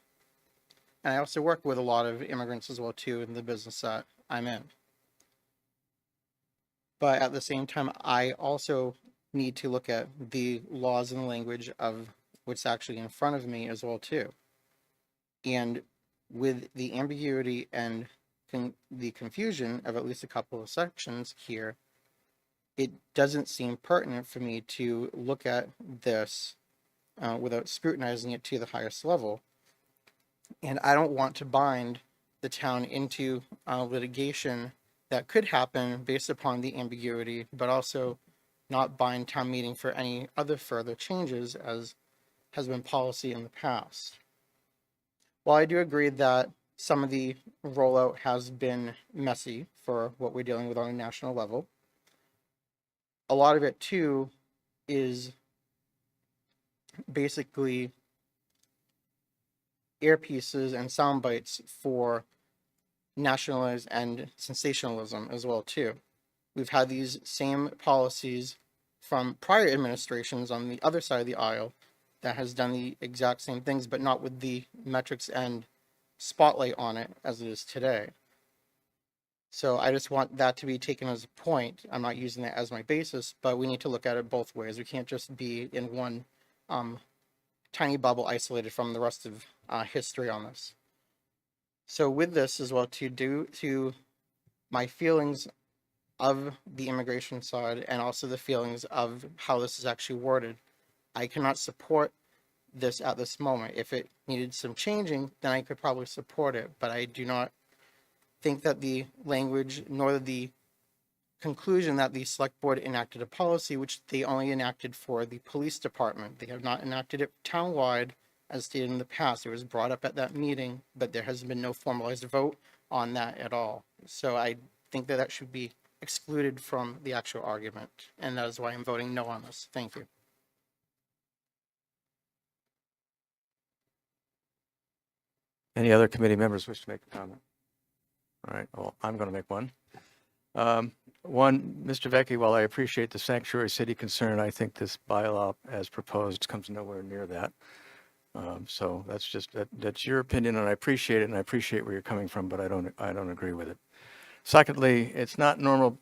And I also work with a lot of immigrants as well too in the business that I'm in. But at the same time, I also need to look at the laws and language of what's actually in front of me as well too. And with the ambiguity and the confusion of at least a couple of sections here, it doesn't seem pertinent for me to look at this without scrutinizing it to the highest level. And I don't want to bind the town into litigation that could happen based upon the ambiguity, but also not bind town meeting for any other further changes as has been policy in the past. While I do agree that some of the rollout has been messy for what we're dealing with on a national level, a lot of it too is basically earpieces and sound bites for nationalism and sensationalism as well too. We've had these same policies from prior administrations on the other side of the aisle that has done the exact same things, but not with the metrics and spotlight on it as it is today. So I just want that to be taken as a point. I'm not using that as my basis, but we need to look at it both ways. We can't just be in one tiny bubble isolated from the rest of history on this. So with this as well, to my feelings of the immigration side and also the feelings of how this is actually worded, I cannot support this at this moment. If it needed some changing, then I could probably support it, but I do not think that the language nor the conclusion that the select board enacted a policy which they only enacted for the police department. They have not enacted it townwide as stated in the past. It was brought up at that meeting, but there has been no formalized vote on that at all. So I think that that should be excluded from the actual argument, and that is why I'm voting no on this. Thank you. Any other committee members wish to make a comment? All right, well, I'm going to make one. One, Mr. Vecchi, while I appreciate the sanctuary city concern, I think this bylaw as proposed comes nowhere near that. So that's just, that's your opinion, and I appreciate it, and I appreciate where you're coming from, but I don't agree with it. Secondly, it's not normal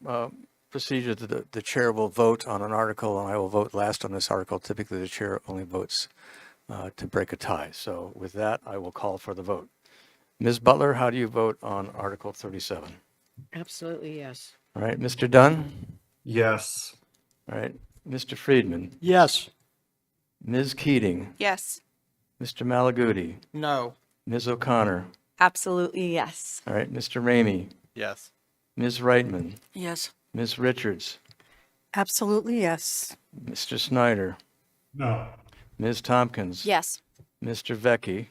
procedure that the chair will vote on an article, and I will vote last on this article. Typically, the chair only votes to break a tie. So with that, I will call for the vote. Ms. Butler, how do you vote on Article 37? Absolutely, yes. All right, Mr. Dunn? Yes. All right, Mr. Friedman? Yes. Ms. Keating? Yes. Mr. Malaguti? No. Ms. O'Connor? Absolutely, yes. All right, Mr. Ramey? Yes. Ms. Reitman? Yes. Ms. Richards? Absolutely, yes. Mr. Snyder? No. Ms. Tompkins? Yes. Mr. Vecchi?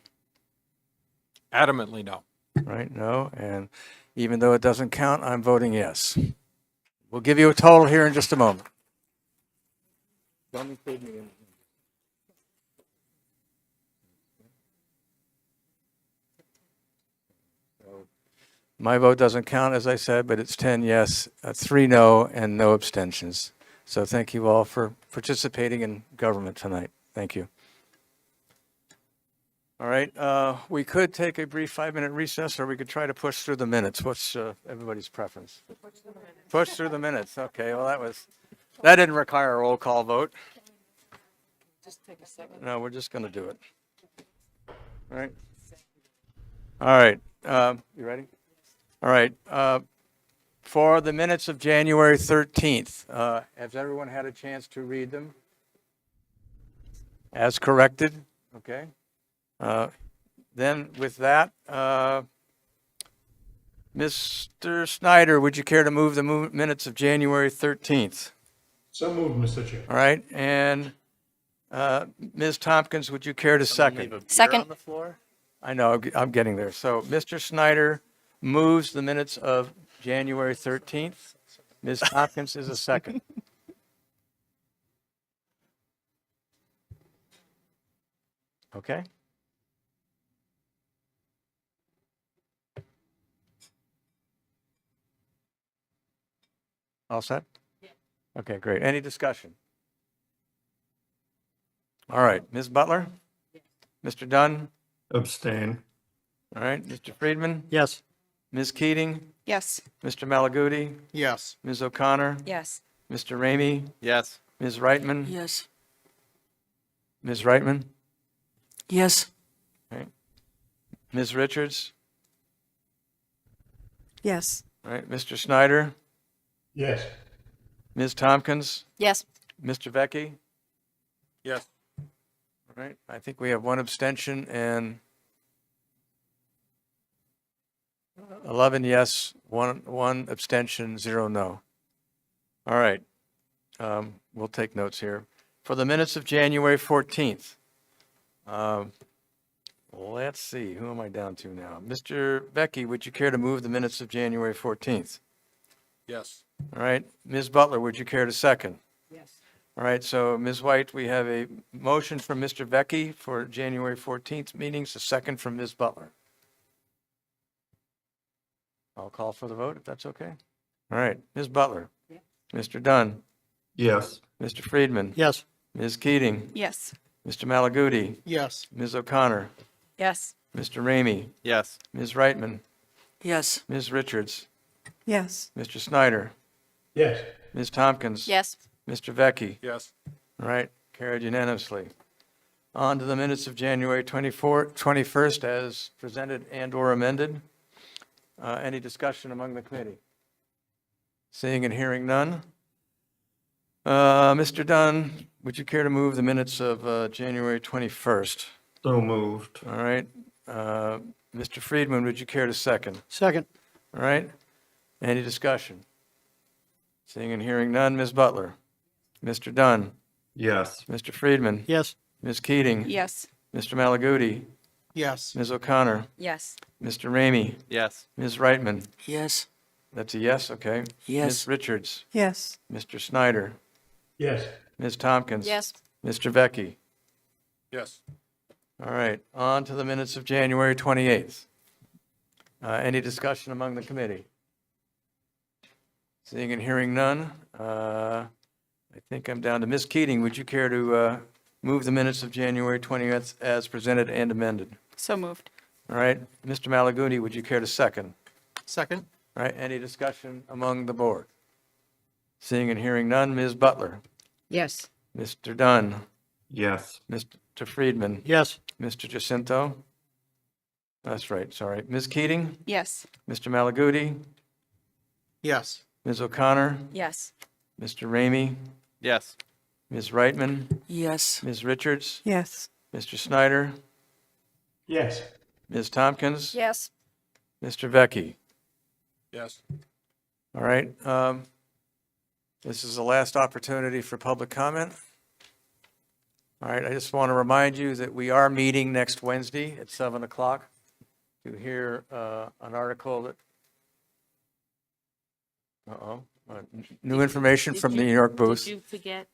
Adamantly no. Right, no, and even though it doesn't count, I'm voting yes. We'll give you a total here in just a moment. Don't include me in. My vote doesn't count, as I said, but it's 10 yes, 3 no, and no abstentions. So thank you all for participating in government tonight. Thank you. All right, we could take a brief 5-minute recess, or we could try to push through the minutes. What's everybody's preference? Push through the minutes. Okay, well, that didn't require a roll call vote. Just take a second. No, we're just going to do it. All right. All right, you ready? All right, for the minutes of January 13th, has everyone had a chance to read them? As corrected? Okay. Then with that, Mr. Snyder, would you care to move the minutes of January 13th? So moved, Mr. Chair. All right, and Ms. Tompkins, would you care to second? Second. On the floor? I know, I'm getting there. So Mr. Snyder moves the minutes of January 13th. Ms. Tompkins is a second. Okay. All set? Okay, great. Any discussion? All right, Ms. Butler? Mr. Dunn? Abstain. All right, Mr. Friedman? Yes. Ms. Keating? Yes. Mr. Malaguti? Yes. Ms. O'Connor? Yes. Mr. Ramey? Yes. Ms. Reitman? Yes. Ms. Reitman? Yes. Right. Ms. Richards? Yes. All right, Mr. Snyder? Yes. Ms. Tompkins? Yes. Mr. Vecchi? Yes. All right, I think we have one abstention and 11 yes, one abstention, 0 no. All right. We'll take notes here. For the minutes of January 14th, let's see, who am I down to now? Mr. Vecchi, would you care to move the minutes of January 14th? Yes. All right. Ms. Butler, would you care to second? Yes. All right, so Ms. White, we have a motion from Mr. Vecchi for January 14th meetings, a second from Ms. Butler. I'll call for the vote, if that's okay. All right, Ms. Butler. Yeah. Mr. Dunn. Yes. Mr. Friedman. Yes. Ms. Keating. Yes. Mr. Malaguti. Yes. Ms. O'Connor. Yes. Mr. Ramey. Yes. Ms. Reitman. Yes. Ms. Richards. Yes. Mr. Snyder. Yes. Ms. Tompkins. Yes. Mr. Vecchi. Yes. All right, carried unanimously. On to the minutes of January 21st as presented and/or amended. Any discussion among the committee? Seeing and hearing none. Mr. Dunn, would you care to move the minutes of January 21st? So moved. All right. Mr. Friedman, would you care to second? Second. All right. Any discussion? Seeing and hearing none. Ms. Butler? Mr. Dunn? Yes. Mr. Friedman? Yes. Ms. Keating? Yes. Mr. Malaguti? Yes. Ms. O'Connor? Yes. Mr. Ramey? Yes. Ms. Reitman? Yes. That's a yes, okay. Yes. Ms. Richards? Yes. Mr. Snyder? Yes. Ms. Tompkins? Yes. Mr. Vecchi? Yes. All right, on to the minutes of January 28th. Any discussion among the committee? Seeing and hearing none, I think I'm down to Ms. Keating. Would you care to move the minutes of January 20th as presented and amended? So moved. All right, Mr. Malaguti, would you care to second? Second? All right, any discussion among the board? Seeing and hearing none, Ms. Butler? Yes. Mr. Dunn? Yes. Mr. Friedman? Yes. Mr. Jacinto? That's right, sorry. Ms. Keating? Yes. Mr. Malaguti? Yes. Ms. O'Connor? Yes. Mr. Ramey? Yes. Ms. Reitman? Yes. Ms. Richards? Yes. Mr. Snyder? Yes. Ms. Tompkins? Yes. Mr. Vecchi? Yes. All right. This is the last opportunity for public comment. All right, I just want to remind you that we are meeting next Wednesday at 7 o'clock to hear an article that, new information from the New York booth. Did you forget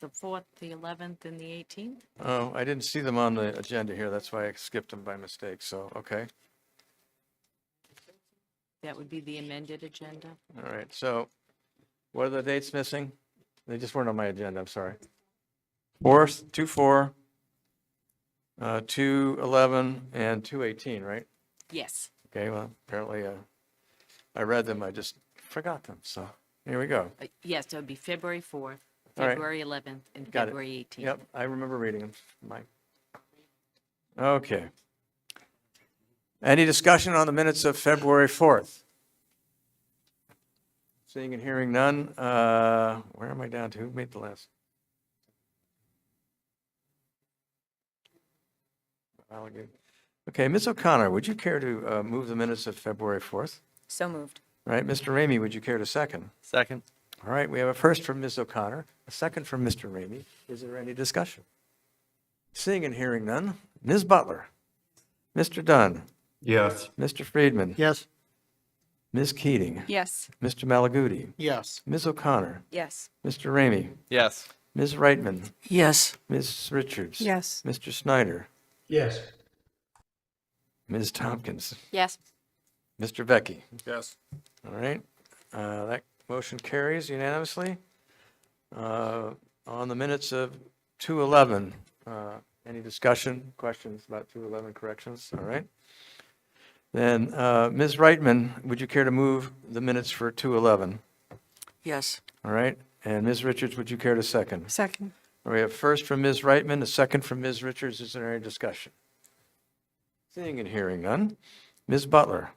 the 4th, the 11th, and the 18th? Oh, I didn't see them on the agenda here. That's why I skipped them by mistake. So, okay. That would be the amended agenda. All right. So what are the dates missing? They just weren't on my agenda. I'm sorry. 4th, 2/4, 2/11, and 2/18, right? Yes. Okay, well, apparently I read them. I just forgot them. So here we go. Yes, so it would be February 4th, All right. February 11th, and Got it. February 18th. Yep, I remember reading them, Mike. Okay. Any discussion on the minutes of February 4th? Seeing and hearing none. Where am I down to? Who made the list? Okay, Ms. O'Connor, would you care to move the minutes of February 4th? So moved. All right, Mr. Ramey, would you care to second? Second. All right, we have a first from Ms. O'Connor, a second from Mr. Ramey. Is there any discussion? Seeing and hearing none. Ms. Butler? Mr. Dunn? Yes. Mr. Friedman? Yes. Ms. Keating? Yes. Mr. Malaguti? Yes. Ms. O'Connor? Yes. Mr. Ramey? Yes. Ms. Reitman? Yes. Ms. Richards? Yes. Mr. Snyder? Yes. Ms. Tompkins? Yes. Mr. Vecchi? Yes. All right, that motion carries unanimously. On the minutes of 2/11, any discussion, questions about 2/11 corrections? All right. Then, Ms. Reitman, would you care to move the minutes for 2/11? Yes. All right, and Ms. Richards, would you care to second? Second. We have first from Ms. Reitman, a second from Ms. Richards. Is there any discussion? Seeing and hearing none. Ms. Butler?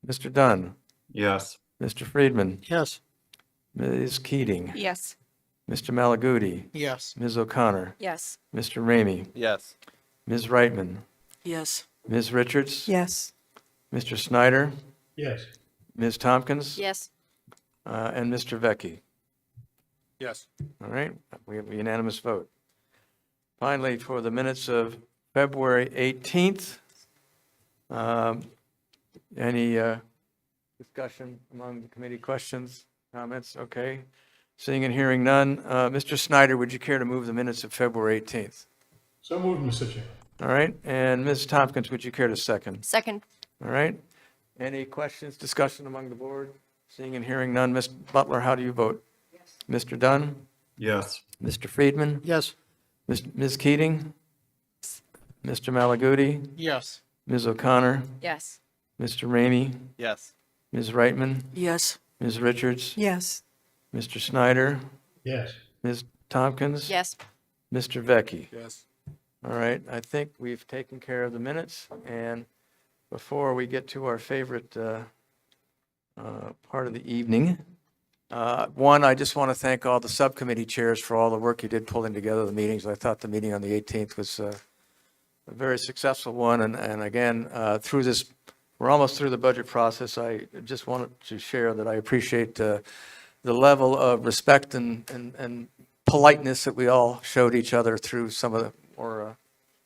Mr. Dunn? Yes. Mr. Friedman? Yes. Ms. Keating? Yes. Mr. Malaguti? Yes. Ms. O'Connor? Yes. Mr. Ramey? Yes. Ms. Reitman? Yes. Ms. Richards? Yes. Mr. Snyder, Yes. Ms. Tompkins, Yes. and Mr. Vecchi. Yes. All right, we have a unanimous vote. Finally, for the minutes of February 18th, any discussion among the committee, questions, comments? Okay. Seeing and hearing none. Mr. Snyder, would you care to move the minutes of February 18th? So moved, Mr. Chairman. All right, and Ms. Tompkins, would you care to second? Second. All right. Any questions, discussion among the board? Seeing and hearing none. Ms. Butler, how do you vote? Yes. Mr. Dunn? Yes. Mr. Friedman? Yes. Ms. Keating? Mr. Malaguti? Yes. Ms. O'Connor? Yes. Mr. Ramey? Yes. Ms. Reitman? Yes. Ms. Richards? Yes. Mr. Snyder? Yes. Ms. Tompkins? Yes. Mr. Vecchi? Yes. All right, I think we've taken care of the minutes, and before we get to our favorite part of the evening, one, I just want to thank all the subcommittee chairs for all the work you did pulling together the meetings. I thought the meeting on the 18th was a very successful one, and again, through this, we're almost through the budget process. I just wanted to share that I appreciate the level of respect and politeness that we all showed each other through some of the more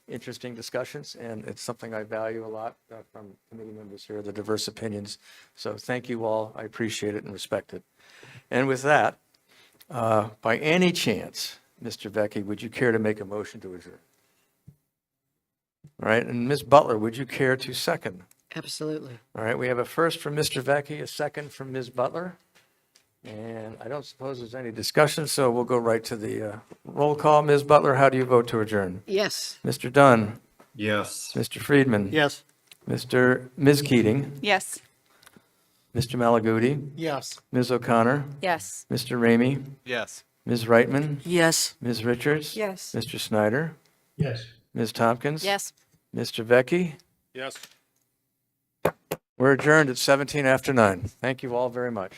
interesting discussions, and it's something I value a lot from committee members here, the diverse opinions. So thank you all. I appreciate it and respect it. And with that, by any chance, Mr. Vecchi, would you care to make a motion to adjourn? All right, and Ms. Butler, would you care to second? Absolutely. All right, we have a first from Mr. Vecchi, a second from Ms. Butler. And I don't suppose there's any discussion, so we'll go right to the roll call. Ms. Butler, how do you vote to adjourn? Yes. Mr. Dunn? Yes. Mr. Friedman? Yes. Ms. Keating? Yes. Mr. Malaguti? Yes. Ms. O'Connor? Yes. Mr. Ramey? Yes. Ms. Reitman? Yes. Ms. Richards? Yes. Mr. Snyder? Yes. Ms. Tompkins? Yes. Mr. Vecchi? Yes. We're adjourned at 17 after 9. Thank you all very much.